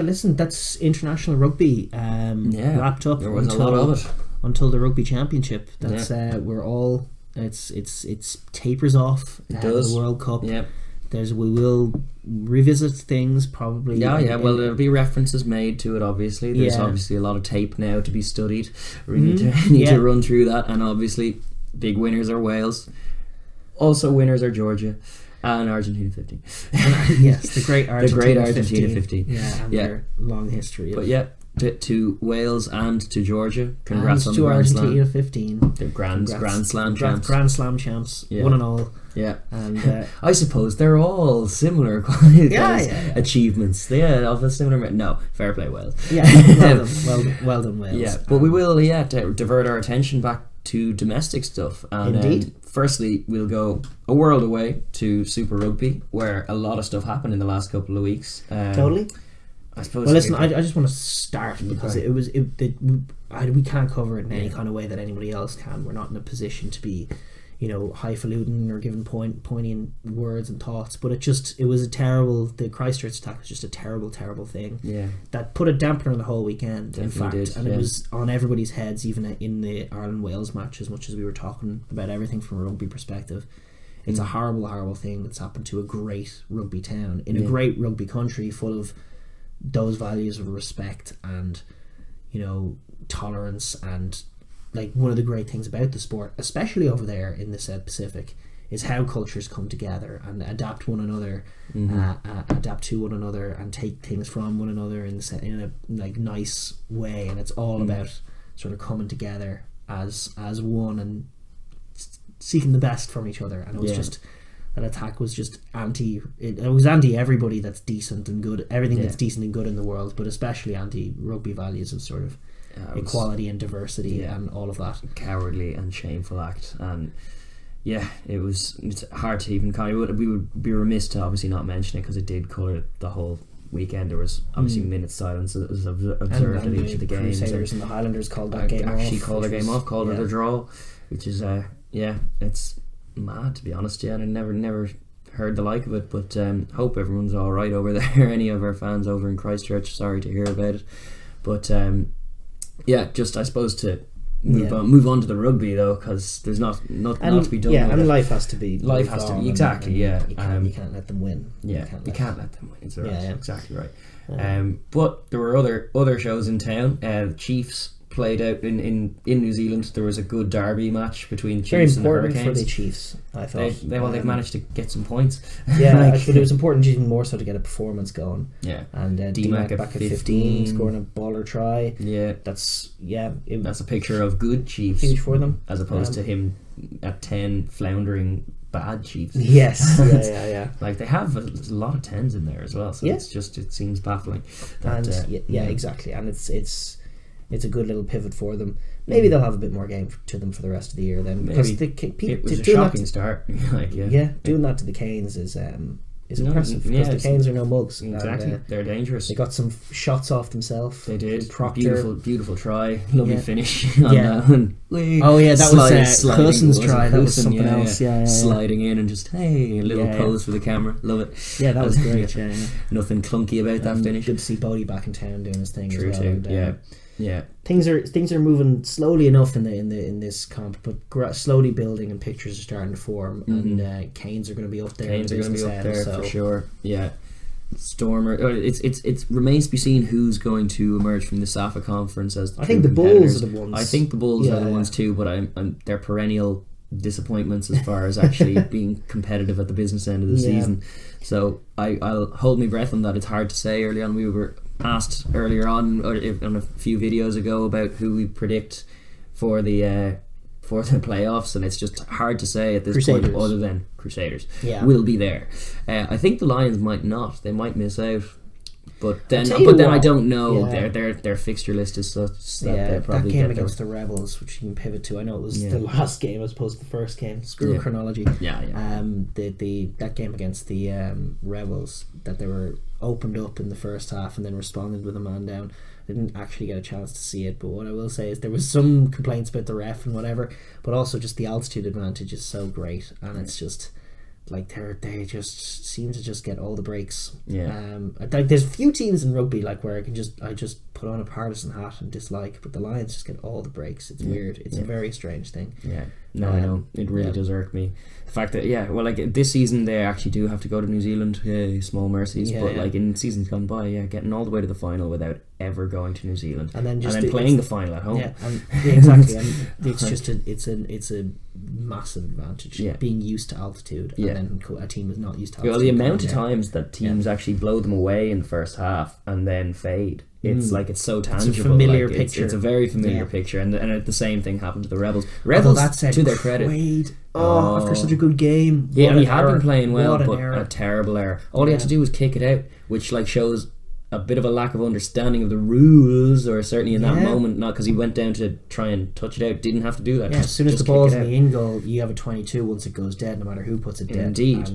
listen, that's international rugby wrapped up. There was a lot of it until the Rugby Championship. That's we're all it's tapers off. It does. The World Cup. Yeah. We will revisit things probably. Well, there'll be references made to it. Obviously, there's obviously a lot of tape now to be studied. We need to run through that, and obviously, big winners are Wales. Also, winners are Georgia and Argentina 15. Yes, the great Argentina 15. Yeah, and their long history. But to Wales and to Georgia, congrats on the Grand Argentina Slam. 15. The Grand Slam champs. Grand Slam champs, one and all. Yeah, and I suppose they're all similar achievements. They of a similar. No, fair play, Wales. Yeah, well done, Wales. Yeah, but we will divert our attention back to domestic stuff. And, indeed. Firstly, we'll go a world away to Super Rugby, where a lot of stuff happened in the last couple of weeks. Totally. I suppose. Well, listen, I just want to start because we can't cover it in any kind of way that anybody else can. We're not in a position to be, highfalutin or giving poignant words and thoughts. But it was a terrible. The Christchurch attack was just a terrible, terrible thing. Yeah. That put a dampener on the whole weekend. Definitely in fact, it was on everybody's heads, even in the Ireland-Wales match. As much as we were talking about everything from a rugby perspective, it's a horrible, horrible thing that's happened to a great rugby town in a great rugby country full of those values of respect and tolerance, and like, one of the great things about the sport, especially over there in the Pacific, is how cultures come together and adapt one another, adapt to one another, and take things from one another in a like nice way. And it's all about sort of coming together as one and seeking the best from each other. And it was just, that attack was just it was anti everybody that's decent and good, everything that's decent and good in the world, but especially anti rugby values of sort of equality and diversity and all of that. Cowardly and shameful act. And it's hard to even we would be remiss to obviously not mention it, because it did colour the whole weekend. There was obviously minute silence that was observed at each of the games. Crusaders and the Highlanders called that game off. Actually called their game off, called it a draw, which is it's mad, to be honest. And I never heard the like of it, but hope everyone's alright over there. Any of our fans over in Christchurch, sorry to hear about it. But just I suppose to move on to the rugby, though, because there's not to be done. And life has to be exactly. You can't let them win. You can't let them win. It's exactly right. But there were other shows in town. The Chiefs played out in New Zealand. There was a good derby match between Chiefs and the Hurricanes. Very important for the Chiefs, I thought. They've managed to get some points. Yeah, but it was important even more so to get a performance going. Yeah. And D-Mac back at 15, scoring a baller try. Yeah. That's a picture of good Chiefs. Huge for them. As opposed to him at 10 floundering bad Chiefs. Yes. Yeah. Like, they have a lot of 10s in there as well, so it seems baffling. Exactly. And it's a good little pivot for them. Maybe they'll have a bit more game to them for the rest of the year then. Because it was a shocking start. Doing that to the Canes is impressive, because the Canes are no mugs. Exactly, and, they're dangerous. They got some shots off themselves. They did. Proctor. Beautiful try. Lovely finish on that one. That was Cousins' try. That was something else. Sliding in and just, a little pose for the camera. Love it. Yeah, that was great. Nothing clunky about that finish. Good to see Bodie back in town doing his thing. True as well. too. And, yeah. Things are moving slowly enough in this comp, but slowly building, and pictures are starting to form. And Canes are going to be up there. Canes are going to be up there for sure. Yeah. Stormer. It remains to be seen who's going to emerge from the SAFA conference as the I think the Bulls are the ones. I think the Bulls are the ones too, but they're perennial disappointments as far as actually being competitive at the business end of the season. So I'll hold my breath on that. It's hard to say. Early on, we were asked earlier on a few videos ago about who we predict for the playoffs, and it's just hard to say at this point, other than Crusaders will be there. I think the Lions might not. They might miss out. But then I don't know. Their fixture list is such that they probably that game get against the Rebels, which you can pivot to. I know it was the last game as opposed to the first game. Screw chronology. That game against the Rebels, that they were opened up in the first half and then responded with a man down. I didn't actually get a chance to see it, but what I will say is there was some complaints about the ref and whatever, but also just the altitude advantage is so great, and it's just like they just seem to just get all the breaks. Like there's a few teams in rugby like where I just put on a partisan hat and dislike, but the Lions just get all the breaks. It's weird. It's a very strange thing. I know it really does irk me, the fact that this season they actually do have to go to New Zealand. Small mercies, but like in seasons gone by, getting all the way to the final without ever going to New Zealand, and then playing the final at home. Exactly. And it's just it's a massive advantage. Being used to altitude, and then a team is not used to altitude. Well, the amount of times that teams actually blow them away in the first half and then fade. It's like it's so tangible. It's a familiar picture. It's a very familiar picture, and the same thing happened to the Rebels. Rebels, to their credit, after such a good game, and he had been playing well, but a terrible error. All he had to do was kick it out, which shows a bit of a lack of understanding of the rules, or certainly in that moment, not because he went down to try and touch it out, didn't have to do that. As soon as the ball's in the in goal, you have a 22 once it goes dead, no matter who puts it dead. Indeed,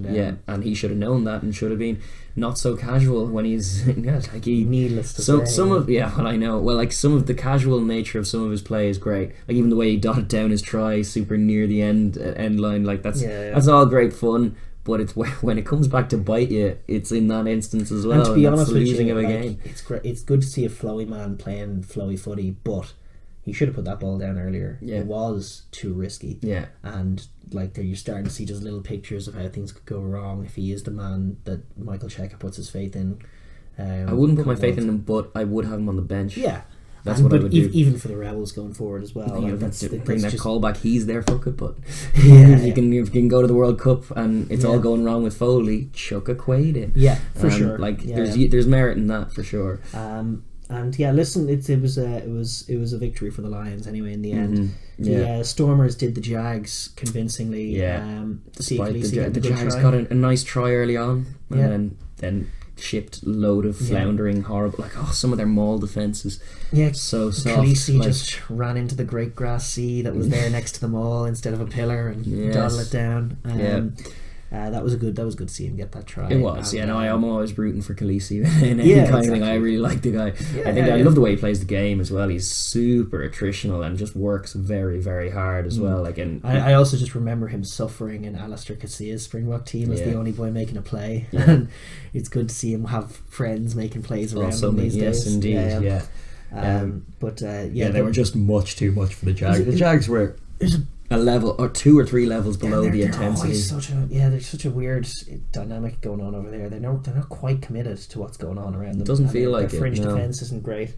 and he should have known that and should have been not so casual when he's needless to say. Some of I know. Well, some of the casual nature of some of his play is great. Like even the way he dotted down his try super near the end line, that's all great fun. But it's when it comes back to bite you, it's in that instance as well. And to be honest with losing you, of a game. It's great. It's good to see a flowy man playing flowy footy, but he should have put that ball down earlier. It was too risky. And you're starting to see just little pictures of how things could go wrong if he is the man that Michael Cheika puts his faith in. I wouldn't put my faith in him, but I would have him on the bench. That's what I would do. Even for the Rebels going forward as well. Bring that call back. He's there, fuck it. But if you can go to the World Cup and it's all going wrong with Foley, chuck a Quaid in. For sure. There's merit in that for sure. And listen, it was a victory for the Lions anyway in the end. The Stormers did the Jags convincingly. Despite the Jags got a nice try early on, and then shipped load of floundering horrible some of their maul defences so soft. Khaleesi just ran into the great grass sea that was there next to the maul instead of a pillar and dawdle it down. That was good to see him get that try. It was, I'm always rooting for Khaleesi in any kind of thing. I really like the guy. I love the way he plays the game as well. He's super attritional and just works very, very hard as well. I also just remember him suffering in Alistair Cassia's Springbok team as the only boy making a play. And it's good to see him have friends making plays around him these days. Yes, indeed. They were just much too much for the Jags. The Jags were a level or 2 or 3 levels below the intensity. There's such a weird dynamic going on over there. They're not quite committed to what's going on around them. It doesn't feel like their fringe defense isn't great,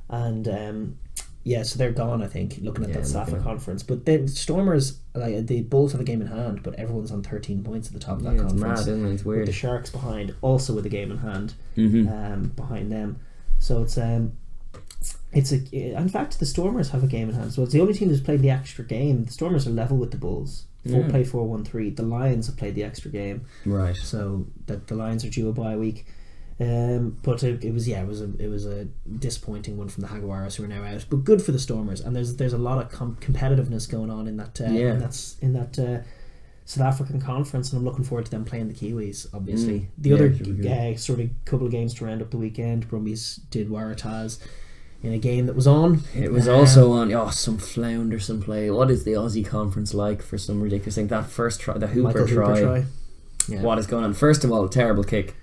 and so they're gone. I think looking at that SAFA conference, but then Stormers the Bulls have a game in hand, but everyone's on 13 points at the top of that conference. It's mad, isn't it? It's weird. With the Sharks behind, also with a game in hand behind them. So in fact the Stormers have a game in hand, so it's the only team that's played the extra game. The Stormers are level with the Bulls, play 4-1-3. The Lions have played the extra game, right? So that the Lions are due a bye week. But it was a disappointing one from the Jaguares, who are now out, but good for the Stormers. And there's a lot of competitiveness going on in that South African conference, and I'm looking forward to them playing the Kiwis. Obviously, the other sort of couple of games to round up the weekend, Brumbies did Waratahs in a game that was on. It was also on. Some floundersome play. What is the Aussie conference like for some ridiculous thing? That first try, the Hooper try. Yeah. What is going on? First of all, a terrible kick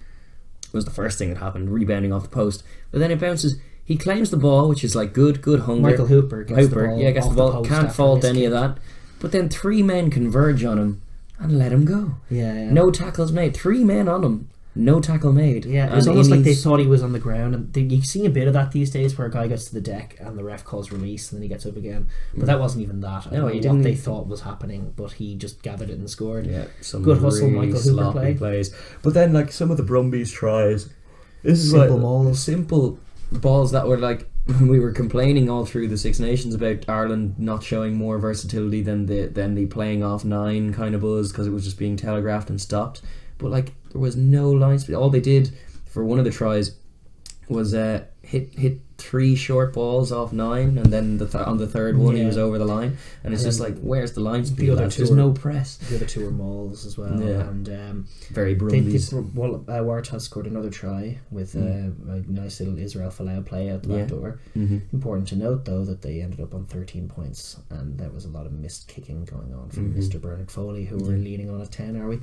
was the first thing that happened, rebounding off the post. But then it bounces. He claims the ball, which is like good hunger. Michael Hooper gets the ball. Yeah, gets the ball. Can't fault any of that. But then 3 men converge on him and let him go. Yeah. No tackles made. 3 men on him. No tackle made. Yeah, it was almost like they thought he was on the ground. And you see a bit of that these days, where a guy gets to the deck and the ref calls release and then he gets up again. But that wasn't even that. I don't know what they thought was happening, but he just gathered it and scored. Yeah, some good hustle, really Michael Hooper plays. But then, like, some of the Brumbies tries, this is simple balls that were like, we were complaining all through the Six Nations about Ireland not showing more versatility than the playing off 9 kind of buzz, because it was just being telegraphed and stopped. But like, there was no line speed. All they did for one of the tries was hit 3 short balls off 9, and then on the third one he was over the line, and it's just like, where's the line speed? There's no press. The other 2 were mauls as well, and very Brumbies. Waratahs scored another try with a nice little Israel Folau play out the back door. Important to note though that they ended up on 13 points, and there was a lot of missed kicking going on from Mr. Bernard Foley, who were leading on at 10. Are we?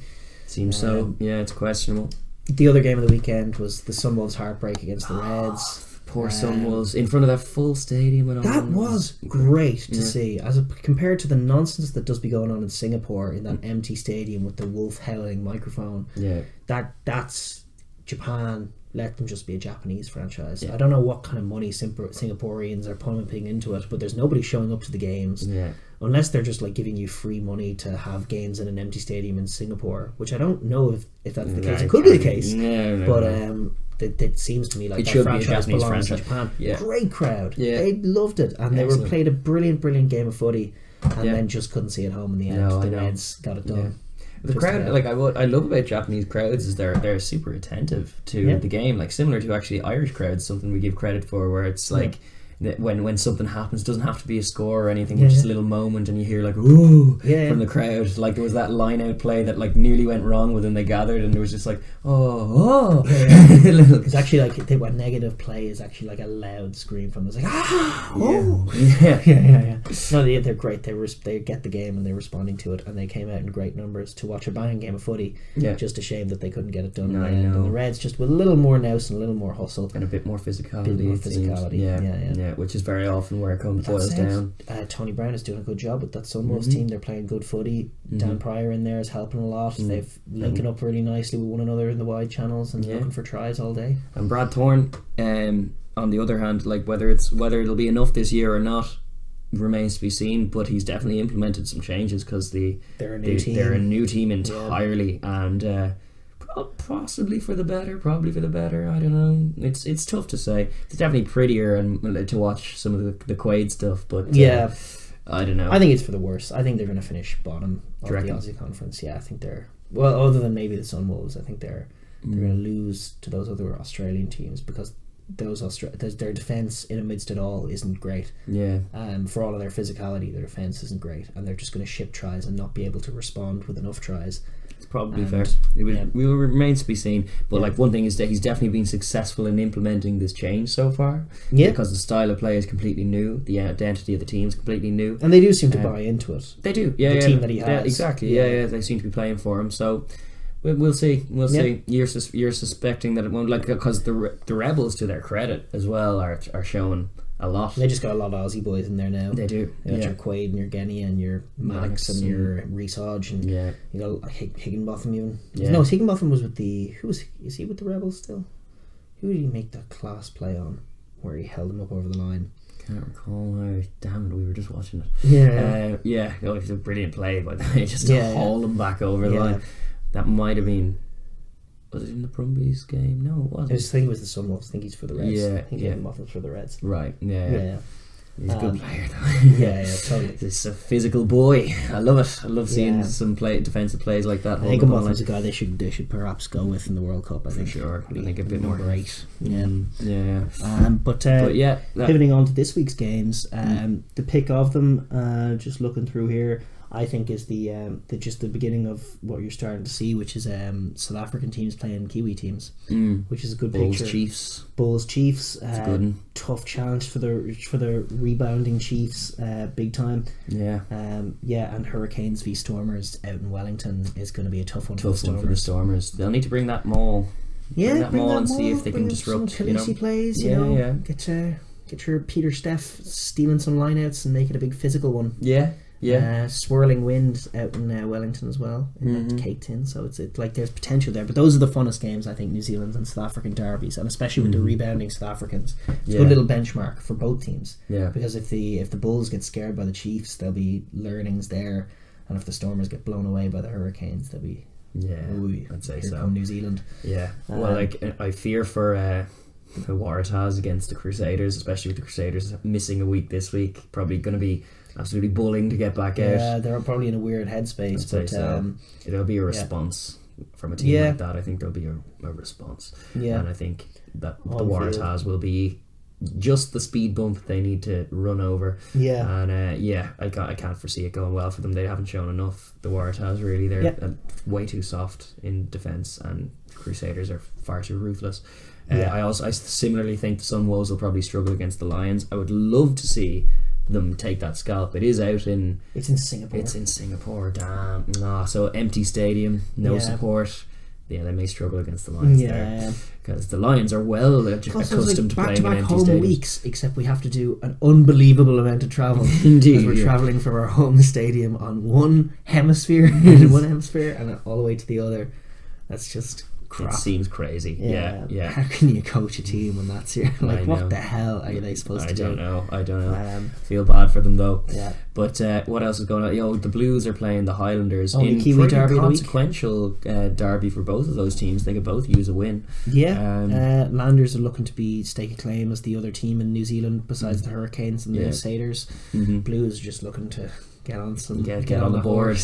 Seems so. Yeah, it's questionable. The other game of the weekend was the Sunwolves' heartbreak against the Reds. Poor Sunwolves in front of that full stadium and all. That was great to see, compared to the nonsense that does be going on in Singapore in that empty stadium with the wolf howling microphone. Yeah, that's Japan. Let them just be a Japanese franchise. I don't know what kind of money Singaporeans are pumping into it, but there's nobody showing up to the games. Yeah. Unless they're just like giving you free money to have games in an empty stadium in Singapore, which I don't know if that's the case. It could be the case, but it seems to me like that franchise belongs to Japan. Yeah. Great crowd. Yeah. They loved it, and they played a brilliant game of footy, and then just couldn't see it home in the end. The Reds got it done. Yeah. The crowd, like I love about Japanese crowds is they're super attentive to the game, like similar to actually Irish crowds, something we give credit for, where it's like when something happens, it doesn't have to be a score or anything, it's just a little moment and you hear like ooh from the crowd. Like there was that line out play that like nearly went wrong, but then they gathered and there was just like it's actually like when negative play is actually like a loud scream from them. It's like No, they're great. They get the game and they're responding to it, and they came out in great numbers to watch a banging game of footy. Just a shame that they couldn't get it done. And the Reds just with a little more nous and a little more hustle and a bit more physicality. Yeah, which is very often where it boils down. Tony Brown is doing a good job with that Sunwolves team. They're playing good footy. Dan Pryor in there is helping a lot. They've linking up really nicely with one another in the wide channels and looking for tries all day. And Brad Thorne, on the other hand, like whether it'll be enough this year or not remains to be seen, but he's definitely implemented some changes, because they're a new team entirely, and possibly for the better, probably for the better. I don't know. It's tough to say. It's definitely prettier and to watch some of the Quaid stuff, but I don't know. I think it's for the worse. I think they're going to finish bottom of the Aussie conference. Yeah, I think they're other than maybe the Sunwolves. I think they're going to lose to those other Australian teams, because their defence in amidst it all isn't great. For all of their physicality, their defence isn't great, and they're just going to ship tries and not be able to respond with enough tries. It's probably fair. Will remain to be seen. But like one thing is that he's definitely been successful in implementing this change so far. Because the style of play is completely new, the identity of the team is completely new, and they do seem to buy into it. They do. The team that he has. Exactly. They seem to be playing for him. So we'll see. See. You're suspecting that it won't, like, because the Rebels, to their credit as well, are showing a lot. They just got a lot of Aussie boys in there now. They do. You got your Quaid and your Genia and your Maddox and your Reece Hodge, and you got Higginbotham even. No, Higginbotham was with the... Is he with the Rebels still? Who did he make that class play on where he held him up over the line? Can't recall now. Damn it, we were just watching it. It was a brilliant play, by the way, just to haul him back over the line. That might have been... Was it in the Brumbies game? No, it wasn't. I think it was the Sunwolves. I think he's for the Reds. I think Higginbotham's for the Reds. Right, yeah. He's a good player, though. Yeah, totally. He's a physical boy. I love it. I love seeing some defensive plays like that. I think Higginbotham's a guy they should perhaps go with in the World Cup. I think. For sure. I think a bit more. Great. Yeah. But yeah, pivoting on to this week's games, the pick of them, just looking through here, I think is the just the beginning of what you're starting to see, which is South African teams playing Kiwi teams, which is a good picture. Bulls Chiefs, tough challenge for the rebounding Chiefs, big time. Yeah, and Hurricanes v Stormers out in Wellington is going to be a tough one for the Stormers. They'll need to bring that maul. Yeah, bring that maul and see if they can disrupt. Some Khaleesi plays, you know. Get your Peter Steff stealing some lineouts and make it a big physical one. Yeah, swirling wind out in Wellington as well in that cake tin, so it's like there's potential there. But those are the funnest games, I think, New Zealand and South African derbies, and especially with the rebounding South Africans. It's a good little benchmark for both teams. Yeah, because if the Bulls get scared by the Chiefs, there'll be learnings there, and if the Stormers get blown away by the Hurricanes, there'll be I'd say so. Come New Zealand. Yeah, well, I fear for the Waratahs against the Crusaders, especially with the Crusaders missing a week this week. Probably going to be absolutely bullying to get back out. Yeah, they're probably in a weird headspace. But there'll be a response from a team like that. I think there'll be a response. Yeah, and I think that the Waratahs will be just the speed bump they need to run over. Yeah, and I can't foresee it going well for them. They haven't shown enough. The Waratahs really, they're way too soft in defence, and Crusaders are far too ruthless. I similarly think the Sunwolves will probably struggle against the Lions. I would love to see them take that scalp. It's in Singapore. Damn. So empty stadium, no support. Yeah, they may struggle against the Lions there, because the Lions are well accustomed to playing in empty home stadiums. Weeks, except we have to do an unbelievable amount of travel. Indeed, we're travelling from our home stadium on one hemisphere, and all the way to the other. That's just crap. It seems crazy. Yeah. How can you coach a team when that's here? Like, what the hell are they supposed to do? I don't know. Feel bad for them though. Yeah. But what else is going on? The Blues are playing the Highlanders in the Kiwi derby, consequential derby for both of those teams. They could both use a win. Yeah. Landers are looking to stake a claim as the other team in New Zealand besides the Hurricanes and the Satyrs. Blues are just looking to get on the board.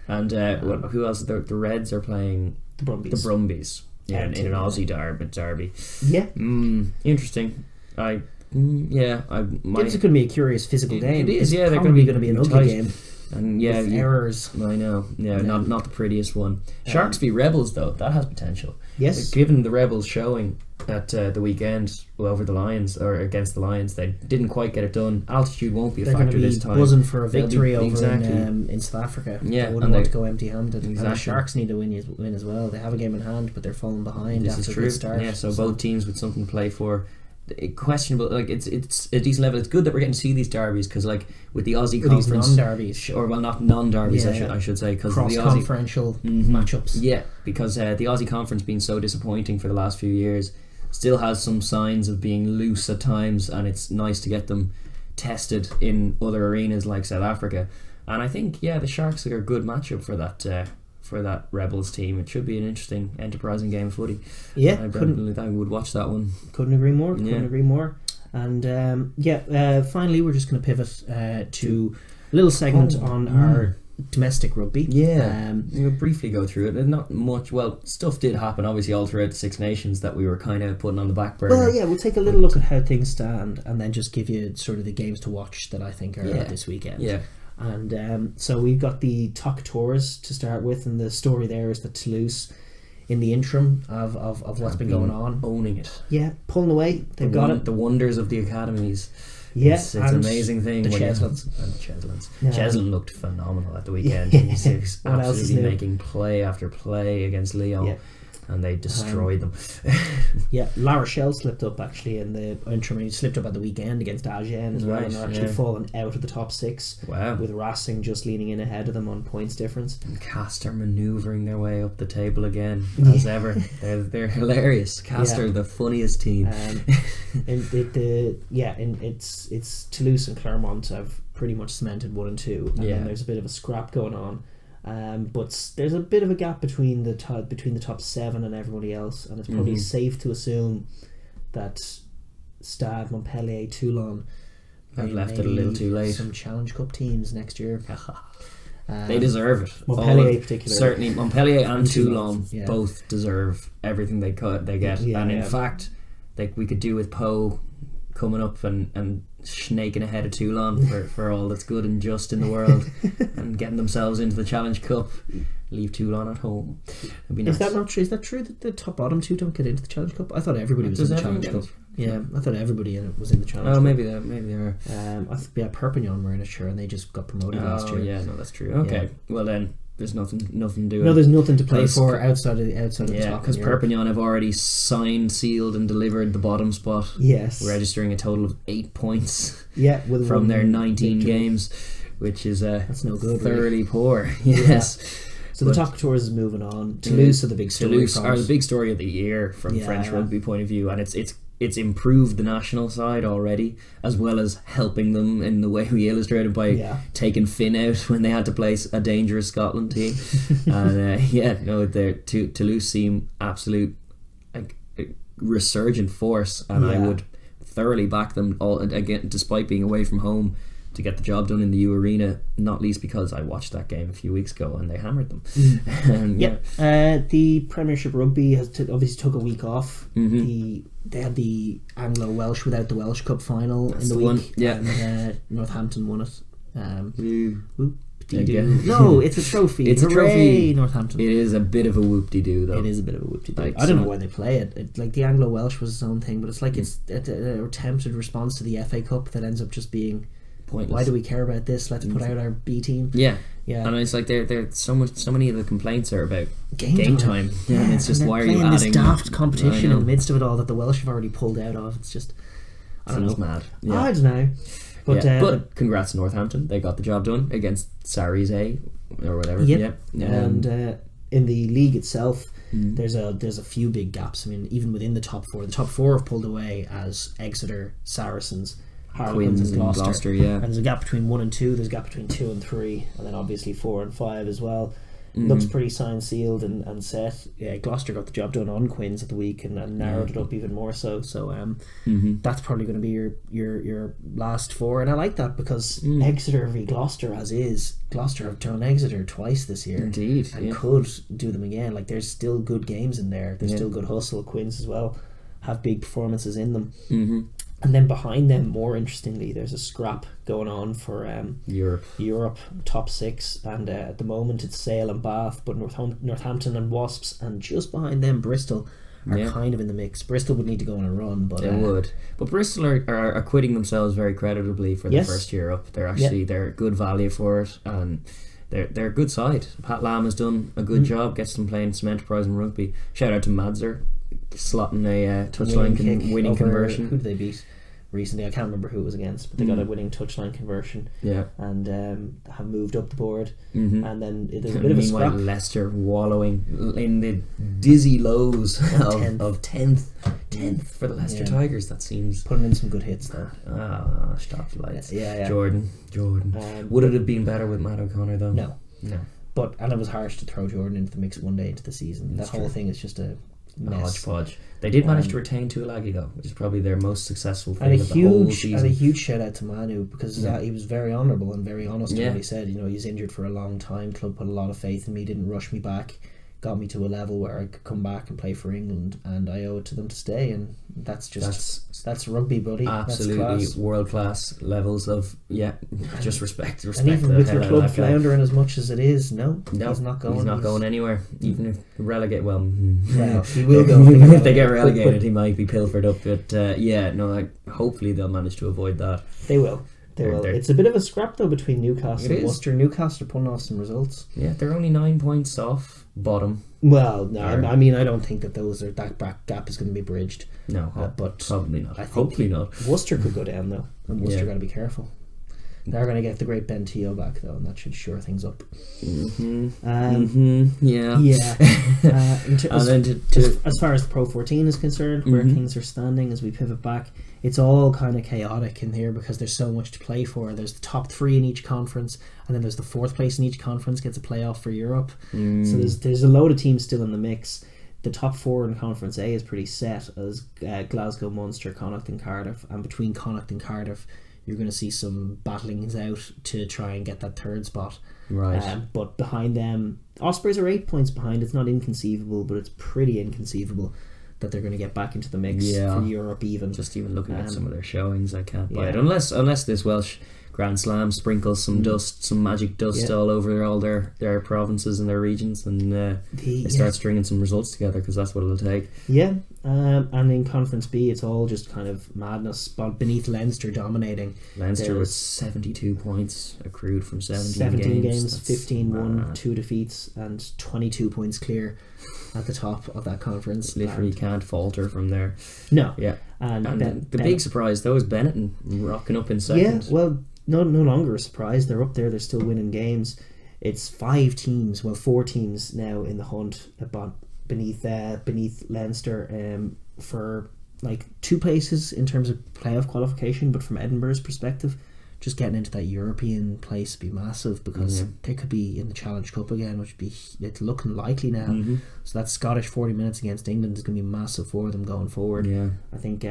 And who else? The Reds are playing the Brumbies. In an Aussie derby. Yeah. Interesting. It's going to be a curious physical game. It is. Yeah, they're probably going to be an ugly game. And with errors. I know. Yeah, not the prettiest one. Sharks v Rebels though, that has potential. Yes. Given the Rebels showing at the weekend over the Lions or against the Lions, they didn't quite get it done. Altitude won't be a factor this time. They're buzzing for a victory over in South Africa. Yeah, they wouldn't want to go empty-handed. Exactly. And the Sharks need to win as well. They have a game in hand, but they're falling behind after a good start. Yeah, so both teams with something to play for. Questionable, like it's at decent level. It's good that we're getting to see these derbies, because like with the Aussie conference, these non-derbies, or well, not non-derbies, I should say, because cross-conferential matchups. Yeah, because the Aussie conference being so disappointing for the last few years still has some signs of being loose at times, and it's nice to get them tested in other arenas like South Africa. And I think the Sharks are a good matchup for that Rebels team. It should be an interesting, enterprising game of footy. Yeah, I would watch that one. Couldn't agree more. And finally, we're just going to pivot to a little segment on our domestic rugby. Yeah, we'll briefly go through it. Not much. Well, stuff did happen, obviously, all throughout the Six Nations that we were kind of putting on the back burner. Well, we'll take a little look at how things stand, and then just give you sort of the games to watch that I think are this weekend. Yeah. And so we've got the Tuck Tours to start with, and the story there is that Toulouse, in the interim of what's been going on, owning it. Yeah, pulling away. They've got it. The wonders of the academies. Yeah, it's an amazing thing. The Cheslins. Cheslin looked phenomenal at the weekend. He's absolutely making play after play against Lyon. Yeah. And they destroyed them. La Rochelle slipped up actually in the interim. He slipped up at the weekend against Agen as well, and they're actually fallen out of the top six. Wow. With Racing just leaning in ahead of them on points difference. And Castor manoeuvring their way up the table again as ever. They're hilarious. Castor, the funniest team. It's Toulouse and Clermont have pretty much cemented 1 and 2, and then there's a bit of a scrap going on. But there's a bit of a gap between the top 7 and everybody else, and it's probably safe to assume that Stade, Montpellier, Toulon. I've left it a little too late. Some Challenge Cup teams next year. They deserve it. Montpellier particularly. Certainly, Montpellier and Toulon, Toulon both deserve everything they get. And in fact, we could do with Poe coming up and snaking ahead of Toulon for all that's good and just in the world and getting themselves into the Challenge Cup. Leave Toulon at home. It'd be nice. Is that not true? Is that true that the bottom two don't get into the Challenge Cup? I thought everybody was in the Challenge Cup. Yeah, I thought everybody in it was in the Challenge Cup. Maybe they are. Perpignan were in it, sure, and they just got promoted last year. Yeah, no, that's true. Okay, well then, there's nothing to do. No, there's nothing to play for outside of the top. Yeah, because Perpignan have already signed, sealed, and delivered the bottom spot. Yes, registering a total of 8 points. Yeah, from their 19 games, which is that's no good. Thoroughly really. Poor. Yes. Yeah. So the top tours is moving on. Toulouse are the big story. Toulouse are the big story of the year from French rugby point of view, and it's improved the national side already, as well as helping them in the way we illustrated by taking Finn out when they had to place a dangerous Scotland team. And Toulouse seem absolute resurgent force, and I would thoroughly back them all again, despite being away from home, to get the job done in the U Arena, not least because I watched that game a few weeks ago and they hammered them. The Premiership Rugby has obviously took a week off. They had the Anglo-Welsh without the Welsh Cup final in the week. And Northampton won it. No, it's a trophy. It's Hooray, a trophy. Northampton. It is a bit of a whoop-de-doo, though. It is a bit of a whoop-de-doo. I don't know why they play it. Like the Anglo-Welsh was its own thing, but it's like it's an attempted response to the FA Cup that ends up just being pointless. Why do we care about this? Let's put out our B team. Yeah. And it's like they're so many of the complaints are about game time. Yeah, and it's just why are you adding this daft competition in the midst of it all that the Welsh have already pulled out of? It's just I don't know. Mad. Yeah. I don't know. But congrats Northampton. They got the job done against Sarries A or whatever. Yep. And in the league itself, there's a few big gaps. I mean, even within the top four have pulled away as Exeter, Saracens, Harlequins and Gloucester. And there's a gap between 1 and 2. There's a gap between 2 and 3, and then obviously 4 and 5 as well. Looks pretty signed, sealed, and set. Yeah, Gloucester got the job done on Quins at the week and narrowed it up even more so. So that's probably going to be your last 4, and I like that because Exeter v Gloucester as is. Gloucester have done Exeter twice this year, indeed, and could do them again. Like there's still good games in there. There's still good hustle. Quins as well have big performances in them. And then behind them, more interestingly, there's a scrap going on for Europe top 6, and at the moment it's Sale and Bath, but Northampton and Wasps, and just behind them Bristol are kind of in the mix. Bristol would need to go on a run, but they would. But Bristol are acquitting themselves very creditably for the first year up. They're actually they're good value for it, and they're a good side. Pat Lam has done a good job, gets them playing some enterprising rugby. Shout out to Madzer, slotting a touchline winning conversion. Who did they beat recently? I can't remember who it was against, but they got a winning touchline conversion. And have moved up the board. And then there's a bit of a scrap. Meanwhile, Leicester wallowing in the dizzy lows of 10th for the Leicester Tigers. That seems putting in some good hits though. Stop the lights. Jordan. Would it have been better with Matt O'Connor though? No. And it was harsh to throw Jordan into the mix one day into the season. That whole thing is just a mess. Hodgepodge. They did manage to retain Tuilagi though, which is probably their most successful thing of the whole season. And a huge shout out to Manu because he was very honourable and very honest in what he said. You know, he's injured for a long time. Club put a lot of faith in me, didn't rush me back, got me to a level where I could come back and play for England, and I owe it to them to stay. And that's rugby, buddy. Absolutely world class levels of just respect. And even with your club floundering as much as it is, he's not going. He's not going anywhere. Even if relegate, well, he will go. If they get relegated, he might be pilfered up. But hopefully they'll manage to avoid that. They will. It's a bit of a scrap though between Newcastle and Worcester. Newcastle are pulling off some results. Yeah, they're only 9 points off bottom. Well, no, I mean I don't think that that gap is going to be bridged. No, but probably not. Hopefully not. Worcester could go down though, and Worcester got to be careful. They're going to get the great Ben Teo back though, and that should shore things up. As far as the Pro 14 is concerned, where things are standing as we pivot back, it's all kind of chaotic in here because there's so much to play for. There's the top 3 in each conference, and then there's the 4th place in each conference gets a playoff for Europe. So there's a load of teams still in the mix. the top 4 in Conference A is pretty set as Glasgow, Munster, Connacht and Cardiff, and between Connacht and Cardiff you're going to see some battlings out to try and get that 3rd spot. Right. But behind them, Ospreys are 8 points behind. It's not inconceivable, but it's pretty inconceivable that they're going to get back into the mix for Europe even. Just even looking at some of their showings, I can't buy it. Unless this Welsh Grand Slam sprinkles some dust, some magic dust all over all their provinces and their regions, and they start stringing some results together, because that's what it'll take. Yeah, and in Conference B it's all just kind of madness, but beneath Leinster dominating. Leinster with 72 points accrued from 17 games, 15 won, 2 defeats and 22 points clear at the top of that conference. Literally can't falter from there. No. Yeah. And the big surprise though is Benetton rocking up in second. Yeah, well, no longer a surprise. They're up there, they're still winning games. It's 4 teams now in the hunt beneath Leinster for like 2 places in terms of playoff qualification, but from Edinburgh's perspective, just getting into that European place would be massive, because they could be in the Challenge Cup again, which would be, it's looking likely now. So that Scottish 40 minutes against England is going to be massive for them going forward. I think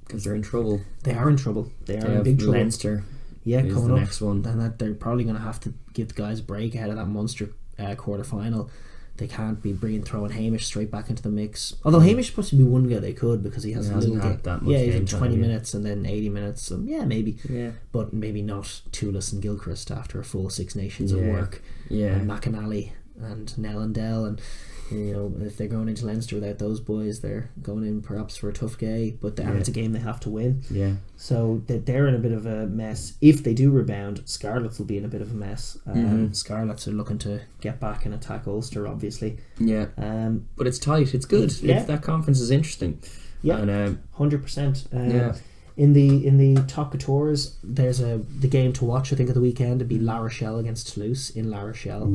because they're in trouble. They are in trouble. They are in big trouble. Leinster coming the up, next one, and that they're probably going to have to give the guys a break ahead of that Munster quarter final. They can't be throwing Hamish straight back into the mix. Although Hamish possibly one guy they could, because he has a little had that much he's game in 20 time, minutes and then 80 minutes. So maybe. But maybe not Tulis and Gilchrist after a full Six Nations of work. And McAnally and Nell and Dell, and if they're going into Leinster without those boys, they're going in perhaps for a tough game. But it's a game they have to win. So they're in a bit of a mess. If they do rebound, Scarlets will be in a bit of a mess. Scarlets are looking to get back and attack Ulster, obviously. But it's tight. It's good. That conference is interesting. And 100%. In the top tours, there's the game to watch, I think, of the weekend. It'd be La Rochelle against Toulouse in La Rochelle.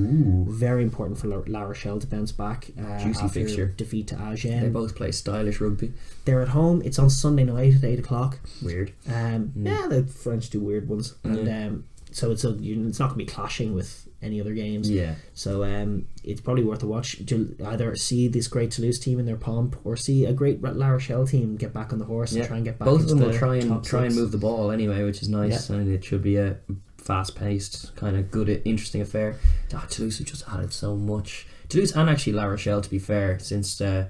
Very important for La Rochelle to bounce back juicy after fixture. Defeat to Agen. They both play stylish rugby. They're at home. It's on Sunday night at 8 o'clock. Weird. The French do weird ones, and so it's not going to be clashing with any other games. So it's probably worth a watch to either see this great Toulouse team in their pomp, or see a great La Rochelle team get back on the horse and try and get back. Both of them into will try and move the ball anyway, which is nice, and it should be a fast-paced, kind of good, interesting affair. Toulouse have just added so much. Toulouse and actually La Rochelle, to be fair, since they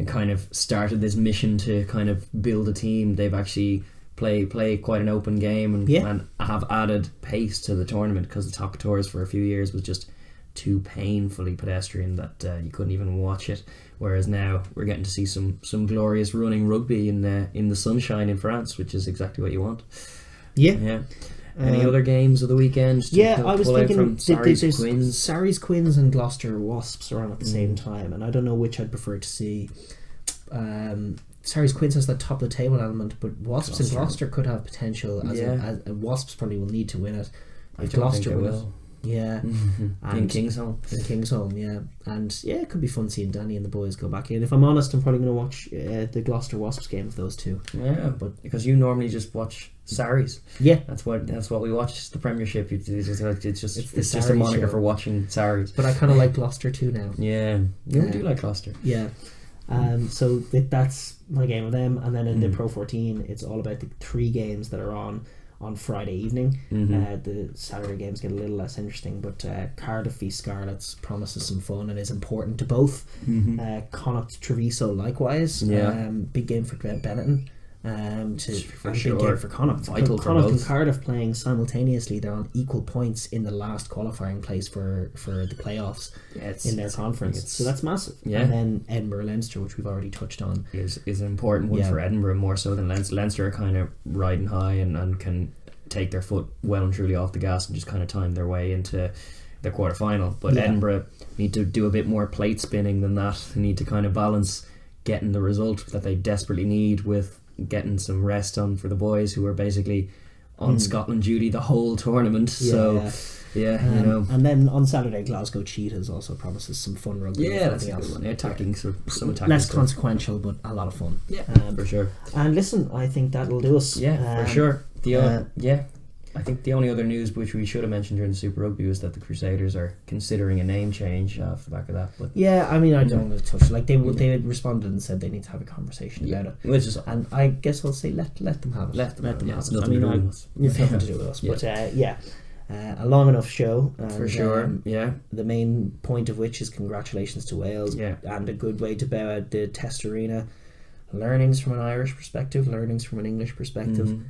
kind of started this mission to kind of build a team, they've actually play quite an open game and have added pace to the tournament, because the top tours for a few years was just too painfully pedestrian that you couldn't even watch it, whereas now we're getting to see some glorious running rugby in the sunshine in France, which is exactly what you want. Any other games of the weekend? I was thinking Sarries Quins and Gloucester Wasps are on at the same time, and I don't know which I'd prefer to see. Sarries Quins has that top of the table element, but Wasps and Gloucester could have potential. As Wasps probably will need to win it. If Gloucester will. And in Kingsholm. And it could be fun seeing Danny and the boys go back in. If I'm honest, I'm probably going to watch the Gloucester Wasps game of those two. But because you normally just watch Sarries. That's what we watch. The Premiership. It's just a moniker for watching Sarries. But I kind of like Gloucester too now. You do like Gloucester. So that's my game of them, and then in the Pro 14 it's all about the 3 games that are on Friday evening. The Saturday games get a little less interesting, but Cardiff v Scarlets promises some fun and is important to both. Connacht Treviso likewise. Big game for Benetton. Big game for Connacht. Vital for Connacht both. and Cardiff playing simultaneously. They're on equal points in the last qualifying place for the playoffs in their conference. So that's massive. And then Edinburgh Leinster, which we've already touched on, is an important one for Edinburgh, more so than Leinster. Leinster are kind of riding high and can take their foot well and truly off the gas and just kind of time their way into their quarter final. But Edinburgh need to do a bit more plate spinning than that. They need to kind of balance getting the result that they desperately need with getting some rest on for the boys, who are basically on Scotland duty the whole tournament. And then on Saturday, Glasgow Cheetahs also promises some fun rugby. That's a good one. Attacking, some attacking less stuff. Consequential, but a lot of fun. For sure. And listen, I think that'll do us. For sure. I think the only other news which we should have mentioned during the Super Rugby was that the Crusaders are considering a name change off the back of that. But yeah, I mean, I don't want to touch it. Like they had responded and said they need to have a conversation about it. Which is, and I guess I'll say let them have it. Let them have it. It's nothing to do with us. It's nothing to do with us. But a long enough show. And, for sure. The main point of which is congratulations to Wales. And a good way to bow out the Test arena. Learnings from an Irish perspective. Learnings from an English perspective.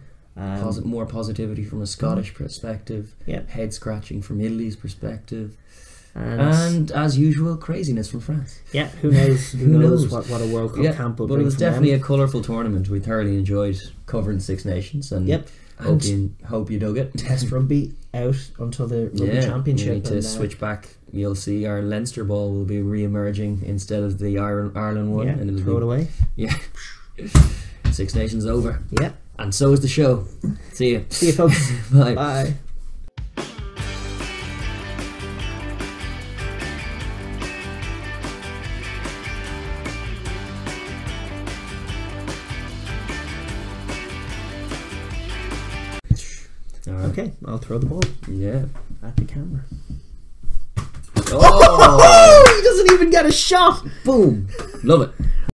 More positivity from a Scottish perspective. Head scratching from Italy's perspective. And as usual, craziness from France. Yeah, who knows? Who knows what a World Cup camp will bring. But it was definitely them. A colourful tournament. We thoroughly enjoyed covering Six Nations, and hope you dug it. Test rugby out until the Rugby Championship. We need to switch back. You'll see our Leinster ball will be re-emerging instead of the Ireland one. And it'll throw it away. Yeah. Six Nations over. Yeah. And so is the show. See you. See you, folks. Bye. Bye. Okay, I'll throw the ball. Yeah. At the camera. Oh! He doesn't even get a shot! Boom! Love it.